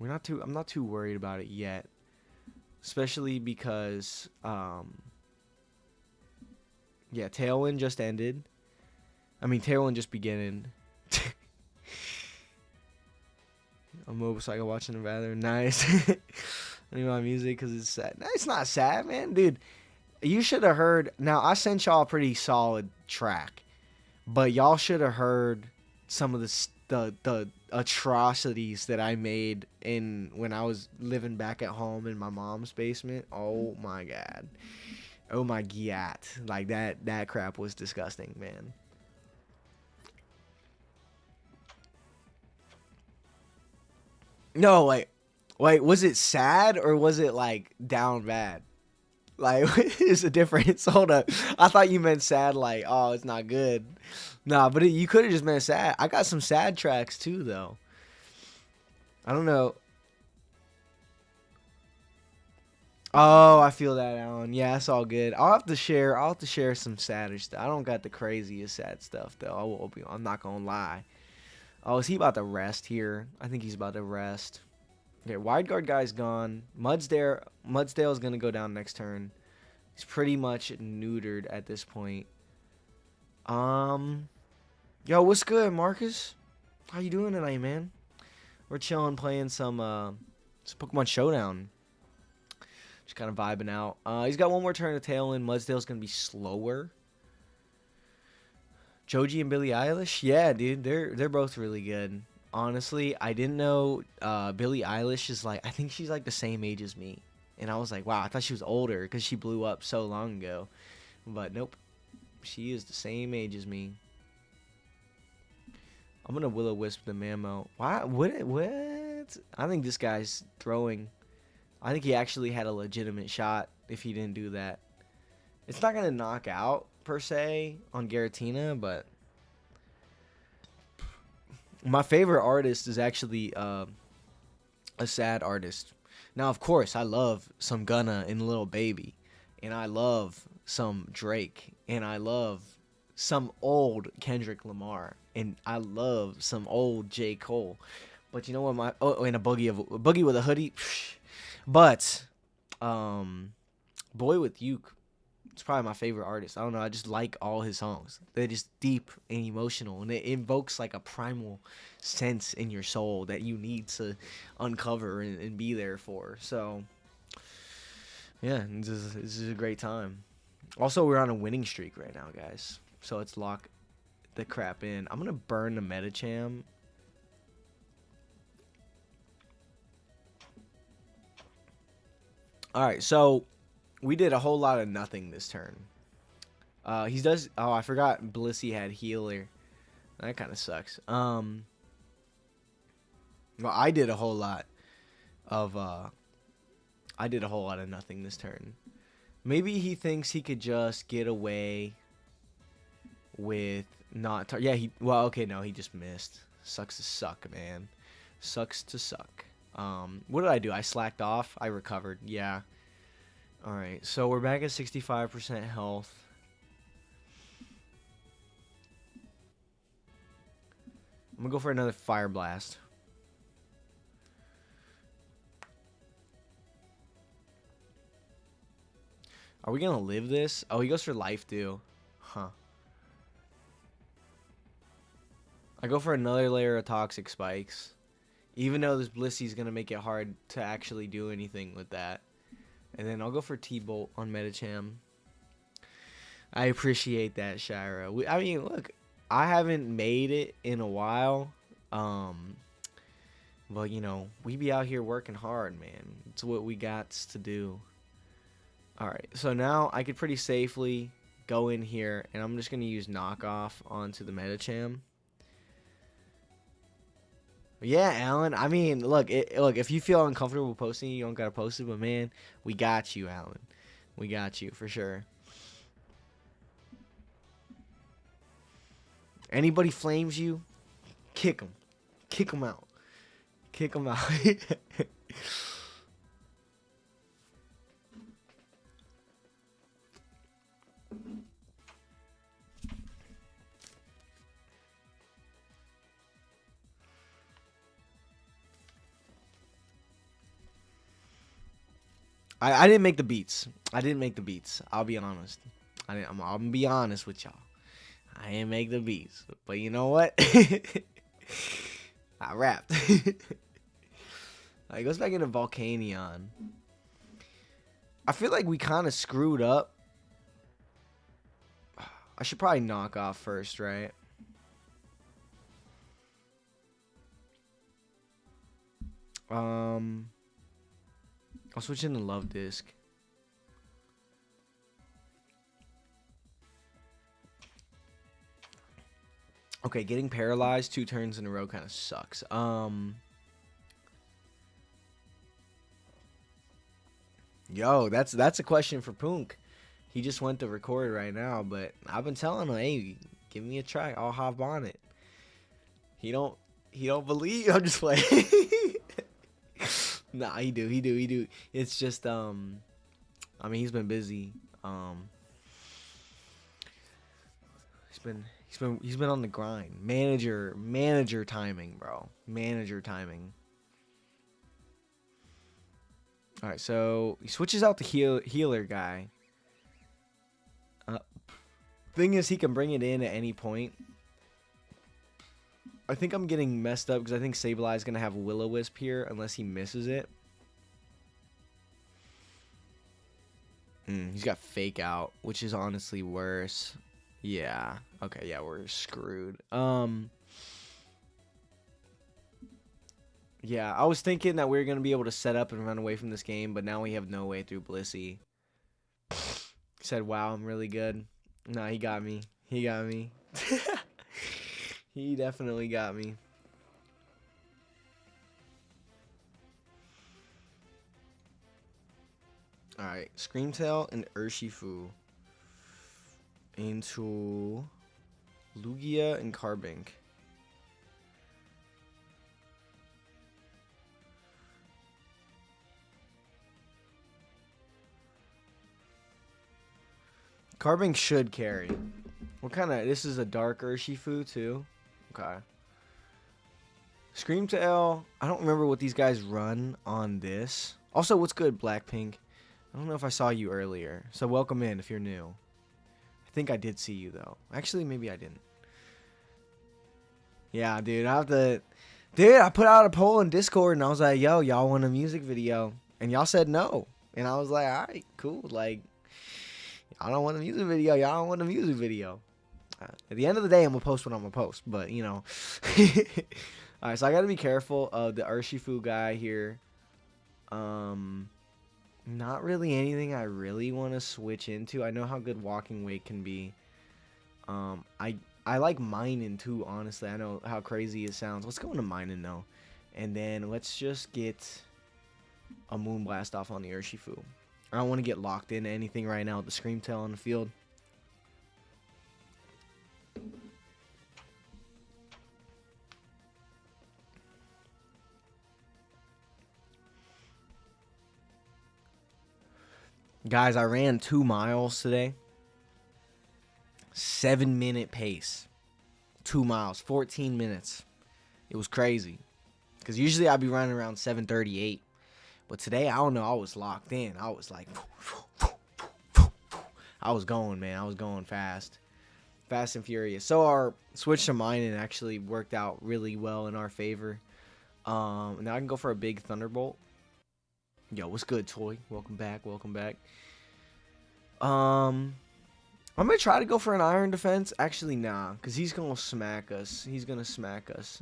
I'm not too worried about it yet. Especially because, yeah, Tailwind just ended. I mean, Tailwind just beginning. A motorcycle watching the rather nice. I need my music because it's sad. No, it's not sad, man. Dude, you should have heard. Now, I sent y'all a pretty solid track. But y'all should have heard some of the atrocities that I made when I was living back at home in my mom's basement. Oh, my God. Oh, my God. Like, that crap was disgusting, man. No, wait, was it sad or was it like down bad? Like, what is the difference? Hold up. I thought you meant sad, like, oh, it's not good. Nah, but you could have just meant sad. I got some sad tracks too, though. I don't know. Oh, I feel that, Alan. Yeah, it's all good. I'll have to share some sadder stuff. I don't got the craziest sad stuff though. I'm not gonna lie. Oh, is he about to rest here? I think he's about to rest. Okay, wide guard guy's gone. Mudsdale is gonna go down next turn. He's pretty much neutered at this point. Yo, what's good, Marcus? How you doing tonight, man? We're chilling, playing some Pokémon Showdown. Just kind of vibing out. He's got one more turn to Tailwind. Mudsdale's gonna be slower. Joji and Billie Eilish? Yeah, dude, they're both really good. Honestly, I didn't know Billie Eilish is like, I think she's like the same age as me. And I was like, wow, I thought she was older because she blew up so long ago. But nope. She is the same age as me. I'm going to Will-O-Wisp the Mamo. Why? What? I think this guy's throwing. I think he actually had a legitimate shot if he didn't do that. It's not going to knock out, per se, on Giratina, but my favorite artist is actually a sad artist. Now, of course, I love some Gunna and Lil Baby, and I love some Drake, and I love some old Kendrick Lamar, and I love some old J. Cole. But you know what? And a Boogie with a hoodie. But Boy with You, it's probably my favorite artist. I don't know. I just like all his songs. They're just deep and emotional, and it invokes like a primal sense in your soul that you need to uncover and be there for. So, yeah, this is a great time. Also, we're on a winning streak right now, guys. So let's lock the crap in. I'm gonna burn the Medicham. All right, so we did a whole lot of nothing this turn. He does. Oh, I forgot. Blissey had healer. That kind of sucks. Well, I did a whole lot of. I did a whole lot of nothing this turn. Maybe he thinks he could just get away with not. Yeah. Well, okay. No, he just missed. Sucks to suck, man. Sucks to suck. What did I do? I slacked off. I recovered. Yeah. All right. So we're back at 65% health. I'm gonna go for another Fire Blast. Are we gonna live this? Oh, he goes for Life Dew. Huh. I go for another layer of Toxic Spikes. Even though this Blissey's gonna make it hard to actually do anything with that. And then I'll go for T-Bolt on Medicham. I appreciate that, Shira. I mean, look, I haven't made it in a while. But, you know, we be out here working hard, man. It's what we got to do. Alright, so now I could pretty safely go in here, and I'm just going to use Knockoff onto the Medicham. Yeah, Alan. I mean, look, if you feel uncomfortable posting, you don't got to post it. But, man, we got you, Alan. We got you, for sure. Anybody flames you, kick them. Kick them out. Kick them out. I didn't make the beats. I didn't make the beats. I'll be honest. I'm gonna be honest with y'all. I didn't make the beats. But you know what? I rapped. It goes back into Volcanion. I feel like we kind of screwed up. I should probably knock off first, right? I'll switch into Love Disc. Okay, getting paralyzed 2 turns in a row kind of sucks. Yo, that's a question for Punk. He just went to record right now, but I've been telling him, hey, give me a try. I'll hop on it. He don't believe. I'm just playing. Nah, he do. It's just I mean, he's been busy. He's been on the grind. Manager timing, bro. Manager timing. All right, so he switches out the healer guy. Thing is, he can bring it in at any point. I think I'm getting messed up because I think Sableye is going to have Will-O-Wisp here unless he misses it. He's got Fake Out, which is honestly worse. Yeah. Okay, yeah, we're screwed. Yeah, I was thinking that we were gonna be able to set up and run away from this game, but now we have no way through Blissey. He said, "Wow, I'm really good." Nah, he got me. He got me. He definitely got me. Alright, Screamtail and Urshifu into Lugia and Carbink. Carbink should carry. What kind of... This is a dark Urshifu, too? Okay. Screamtail... I don't remember what these guys run on this. Also, what's good, Blackpink? I don't know if I saw you earlier. So, welcome in if you're new. I think I did see you, though. Actually, maybe I didn't. Yeah, dude. I have to... Dude, I put out a poll in Discord, and I was like, yo, y'all want a music video? And y'all said no. And I was like, all right, cool. Like... I don't want a music video. Y'all don't want a music video. At the end of the day, I'm going to post what I'm going to post. But, you know. Alright, so I got to be careful of the Urshifu guy here. Not really anything I really want to switch into. I know how good Walking Weight can be. I like Mining, too, honestly. I know how crazy it sounds. Let's go into Mining, though. And then let's just get a Moonblast off on the Urshifu. I don't want to get locked into anything right now with the Screamtail on the field. Guys, I ran 2 miles today. 7-minute pace. 2 miles, 14 minutes. It was crazy. Because usually I'd be running around 7:38. But today, I don't know, I was locked in. I was like, I was going, man. I was going fast. Fast and furious. So our switch to Mining actually worked out really well in our favor. Now I can go for a big Thunderbolt. Yo, what's good, Toy? Welcome back. Welcome back. I'm going to try to go for an Iron Defense. Actually, nah. Because he's going to smack us. He's going to smack us.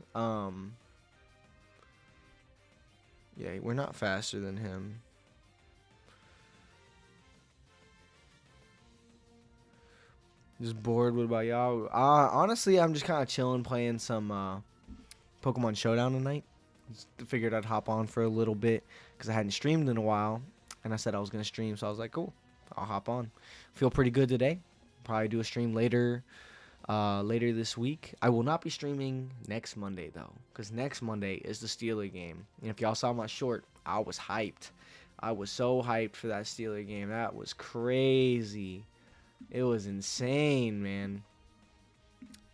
Yeah, we're not faster than him. Just bored. What about y'all? Honestly, I'm just kind of chilling, playing some Pokemon Showdown tonight. Just figured I'd hop on for a little bit because I hadn't streamed in a while, and I said I was gonna stream, so I was like, cool, I'll hop on. Feel pretty good today. Probably do a stream later this week. I will not be streaming next Monday, though, because next Monday is the Steeler game. And if y'all saw my short, I was hyped. I was so hyped for that Steeler game. That was crazy. It was insane, man.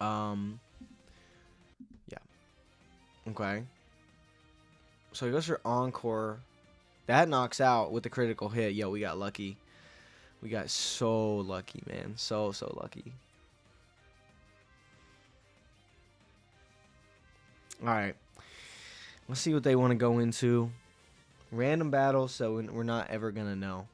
Yeah. Okay. So he goes for Encore. That knocks out with the critical hit. Yo, we got lucky. We got so lucky, man. So lucky. Alright. Let's see what they want to go into. Random battle, so we're not ever going to know.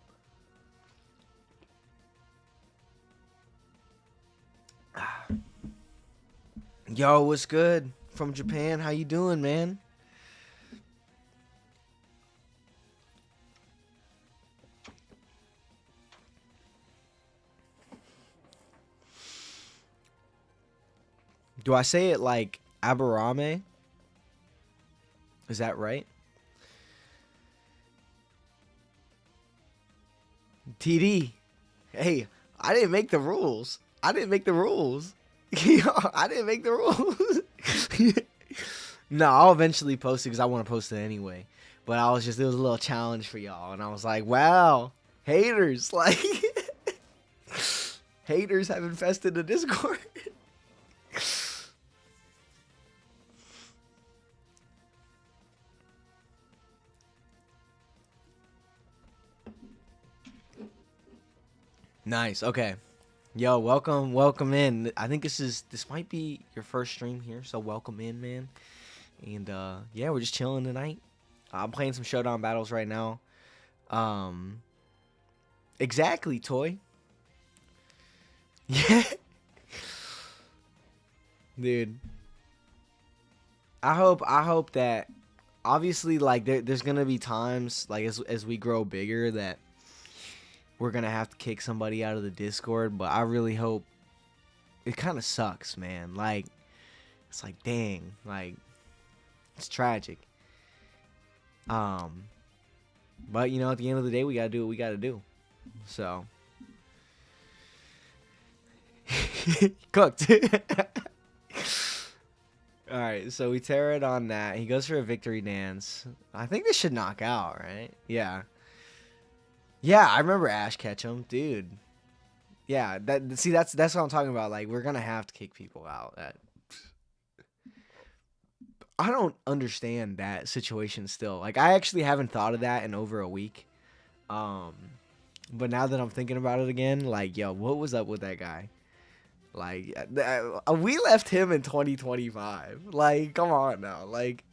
Yo, what's good? From Japan, how you doing, man? Do I say it like Aberame? Is that right? TD. Hey, I didn't make the rules. I didn't make the rules. I didn't make the rules. No, I'll eventually post it because I want to post it anyway. But it was a little challenge for y'all. And I was like, wow, haters. Like, haters have infested the Discord. Nice. Okay. Yo, welcome in. I think this might be your first stream here, so welcome in, man. And yeah, we're just chilling tonight. I'm playing some Showdown battles right now. Exactly, Toy. Yeah. Dude. I hope that obviously, like there's gonna be times like as we grow bigger that we're gonna have to kick somebody out of the Discord. But I really hope. It kind of sucks, man. Like it's like dang, like it's tragic. But you know, at the end of the day, we gotta do what we gotta do. So cooked. All right, so we tear it on that. He goes for a victory dance. I think this should knock out, right? Yeah. Yeah, I remember Ash Ketchum, dude. Yeah, that's what I'm talking about. Like we're gonna have to kick people out. I don't understand that situation still. Like I actually haven't thought of that in over a week. But now that I'm thinking about it again, like yo, what was up with that guy? Like we left him in 2025. Like come on now. Like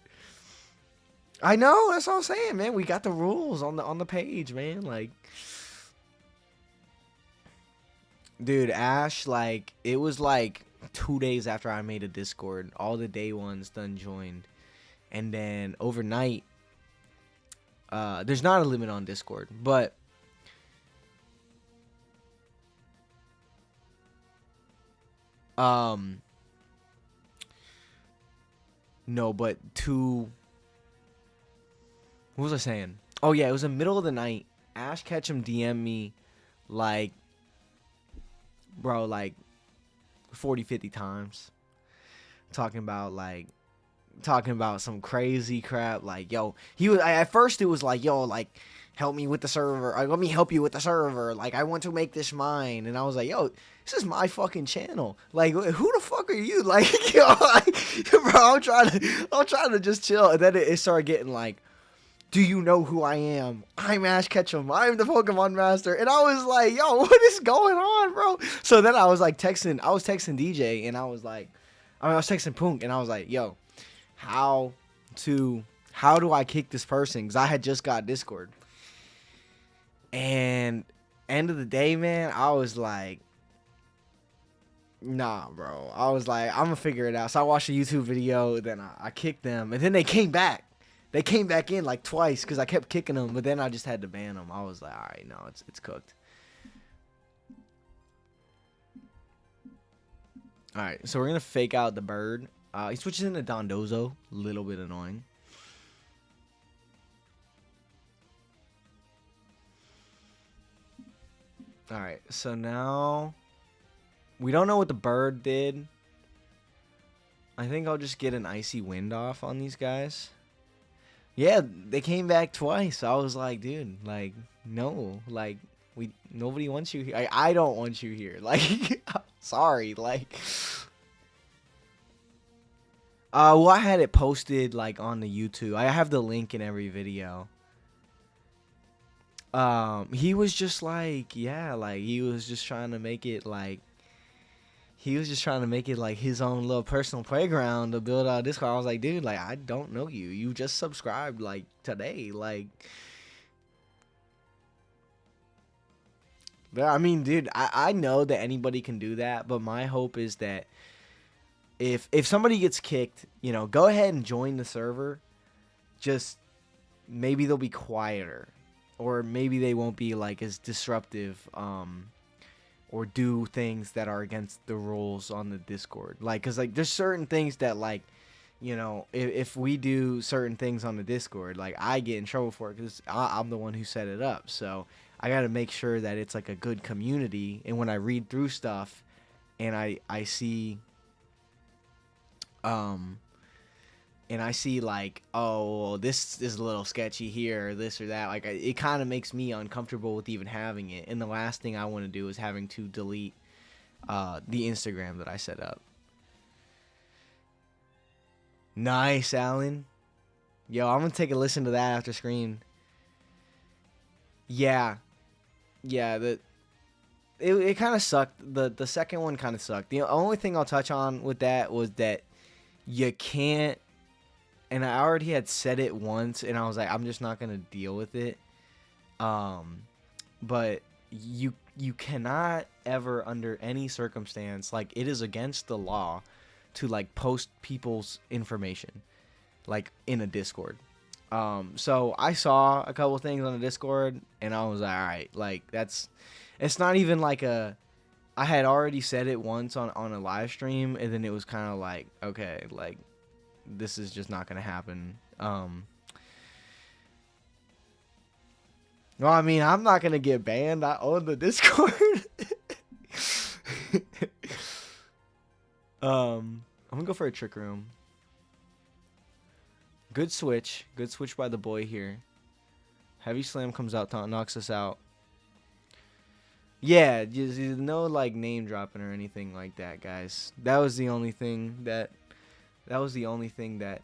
I know that's what I'm saying, man. We got the rules on the page, man. Like dude, Ash, like it was like 2 days after I made a Discord, all the day ones done joined. And then overnight, there's not a limit on Discord, but no, but what was I saying? Oh yeah, it was the middle of the night. Ash Ketchum DM me like bro, like 40, 50 times. Talking about some crazy crap. Like, yo, at first it was like, yo, like, help me with the server. Let me help you with the server. Like, I want to make this mine. And I was like, yo, this is my fucking channel. Like, who the fuck are you? Like, yo, bro, I'm trying to just chill. And then it started getting like, do you know who I am? I'm Ash Ketchum. I'm the Pokemon Master. And I was like, yo, what is going on, bro? So then I was texting DJ, and I was texting Punk, and I was like, yo, how do I kick this person? Because I had just got Discord. And end of the day, man, I was like, nah, bro. I was like, I'm going to figure it out. So I watched a YouTube video, then I kicked them, and then they came back. They came back in like twice because I kept kicking them, but then I just had to ban them. I was like, all right, no, it's cooked. All right, so we're going to fake out the bird. He switches into Dondozo. Little bit annoying. All right, so now we don't know what the bird did. I think I'll just get an Icy Wind off on these guys. Yeah, they came back twice. I was like, dude, like, no, like, nobody wants you here. I don't want you here. Like, sorry, like. Well, I had it posted like on the YouTube. I have the link in every video. He was just like, yeah, like he was just trying to make it like. He was just trying to make it like his own little personal playground to build out Discord. I was like, dude, like I don't know you. You just subscribed like today, like. But I mean, dude, I know that anybody can do that, but my hope is that if somebody gets kicked, you know, go ahead and join the server. Just maybe they'll be quieter, or maybe they won't be like as disruptive. Or do things that are against the rules on the Discord. Like, cause like there's certain things that like, you know, if we do certain things on the Discord, like I get in trouble for it because I'm the one who set it up. So I got to make sure that it's like a good community. And when I read through stuff and I see, and I see like, oh, this is a little sketchy here, or this or that. Like, it kind of makes me uncomfortable with even having it. And the last thing I want to do is having to delete the Instagram that I set up. Nice, Alan. Yo, I'm going to take a listen to that after screen. Yeah. Yeah, it kind of sucked. The second one kind of sucked. The only thing I'll touch on with that was that you can't. And I already had said it once, and I was like, I'm just not gonna deal with it. But you cannot ever, under any circumstance, like it is against the law, to like post people's information, like in a Discord. So I saw a couple things on the Discord, and I was like, all right, like it's not even like a. I had already said it once on a live stream, and then it was kind of like, okay, like this is just not gonna happen. Well, I mean, I'm not gonna get banned. I own the Discord. I'm gonna go for a trick room. Good switch. Good switch by the boy here. Heavy slam comes out, knocks us out. Yeah, just no like name dropping or anything like that, guys. That was the only thing that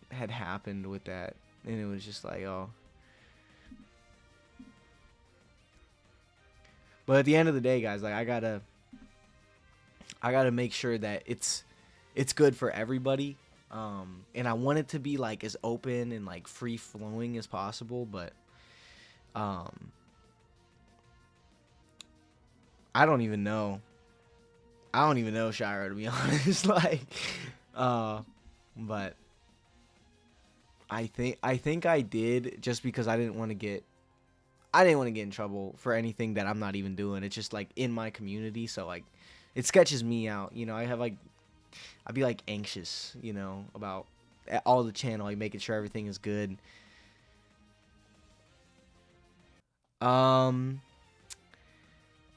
had happened with that, and it was just like, oh. But at the end of the day, guys, like I gotta make sure that it's good for everybody. And I want it to be like as open and like free flowing as possible, but I don't even know. Shiro, to be honest. Like, but I think I did, just because I didn't want to get in trouble for anything that I'm not even doing. It's just like in my community, so like it sketches me out. You know, I'd be like anxious, you know, about all the channel, like making sure everything is good.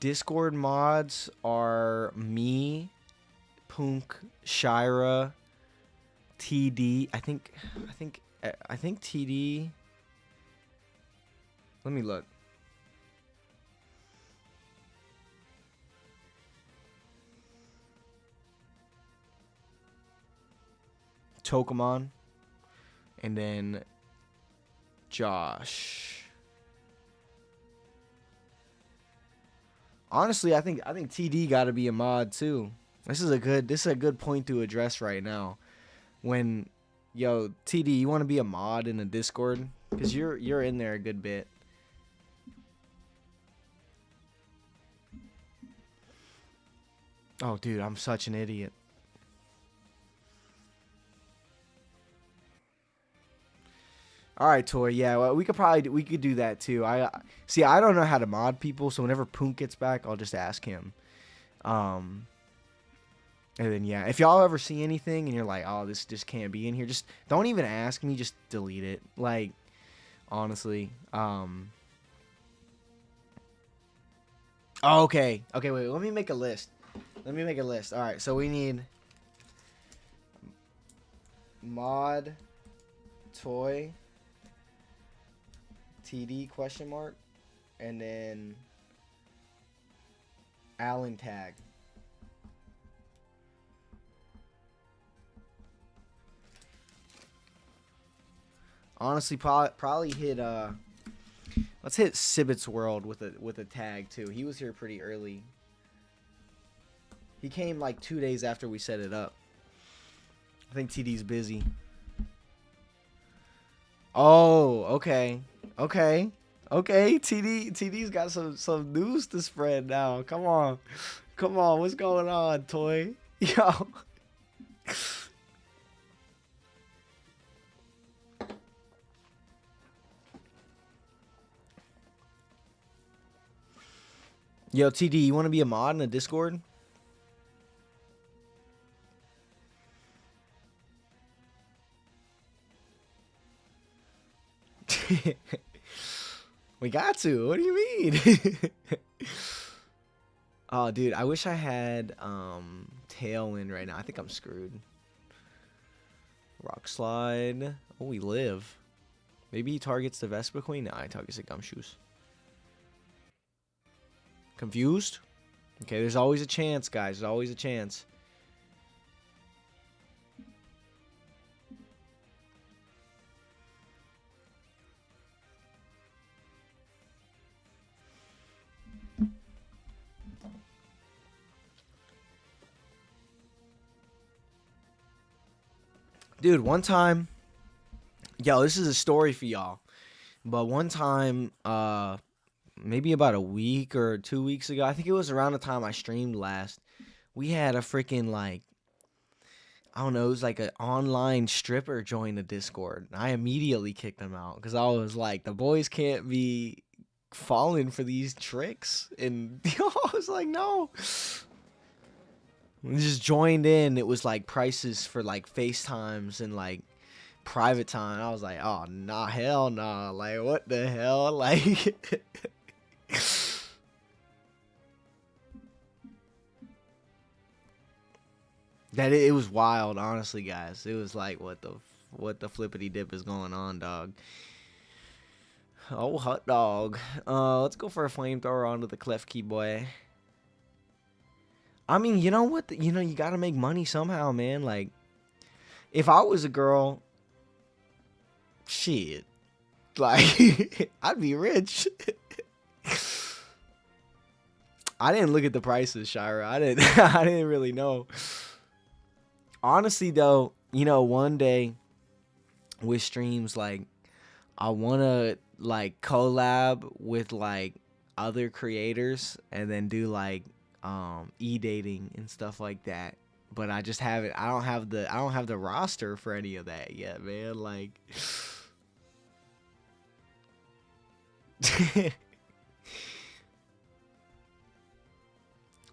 Discord mods are me, Punk, Shira, TD. I think TD. Let me look. Pokémon, and then Josh. Honestly, I think TD got to be a mod too. This is a good point to address right now. When, yo, TD, you want to be a mod in the Discord? Because you're in there a good bit. Oh, dude, I'm such an idiot. All right, Toy. Yeah, well, we could do that too. I don't know how to mod people, so whenever Punk gets back, I'll just ask him. And then yeah, if y'all ever see anything and you're like, oh, this just can't be in here, just don't even ask me. Just delete it. Like, honestly. Oh, okay. Okay, wait. Let me make a list. All right, so we need mod Toy TD question mark, and then Allen tag. Honestly, probably hit let's hit Sibbit's World with a tag too. He was here pretty early. He came like 2 days after we set it up. I think TD's busy. Oh, okay. TD's got some news to spread now. Come on, what's going on, Toy? Yo. Yo, TD, you want to be a mod in the Discord? We got to. What do you mean? Oh, dude, I wish I had Tailwind right now. I think I'm screwed. Rock Slide. Oh, we live. Maybe he targets the Vespa Queen. Nah, he targets the Gumshoes. Confused? Okay, there's always a chance, guys. There's always a chance. Dude, one time, yo, this is a story for y'all. But one time, maybe about a week or 2 weeks ago, I think it was around the time I streamed last, we had a freaking, like, I don't know, it was like an online stripper joined the Discord. And I immediately kicked him out because I was like, the boys can't be falling for these tricks. And I was like, no. We just joined in. It was like prices for like FaceTimes and like private time. I was like, oh, nah, hell nah. Like, what the hell? Like, it was wild, honestly, guys. It was like, what the flippity dip is going on, dog? Oh, hot dog. Let's go for a flamethrower onto the clef key, boy. I mean, you know what? You gotta make money somehow, man. Like, if I was a girl, shit, like, I'd be rich. I didn't look at the prices, Shira. I didn't really know. Honestly, though, one day with streams, like, I wanna like collab with like other creators and then do like e-dating and stuff like that. But I just haven't. I don't have the roster for any of that yet, man. Like.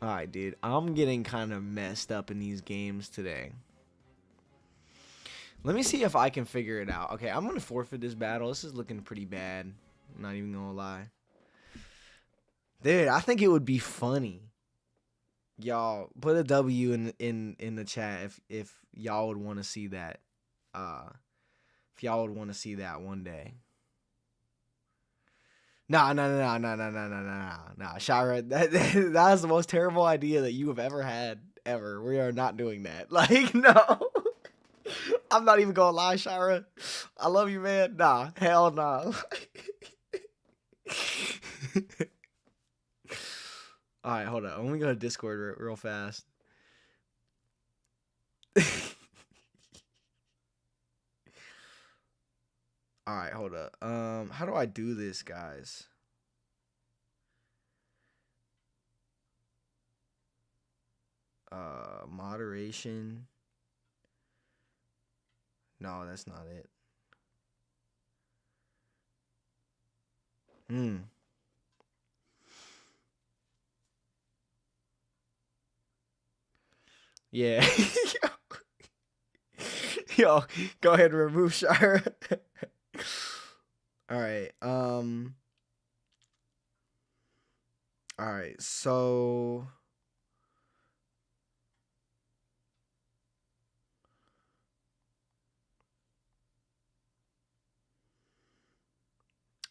Alright, dude. I'm getting kind of messed up in these games today. Let me see if I can figure it out. Okay, I'm going to forfeit this battle. This is looking pretty bad. I'm not even going to lie. Dude, I think it would be funny. Y'all, put a W in the chat if y'all would want to see that. If y'all would want to see that one day. Nah, Shira, that is the most terrible idea that you have ever had, ever. We are not doing that. Like, no. I'm not even gonna lie, Shira. I love you, man. Nah, hell nah. Alright, hold on. I'm gonna go to Discord real fast. Alright, hold up. How do I do this, guys? Moderation. No, that's not it. Yeah. Yo, go ahead and remove Shira. Alright, alright, so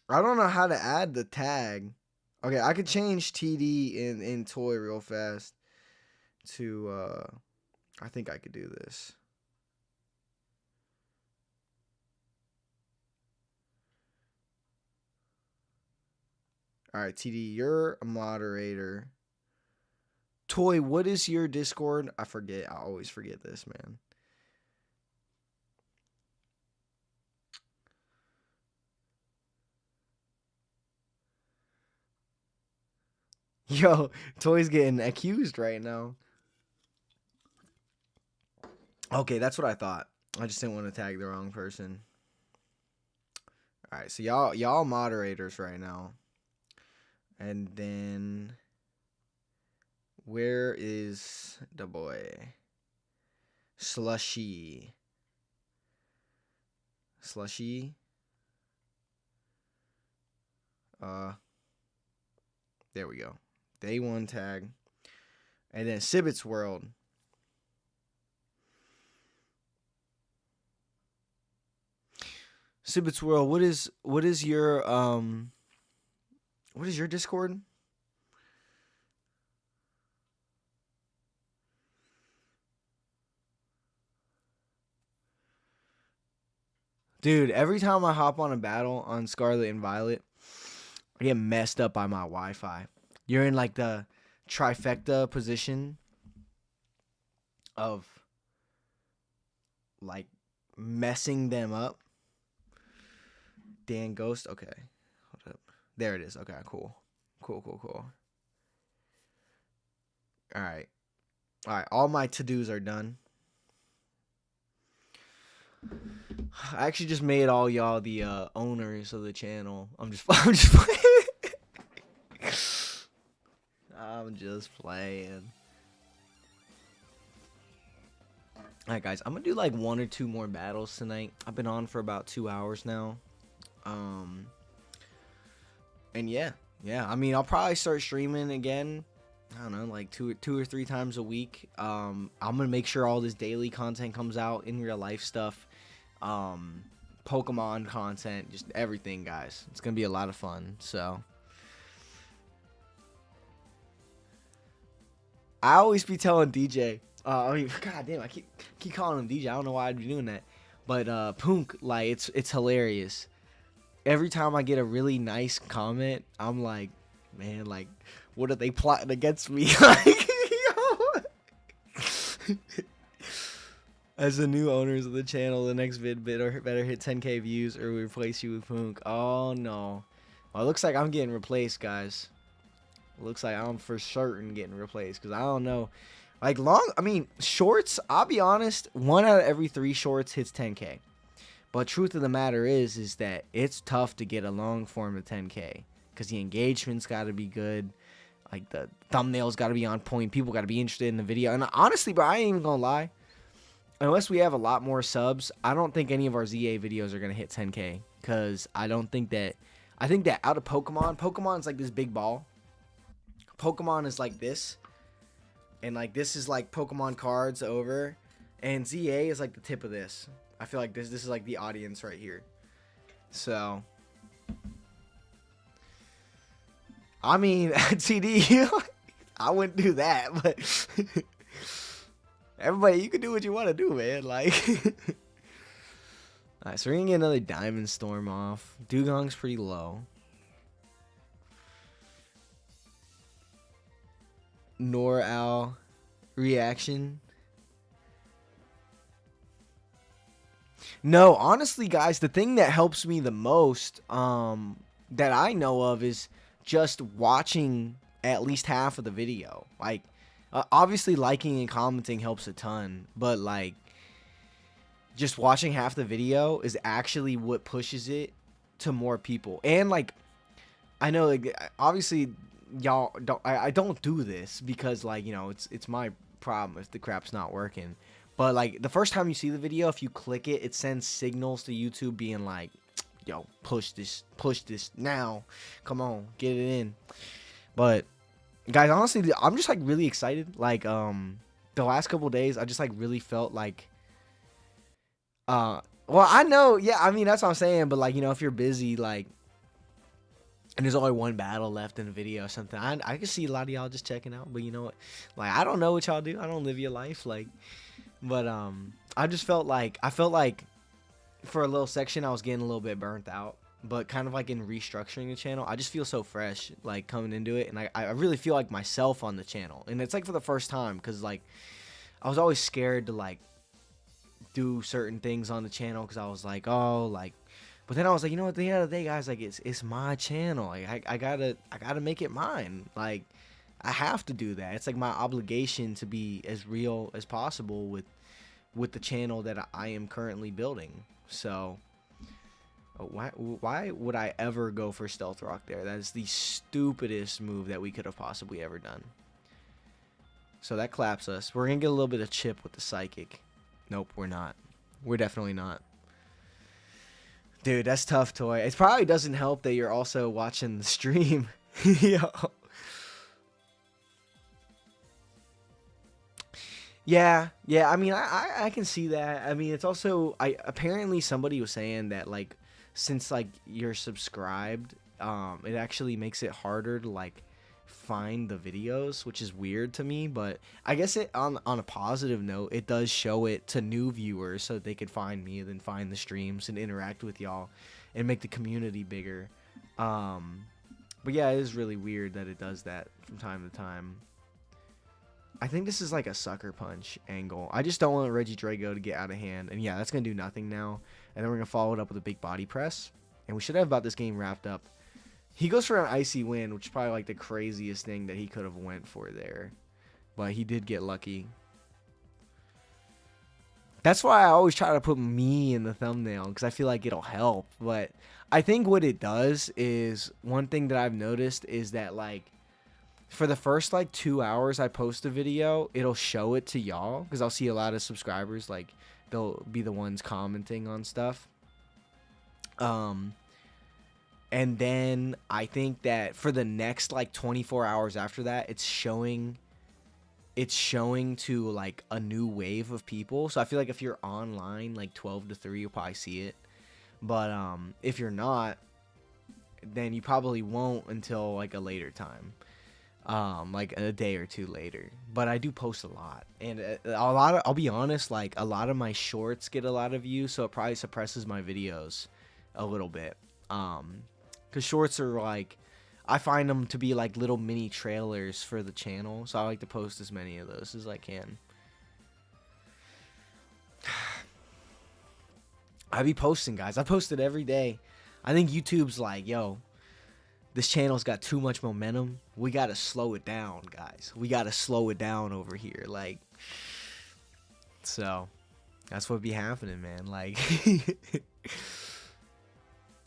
I don't know how to add the tag. Okay, I could change TD in toy real fast to I think I could do this. Alright, TD, you're a moderator. Toy, what is your Discord? I forget. I always forget this, man. Yo, Toy's getting accused right now. Okay, that's what I thought. I just didn't want to tag the wrong person. Alright, so y'all moderators right now. And then where is the boy? Slushy. There we go. Day 1 tag. And then Sibbit's World. Sibbit's World, what is your Discord? Dude, every time I hop on a battle on Scarlet and Violet, I get messed up by my Wi-Fi. You're in like the trifecta position of like messing them up. Dan Ghost, okay. Hold up. There it is. Okay, cool. Cool. Alright. All my to-dos are done. I actually just made all y'all the owners of the channel. I'm just playing. I'm just playing. Alright guys, I'm gonna do like 1 or 2 more battles tonight. I've been on for about 2 hours now. And yeah, I mean, I'll probably start streaming again. I don't know, like two or three times a week. I'm gonna make sure all this daily content comes out, in real life stuff, Pokemon content, just everything, guys. It's gonna be a lot of fun. So I always be telling DJ. I mean, god damn, I keep calling him DJ. I don't know why I'd be doing that, but Punk, like it's hilarious. Every time I get a really nice comment, I'm like, man, like, what are they plotting against me? Like, as the new owners of the channel, the next vid better hit 10K views or we replace you with Punk. Oh no. Well, it looks like I'm getting replaced, guys. It looks like I'm for certain getting replaced, because I don't know. Like shorts, I'll be honest, 1 out of every 3 shorts hits 10K. But truth of the matter is that it's tough to get a long form of 10K, because the engagement's got to be good. Like, the thumbnails got to be on point. People got to be interested in the video. And honestly, bro, I ain't even gonna lie. Unless we have a lot more subs, I don't think any of our ZA videos are gonna hit 10K, because I think that out of Pokemon's like this big ball. Pokemon is like this, and like this is like Pokemon cards over, and ZA is like the tip of this. I feel like this is like the audience right here. So, I mean, TD, I wouldn't do that, but everybody, you can do what you want to do, man. Like, alright, so we're gonna get another Diamond Storm off. Dugong's pretty low. Noral reaction. No, honestly, guys, the thing that helps me the most, that I know of, is just watching at least half of the video. Like, obviously liking and commenting helps a ton, but like, just watching half the video is actually what pushes it to more people. And like, I know, like, obviously y'all don't, I don't do this because, like, you know, it's my problem if the crap's not working. But like, the first time you see the video, if you click it, it sends signals to YouTube being like, yo, push this now, come on, get it in. But guys, honestly, I'm just like really excited. Like, the last couple days, I just like really felt like, well, I know, yeah, I mean, that's what I'm saying, but like, you know, if you're busy, like, and there's only 1 battle left in the video or something, I can see a lot of y'all just checking out. But you know what, like, I don't know what y'all do, I don't live your life, like, but I just felt like, for a little section I was getting a little bit burnt out, but kind of like in restructuring the channel, I just feel so fresh, like, coming into it, and I really feel like myself on the channel. And it's like for the first time, because like, I was always scared to like do certain things on the channel, because I was like, oh, like, but then I was like, you know what, at the end of the day, guys, like, it's my channel, like, I gotta make it mine. Like, I have to do that. It's like my obligation to be as real as possible with the channel that I am currently building. So why would I ever go for Stealth Rock there? That is the stupidest move that we could have possibly ever done. So that claps us. We're gonna get a little bit of chip with the Psychic. Nope, we're not. We're definitely not. Dude, that's tough, Toy. It probably doesn't help that you're also watching the stream. Yo. Yeah, I mean, I can see that. I mean, it's also, apparently somebody was saying that, like, since, like, you're subscribed, it actually makes it harder to, like, find the videos, which is weird to me. But I guess it, on a positive note, it does show it to new viewers so that they could find me and then find the streams and interact with y'all and make the community bigger. But yeah, it is really weird that it does that from time to time. I think this is like a sucker punch angle. I just don't want Regidrago to get out of hand. And yeah, that's going to do nothing now. And then we're going to follow it up with a big body press. And we should have about this game wrapped up. He goes for an Icy Wind, which is probably like the craziest thing that he could have went for there. But he did get lucky. That's why I always try to put me in the thumbnail because I feel like it'll help. But I think what it does is one thing that I've noticed is that like for the first like 2 hours I post a video, it'll show it to y'all because I'll see a lot of subscribers like they'll be the ones commenting on stuff. And then I think that for the next like 24 hours after that, it's showing to like a new wave of people. So I feel like if you're online like 12 to 3, you'll probably see it. But if you're not, then you probably won't until like a later time. Like a day or two later. But I do post a lot. And I'll be honest, like a lot of my shorts get a lot of views, so it probably suppresses my videos a little bit. Cuz shorts are like, I find them to be like little mini trailers for the channel, so I like to post as many of those as I can. I be posting, guys. I post it every day. I think YouTube's like, yo, this channel's got too much momentum. We gotta slow it down, guys. We gotta slow it down over here. Like, so that's what be happening, man. Like,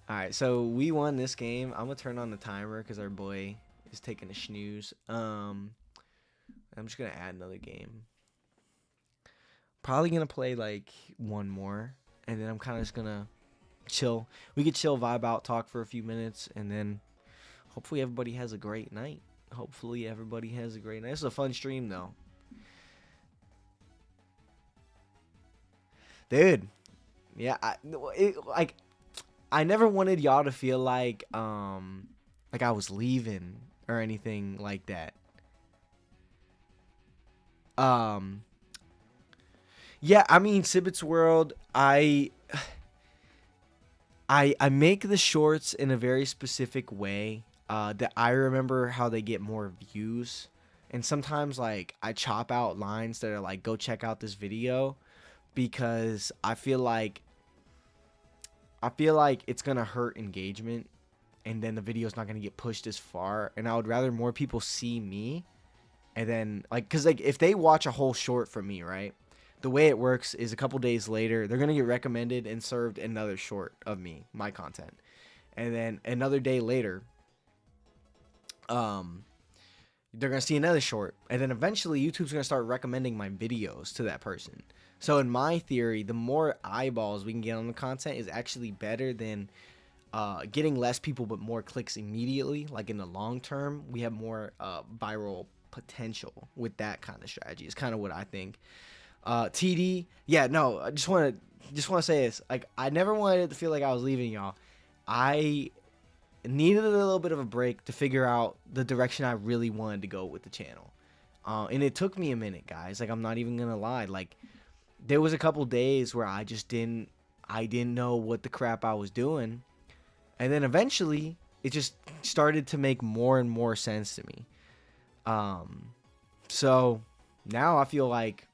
all right, so we won this game. I'm gonna turn on the timer because our boy is taking a snooze. I'm just gonna add another game. Probably gonna play like one more, and then I'm kind of just gonna chill. We could chill, vibe out, talk for a few minutes, and then hopefully everybody has a great night. Hopefully everybody has a great night. This is a fun stream though, dude. Yeah, I never wanted y'all to feel like I was leaving or anything like that. Yeah, I mean, Sibbit's World, I make the shorts in a very specific way that I remember how they get more views. And sometimes like I chop out lines that are like, go check out this video, because I feel like it's going to hurt engagement, and then the video's not going to get pushed as far. And I would rather more people see me, and then like, cause like if they watch a whole short from me, right? The way it works is a couple days later, they're going to get recommended and served another short of me, my content. And then another day later, they're going to see another short. And then eventually YouTube's going to start recommending my videos to that person. So in my theory, the more eyeballs we can get on the content is actually better than getting less people but more clicks immediately. Like in the long term, we have more viral potential with that kind of strategy. It's kind of what I think. TD, yeah, no, I just want to say this. Like, I never wanted it to feel like I was leaving y'all. I needed a little bit of a break to figure out the direction I really wanted to go with the channel. And it took me a minute, guys. Like, I'm not even gonna lie. Like, there was a couple days where I just didn't know what the crap I was doing. And then eventually it just started to make more and more sense to me. So now I feel like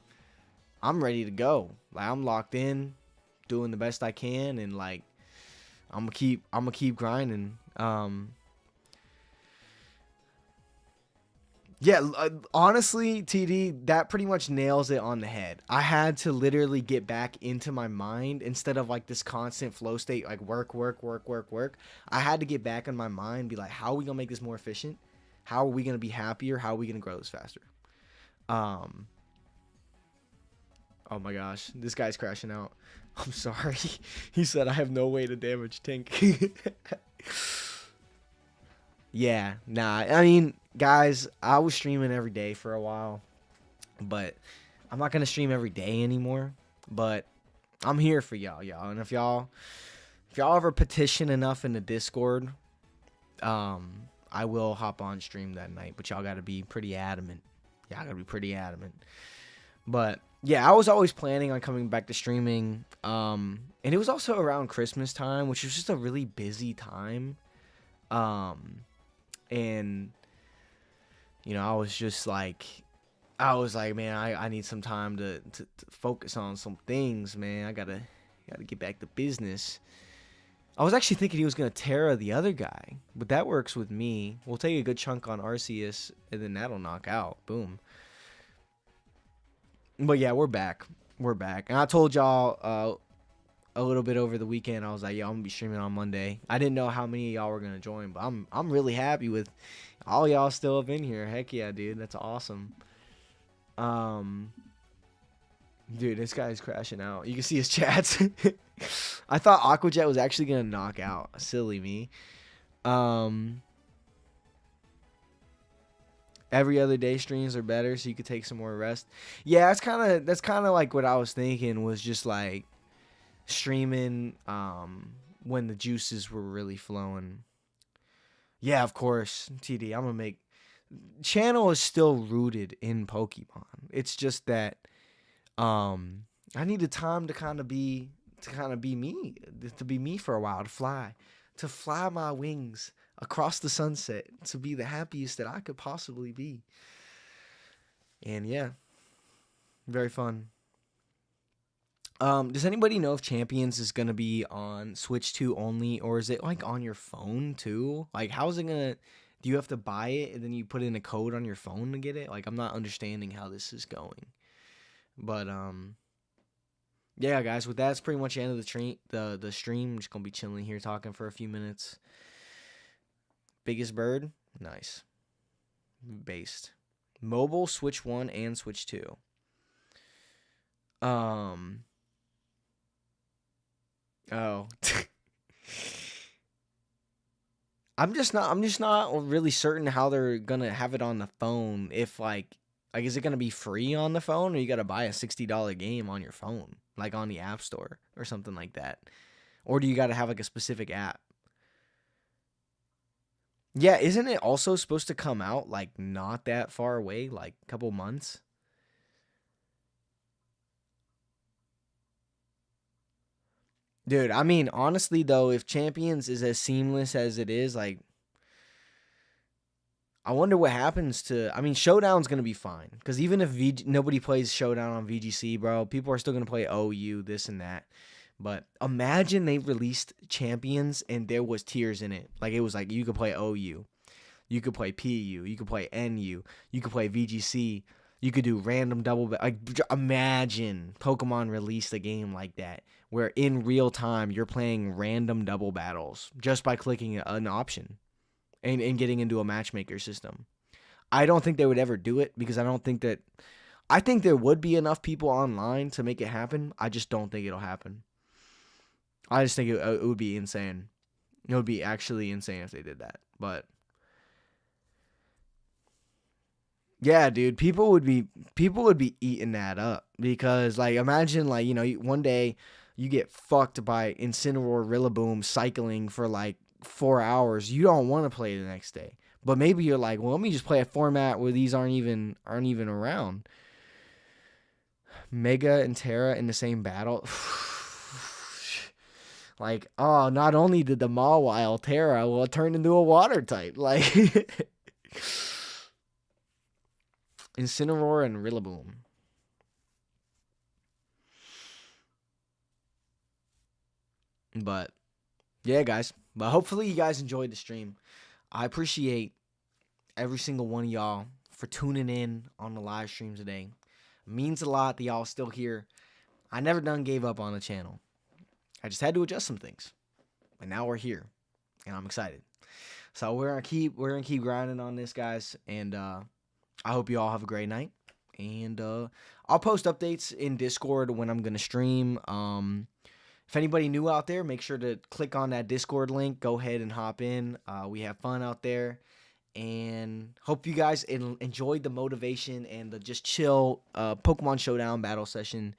I'm ready to go. Like, I'm locked in, doing the best I can, and like I'm gonna keep grinding. Yeah, honestly, TD, that pretty much nails it on the head. I had to literally get back into my mind instead of like this constant flow state, like work. I had to get back in my mind, be like, how are we gonna make this more efficient? How are we gonna be happier? How are we gonna grow this faster? Oh my gosh, this guy's crashing out. I'm sorry. He said I have no way to damage Tink. Yeah, nah. I mean, guys, I was streaming every day for a while, but I'm not gonna stream every day anymore. But I'm here for y'all. And if y'all ever petition enough in the Discord, I will hop on stream that night. But y'all gotta be pretty adamant. But yeah, I was always planning on coming back to streaming. And it was also around Christmas time, which was just a really busy time. And you know, I was like, man, I need some time to focus on some things, man. I gotta get back to business. I was actually thinking he was gonna Terra the other guy, but that works with me. We'll take a good chunk on Arceus, and then that'll knock out. Boom. But yeah, we're back. We're back. And I told y'all a little bit over the weekend. I was like, yo, I'm gonna be streaming on Monday. I didn't know how many of y'all were gonna join, but I'm really happy with all y'all still up in here. Heck yeah, dude. That's awesome. Dude, this guy's crashing out. You can see his chats. I thought Aquajet was actually gonna knock out. Silly me. Every other day streams are better, so you could take some more rest. Yeah, that's kind of like what I was thinking, was just like streaming when the juices were really flowing. Yeah, of course, TD. I'm gonna make channel is still rooted in Pokemon. It's just that I needed time to kind of be me, to be me for a while, to fly my wings across the sunset, to be the happiest that I could possibly be. And yeah, very fun. Does anybody know if Champions is gonna be on Switch 2 only, or is it like on your phone too? Like, how's it gonna? Do you have to buy it and then you put in a code on your phone to get it? Like, I'm not understanding how this is going. But yeah, guys, with that, it's pretty much the end of the stream. I'm just gonna be chilling here, talking for a few minutes. Biggest bird, nice. Based, mobile, Switch 1 and Switch 2. Oh. I'm just not really certain how they're gonna have it on the phone. If like is it gonna be free on the phone, or you gotta buy a $60 game on your phone, like on the App Store or something like that, or do you gotta have like a specific app? Yeah, isn't it also supposed to come out like not that far away, like a couple months? Dude, I mean, honestly though, if Champions is as seamless as it is, like, I wonder what happens to. I mean, Showdown's gonna be fine, because even if nobody plays Showdown on VGC, bro, people are still gonna play OU, this and that. But imagine they released Champions and there was tiers in it. Like, it was like you could play OU, you could play PU, you could play NU, you could play VGC, you could do random double. Like, imagine Pokemon released a game like that, where in real time you're playing random double battles just by clicking an option and getting into a matchmaker system. I don't think they would ever do it, because I think there would be enough people online to make it happen. I just don't think it'll happen. I just think it would be insane. It would be actually insane if they did that. But yeah, dude, people would be eating that up, because like, imagine, like, one day you get fucked by Incineroar Rillaboom cycling for like 4 hours. You don't want to play the next day, but maybe you're like, well, let me just play a format where these aren't even around. Mega and Terra in the same battle. Like, oh, not only did the Mawile Terra, well, it turned into a water type. Like, Incineroar and Rillaboom. But yeah, guys. But hopefully you guys enjoyed the stream. I appreciate every single one of y'all for tuning in on the live stream today. It means a lot that y'all still here. I never gave up on the channel. I just had to adjust some things, and now we're here, and I'm excited. So we're gonna keep grinding on this, guys, and I hope you all have a great night. And I'll post updates in Discord when I'm gonna stream. If anybody new out there, make sure to click on that Discord link. Go ahead and hop in. We have fun out there, and hope you guys enjoyed the motivation and the just chill Pokemon Showdown battle session.